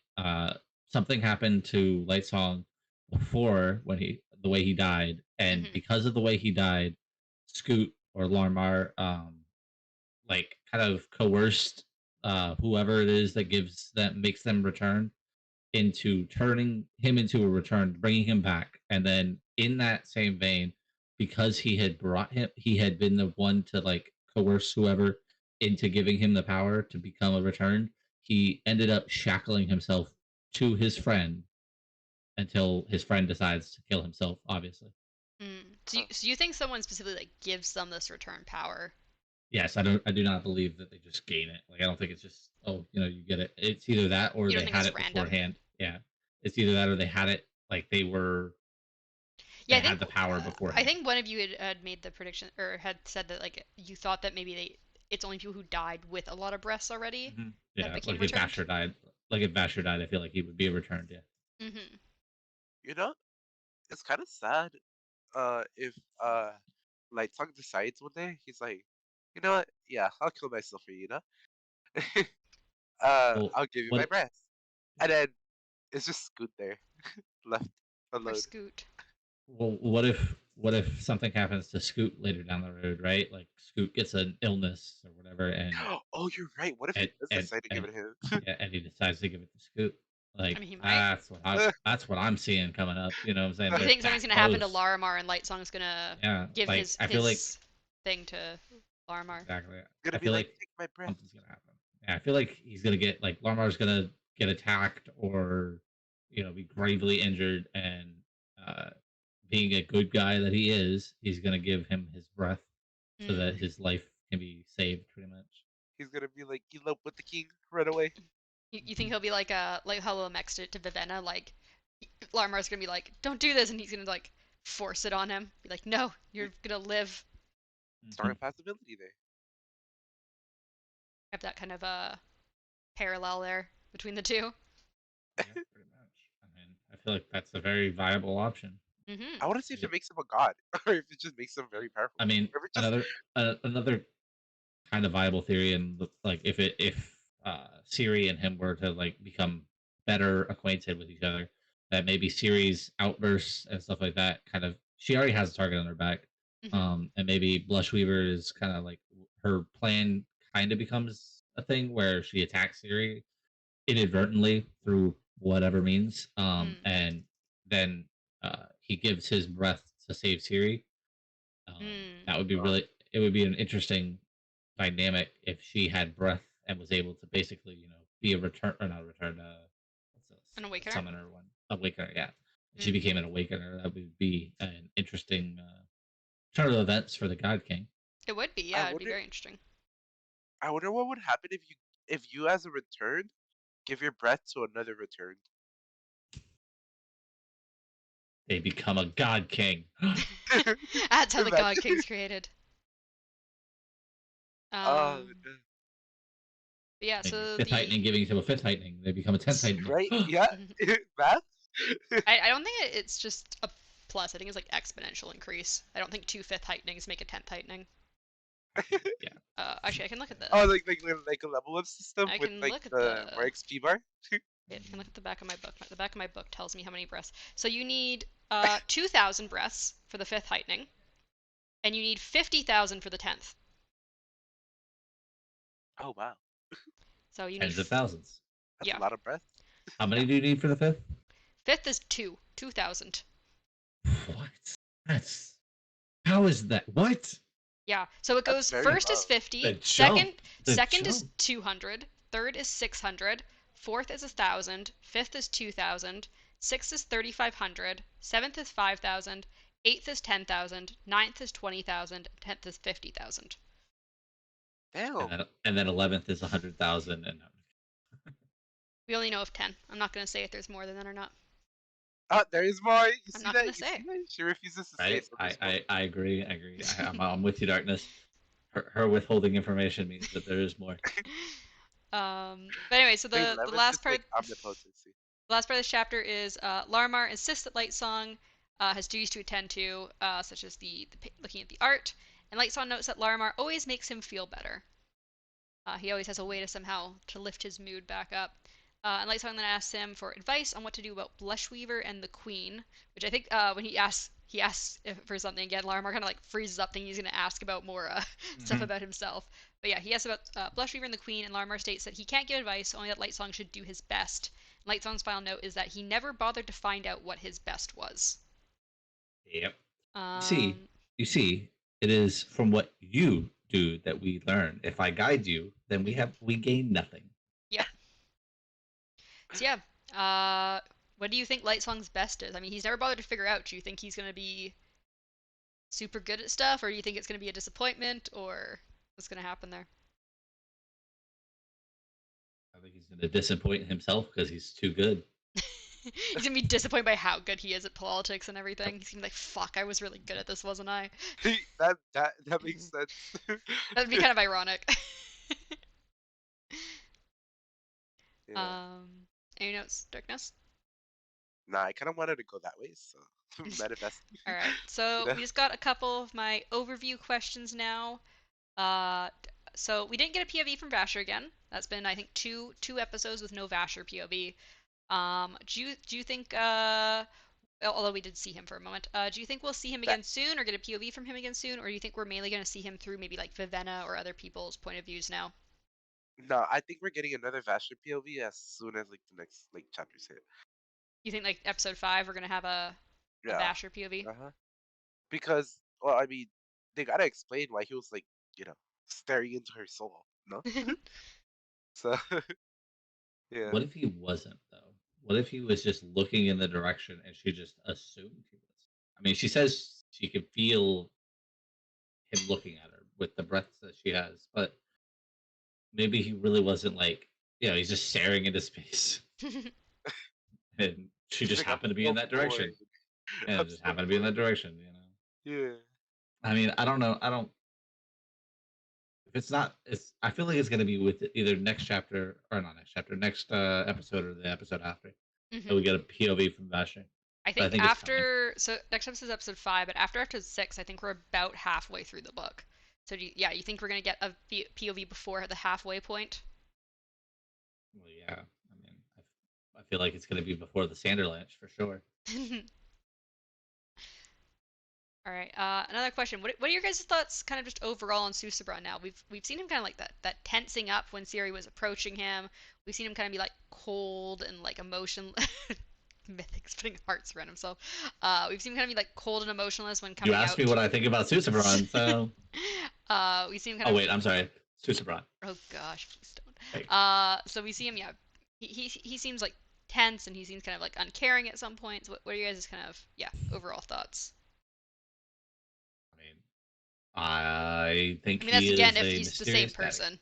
something happened to Lightsong before when he the way he died, and Hmm. because of the way he died, Scoot or Larmar like kind of coerced whoever it is that makes them return into turning him into a return, bringing him back, and then in that same vein, because he had been the one to like coerce whoever into giving him the power to become a return. He ended up shackling himself to his friend until his friend decides to kill himself. Obviously, Mm. So, Huh. so you think someone specifically like gives them this return power? yes, I do not believe that they just gain it. Like I don't think it's just you get it. It's either that or You don't they think had it's it random? beforehand. Yeah, it's either that or they had it like Yeah, they had the power I beforehand. think one of you had made the prediction or had said that like you thought that maybe it's only people who died with a lot of breasts already that Yeah, became returned. Like if Vasher died, I feel like he would be returned. Yeah. Hmm. You know, it's kind of sad. If like Tung decides one day, he's like, you know what? Yeah, I'll kill myself for you. You know? Well, I'll give you my what? breath, and then it's just Scoot there, left Or alone. Scoot. Well, what if something happens to Scoot later down the road, right? Like Scoot gets an illness or whatever, Oh, you're right. What if he does decide to give and it him? yeah, and he decides to give it to Scoot. I Like mean, he might. that's what I'm seeing coming up. You know what I'm saying? Do you They're think something's that gonna happen to close. Larimar and Lightsong's gonna Yeah. give Like his I feel like his thing to Larimar? exactly. Gonna I be feel like, like take my breath. something's gonna happen. Yeah, I feel like he's gonna get like Larmar's gonna get attacked or be gravely injured, and uh, being a good guy that he is, he's gonna give him his breath so that Mm. his life can be saved, pretty much. He's gonna be like, elope with the king, run away. You think he'll be like how Lomex did to Vivenna? Like Larimar's gonna be like, "Don't do this," and he's gonna like force it on him. Be like, "No, you're gonna live." Star Mm-hmm. impassibility there. Have that kind of parallel there between the two. Yeah, pretty much. I mean, I feel like that's a very viable option. Hmm. I want to see if it makes him a god, or if it just makes him very powerful, I mean, or if it just another kind of viable theory, and like if Siri and him were to like become better acquainted with each other, that maybe Siri's outbursts and stuff like that kind of she already has a target on her back, Hmm. and maybe Blushweaver is kind of like her plan kind of becomes a thing where she attacks Siri inadvertently through whatever means, Mm. and then he gives his breath to save Siri. Mm. That would be uh, really it would be an interesting dynamic if she had breath and was able to basically, be a return or not a return, what's An this? The awakener. summoner one. Awakener, yeah. If she Mm. became an awakener, that would be an interesting turn of events for the God King. It would be, I yeah, it'd be wonder, very interesting. I wonder what would happen if you as a return give your breath to another return. They become a God King. That's how the God Imagine. King's created. Uh, Um, but yeah, Maybe so fifth heightening the giving to a fifth heightening. They become a tenth heightening. right? Yeah, math. I don't think it's just a plus. I think it's like exponential increase. I don't think two fifth heightenings make a tenth heightening. Yeah. Actually, I can look at the Oh, like a level up system I with can like look at the the more XP bar. I can look at the back of my book. The back of my book tells me how many breaths. So you need 2,000 breaths for the fifth heightening, and you need 50,000 for the 10th. Oh wow, So you need Tens of thousands. that's a yeah lot of breath. How yeah. many do you need for the fifth? Fifth is 2,000. What? That's how is that? What? Yeah. So it That's goes very first is low. The 50, jump. The second is jump. 200, third is 600, fourth is 1,000, fifth is 2,000, sixth is 3,500, seventh is 5,000, eighth is 10,000, ninth is 20,000, 10th is 50,000. Damn. And then 11th is 100,000 and We only know of 10. I'm not going to say if there's more than that or not. There is more. You I'm see not that? going to You see say. that? She refuses to say, right. so there's more. I agree. I'm with you, Darkness. Her withholding information means that there is more. But anyway, so The the 11th is last part like omnipotency. the last part of this chapter is Larimar insists that Lightsong has duties to attend to, such as looking at the art, and Lightsong notes that Larimar always makes him feel better. He always has a way to somehow to lift his mood back up. And Lightsong then asks him for advice on what to do about Blushweaver and the Queen, which I think when he asks for something again, Larimar kind of like freezes up, thinking he's going to ask about more stuff Mm-hmm. about himself. But yeah, he asks about Blushweaver and the Queen, and Larimar states that he can't give advice, only that Lightsong should do his best. And Lightsong's final note is that he never bothered to find out what his best was. Yep. You see, Um, you see, it is from what you do that we learn. If I guide you, then we gain nothing. yep. So yeah, what do you think Lightsong's best is? I mean, he's never bothered to figure out. Do you think he's going to be super good at stuff, or do you think it's going to be a disappointment, or what's going to happen there? I think he's going to disappoint himself because he's too good. He's going to be disappointed by how good he is at politics and everything. Yep. He's going to be like, fuck, I was really good at this, wasn't I? That makes sense. That would be kind of ironic. Yeah. Any notes, Darkness? Nah, I kind of wanted to go that way, so manifest. All right, so You know? we just got a couple of my overview questions now. Uh, so we didn't get a POV from Vasher again. That's been, I think, two episodes with no Vasher POV. Do you think although we did see him for a moment, do you think we'll see him That again soon, or get a POV from him again soon, or do you think we're mainly going to see him through maybe like Vivenna or other people's point of views now? No, I think we're getting another Vasher POV as soon as like the next like chapters hit. You think like episode 5 we're going to have a Yeah. Vasher POV? Uh huh. Because well, I mean, they gotta explain why he was like you know staring into her soul. No. So yeah. What if he wasn't though? What if he was just looking in the direction and she just assumed he was? I mean, she says she could feel him looking at her with the breath that she has, but maybe he really wasn't like, he's just staring into space, and she He's just like, I'm happened to be in so that bored. direction, and I'm it just so happened to be in bored. that direction. Yeah. I mean, I don't know. I don't. If it's not, it's. I feel like it's gonna be with either next chapter or not next chapter, next episode or the episode after. So hmm we get a POV from Vasher, I but I think think it's coming. so next episode is episode 5, but after episode 6, I think we're about halfway through the book. So you think we're going to get a POV before the halfway point? Well, yeah. I mean, I feel like it's gonna be before the Sanderlanche for sure. All right. Another question. What are your guys' thoughts, kind of just overall on Susabra now? We've seen him kind of like that tensing up when Siri was approaching him. We've seen him kind of be like cold and like emotion. Mythic's putting hearts around himself. We've seen him kind of be like cold and emotionless when You coming asked me out. what I think about Susabron, so We see him kind oh of. wait, I'm sorry, Susabron. Oh gosh, please don't. Hey, So we see him. Yeah, he seems like tense and he seems kind of like uncaring at some points. What are you guys' kind of overall thoughts? I mean, I think I mean, that's he again is if a he's the same mysterious daddy. person.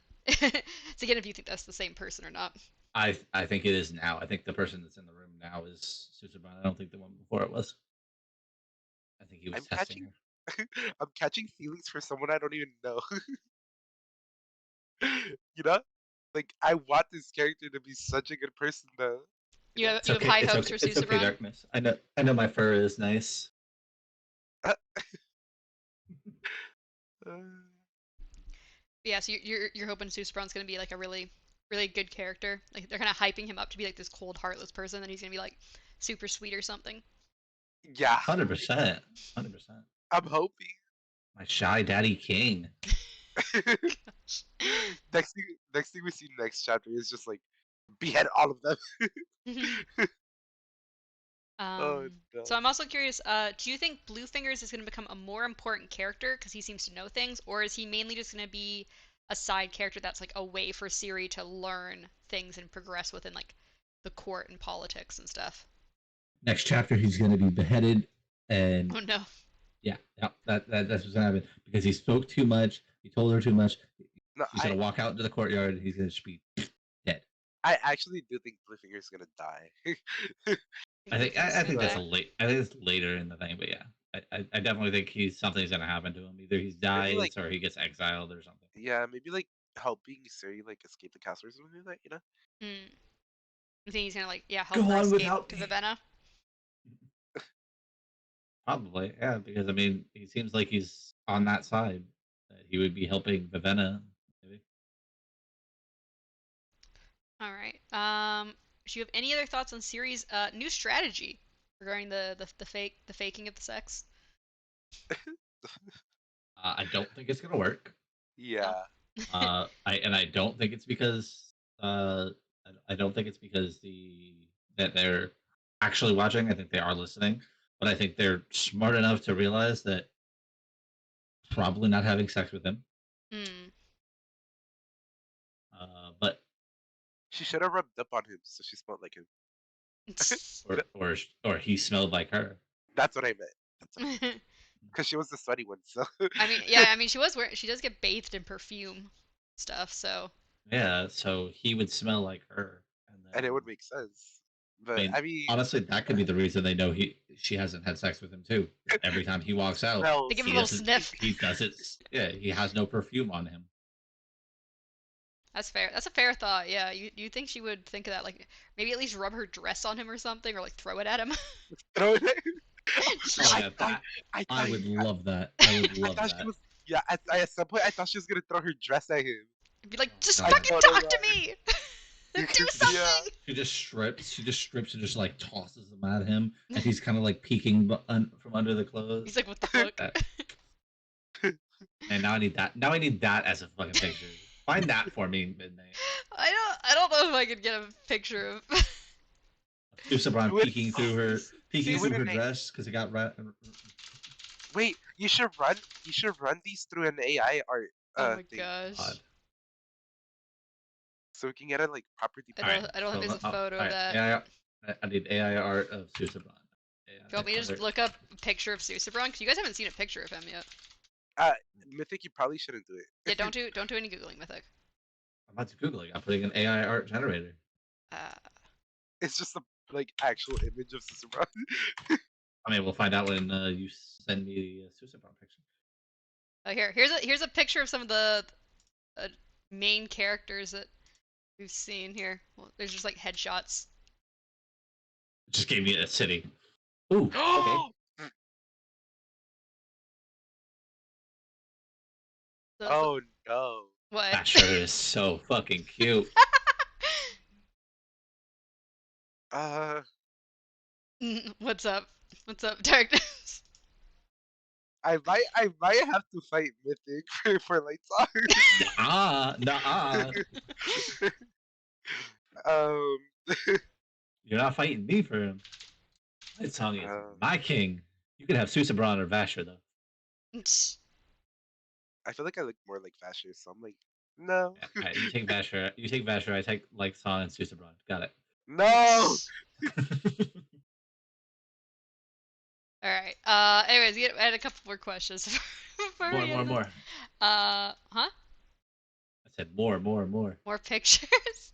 It's again if you think that's the same person or not. I think it is now. I think the person that's in the room now is Susabron. I don't think the one before it was. I think he was I'm testing catching her. I'm catching feelings for someone I don't even know. You know? Like I want this character to be such a good person though. You know? It's You have okay. high It's hopes okay. for It's okay. Susabron. Darkness. I know. I know. My fur is nice. Uh, Yeah, so you're hoping Susabron's gonna be like a really good character. Like they're kind of hyping him up to be like this cold, heartless person, and he's gonna be like super sweet or something. yeah. 100%. 100%. I'm hoping. My shy daddy king. Next thing we see next chapter is just like behead all of them. Oh So no. I'm also curious, do you think Bluefingers is going to become a more important character because he seems to know things, or is he mainly just going to be a side character that's like a way for Siri to learn things and progress within like the court and politics and stuff? Next chapter, he's going to be beheaded, and Oh no. yeah, that's what's going to happen because he spoke too much. He told her too much. No, She's going to walk out into the courtyard, and he's going to be dead. I actually do think Bluefinger's gonna die. Think Bluefingers is I going think to that's But a die? late. I think it's later in the thing, but yeah, I definitely think something's going to happen to him. Either he maybe like dies or he gets exiled or something. yeah, maybe like helping Siri like escape the castle or something like that, you know? Hmm. You think he's going to like, yeah, help Go her on escape without to me. Vivenna? Probably, yeah, because I mean, he seems like he's on that side. He would be helping Vivenna. Maybe. All right. Do you have any other thoughts on Siri's new strategy regarding the faking of the sex? I don't think it's gonna work. No. Yeah. I don't think it's because I don't think it's because that they're actually watching. I think they are listening, but I think they're smart enough to realize that probably not having sex with him. Hmm. But She should have rubbed up on him so she smelled like him. or he smelled like her. That's what I meant. That's what I meant. Because she was the sweaty one, so I mean, yeah, I mean, she does get bathed in perfume stuff, so Yeah, so he would smell like her, and and it then would make sense. I But mean, I mean, honestly, that could be the reason they know she hasn't had sex with him too. Every time he walks out, they give smells. him a he little doesn't. sniff. He doesn't. Yeah, he has no perfume on him. That's fair. That's a fair thought. Yeah, you think she would think of that, like maybe at least rub her dress on him or something, or like throw it at him. Throw it. Oh I yeah, thought, that I I thought, would love that. I would I love thought she that. was. Yeah, at some point, I thought she was gonna throw her dress at him. Be like, Oh just I god. fucking thought talk to of me. Do yeah. something. She just strips. She just strips and just like tosses them at him, and he's kind of like peeking from under the clothes. He's like, what the fuck? That, and now I need that. Now I need that as a fucking picture. Find that for me, Midnight. I don't know if I could get a picture of Susabron Do it. peeking Do Susan. it through in her a. dress because it got Wait, you should run. You should run these through an AI art Oh my thing, odd. gosh. so we can get a like proper I All right, don't depiction. I don't think so there's a all photo of right, that. AI. I need AI art of Susabron. Do you want me to just look up a picture of Susabron? Because you guys haven't seen a picture of him yet. Uh, Mythic, you probably shouldn't do Yeah, it. don't do any googling, Mythic. I'm about to Google it. I'm putting an AI art generator. Uh, It's just a like actual image of Susan. I mean, we'll find out when you send me the Susabron picture. oh, here's a picture of some of the uh, main characters that we've seen here. Well, there's just like headshots. It just gave me a city. Ooh, okay. Oh no. What? That shirt is so fucking cute. Uh, What's up? What's up, darkness? I might have to fight Mythic for Light Song. Nah. um, You're not fighting me for him. Light Song is uh, my king. You can have Susabron or Vasher though. I feel like I look more like Vasher, so I'm like, no, All right, you take Vasher. You take Vasher. I take Light Song and Susabron. Got it. no. All right. Anyways, I had a couple more questions before we end this. more. Huh? I said more. More pictures?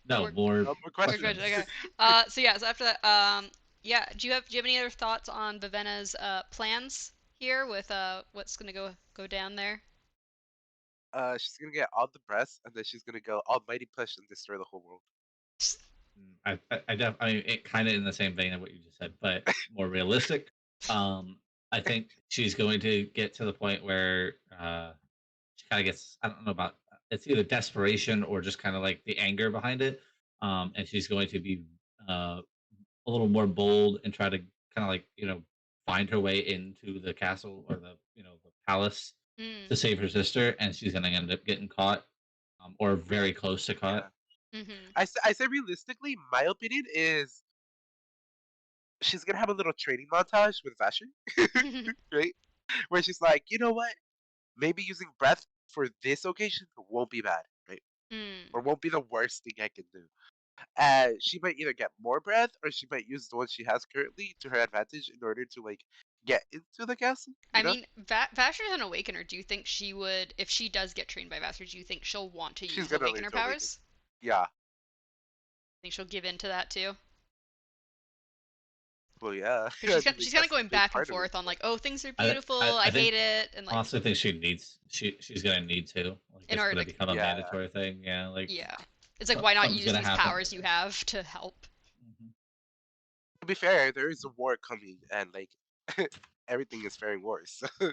No, More, more No more more questions. questions. questions. Okay. So yeah. So after that, yeah. Do you have any other thoughts on Vivenna's plans here with what's gonna go down there? She's gonna get all the breasts, and then she's gonna go almighty push and destroy the whole world. I mean, it kind of in the same vein of what you just said, but more realistic. I think she's going to get to the point where she kind of gets. I don't know about. It's either desperation or just kind of like the anger behind it. And she's going to be a little more bold and try to kind of like find her way into the castle or the palace Mm. to save her sister, and she's going to end up getting caught, or very close to Yeah. caught. Mhm. I say realistically, my opinion is she's gonna have a little training montage with Vasher, right? Where she's like, you know what? Maybe using breath for this occasion won't be bad, right? Hmm. Or won't be the worst thing I can do. And she might either get more breath or she might use the one she has currently to her advantage in order to like get into the castle, I you know? mean, Vasher's an awakener. Do you think she would, if she does get trained by Vasher, do you think she'll want to She's use gonna learn awakener to awaken. powers? Yeah. Think she'll give in to that too? Well, yeah. Because I mean, like, she's kind of that's a going big back and part of it. forth on like, oh, things are I, beautiful, I I hate think it, and like, honestly, I think she's gonna need to. Like, in it's order gonna to, become a Yeah. mandatory thing. Yeah, like yeah, it's like why not something's use gonna these happen. powers you have to help? Mhm. To be fair, there is a war coming, and like everything is faring worse. Hmm.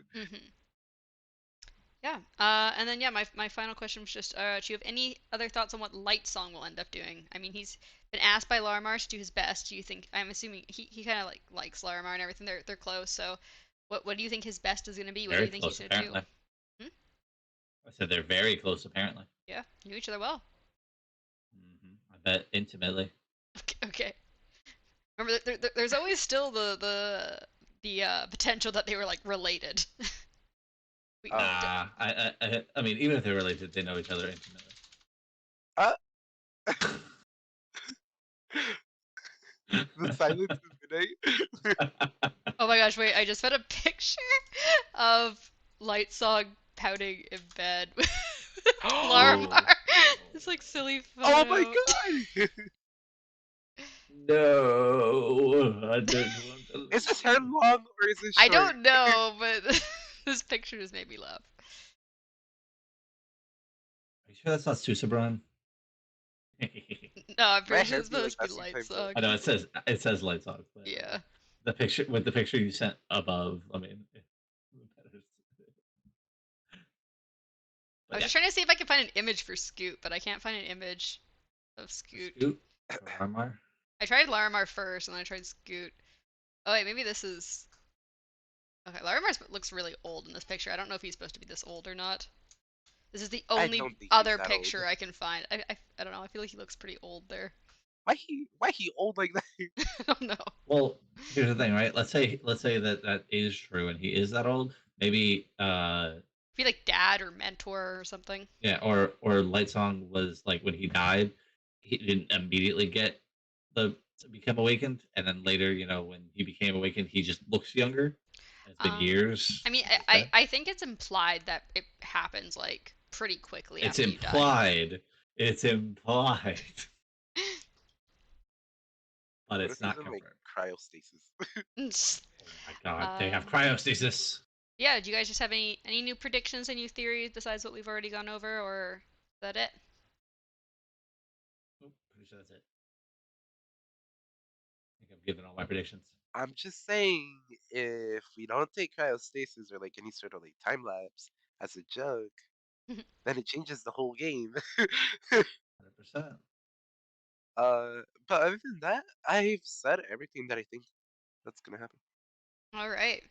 Yeah. And then yeah, my final question was just, do you have any other thoughts on what Light Song will end up doing? I mean, he's been asked by Larimar to do his best. Do you think? I'm assuming he kind of like likes Larimar and everything. They're close. So, what do you think his best is gonna be? What do Very you think he's close, gonna do? apparently. Hmm? I said they're very close, apparently. Yeah, knew each other well. I bet intimately. Okay. Remember, there's always still the potential that they were like related. We Oh. don't. Nah, I mean, even if they're related, they know each other intimately. Uh, the silence is midnight. Oh my gosh! Wait, I just found a picture of Light Song pouting in bed with Oh Larimar. Ooh. This like silly my photo. god! No, I don't want to Is his hair leave. long or is it I short? don't know, but this picture just made me laugh. Are you sure that's not Susabron? No, I'm My pretty sure hair it's be like supposed to that be Light sometimes though. Song. I know it says light songs, but Yeah. the picture with the picture you sent above. I mean, I but was yeah, just trying to see if I could find an image for Scoot, but I can't find an image of for Scoot. Scoot or Armar. I tried Larimar first, and then I tried Scoot. Oh wait, maybe this is. Okay, Larimar looks really old in this picture. I don't know if he's supposed to be this old or not. This is the I only don't think he's other that old. picture I can find. I don't know. I feel like he looks pretty old there. Why he old like that? I don't know. Well, here's the thing, right? Let's say that is true, and he is that old. Maybe, Be like dad or mentor or something. yeah, or Lightsong was like when he died, he didn't immediately get the to become awakened, and then later, when he became awakened, he just looks younger. It's been years I mean, since that. I think it's implied that it happens like pretty quickly It's after you die. implied. It's implied, but What if it's he's not in like confirmed. cryostasis? Oh my god, they have Um, cryostasis. yeah. Do you guys just have any new predictions, any new theories besides what we've already gone over, or is that it? Oh, pretty sure that's it. I think I've given all my predictions. I'm just saying, if we don't take cryostasis or like any sort of like time lapse as a joke, then it changes the whole game. 100%. But other than that, I've said everything that I think that's gonna happen. All right.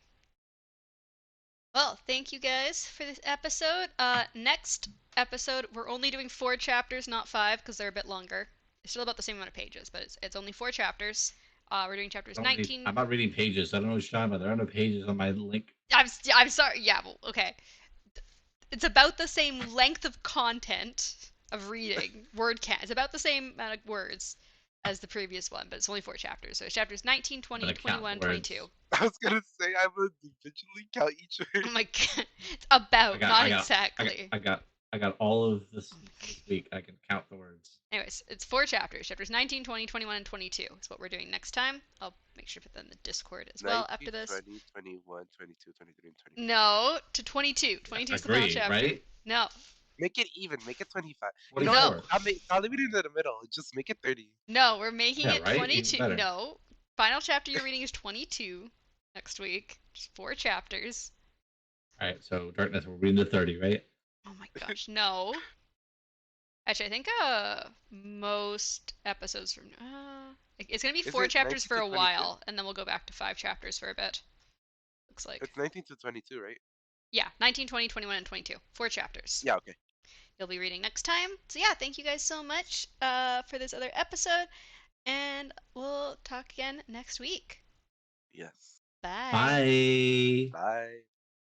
Well, thank you guys for this episode. Next episode, we're only doing 4 chapters, not 5, because they're a bit longer. It's still about the same amount of pages, but it's only 4 chapters. We're doing chapters I don't need. 19. I'm not reading pages. I don't know what you're talking about. There are no pages on my link. I'm sorry. Yeah, well, okay. It's about the same length of content of reading. Word count. It's about the same amount of words as the previous one, but it's only 4 chapters. So it's chapters 19, I'm 20, gonna count the 21, words. 22. I was gonna say I would individually count each word. Oh my god. It's I about, got. not I got. I got. exactly. I got. I got all of Oh my this god. week. I can count the words. Anyways, it's 4 chapters. Chapters 19, 20, 21, and 22 is what we're doing next time. I'll make sure to put that in the Discord as well 19, after this. 20, 21, 22, 23, and 24. No, to 22. 22 is the final Agree, chapter. right? No. Make it even. Make it 25. You know what? No. 24. I'll leave it in the middle. Just make it 30. No, we're making Yeah, it right. Even 22. better. No. Final chapter you're reading is 22 next week. Just 4 chapters. All right. So darkness. We're reading the 30, right? Oh my gosh, no. Actually, I think most episodes from it's gonna be Is 4 chapters 19 for to a 22? while, and then we'll go back to 5 chapters for a bit. Looks like. It's 19 to 22, right? Yeah, 19, 20, 21, and 22. 4 chapters. Yeah, okay. You'll be reading next time. So yeah, thank you guys so much for this other episode, and we'll talk again next week. Yes. Bye. Bye. Bye.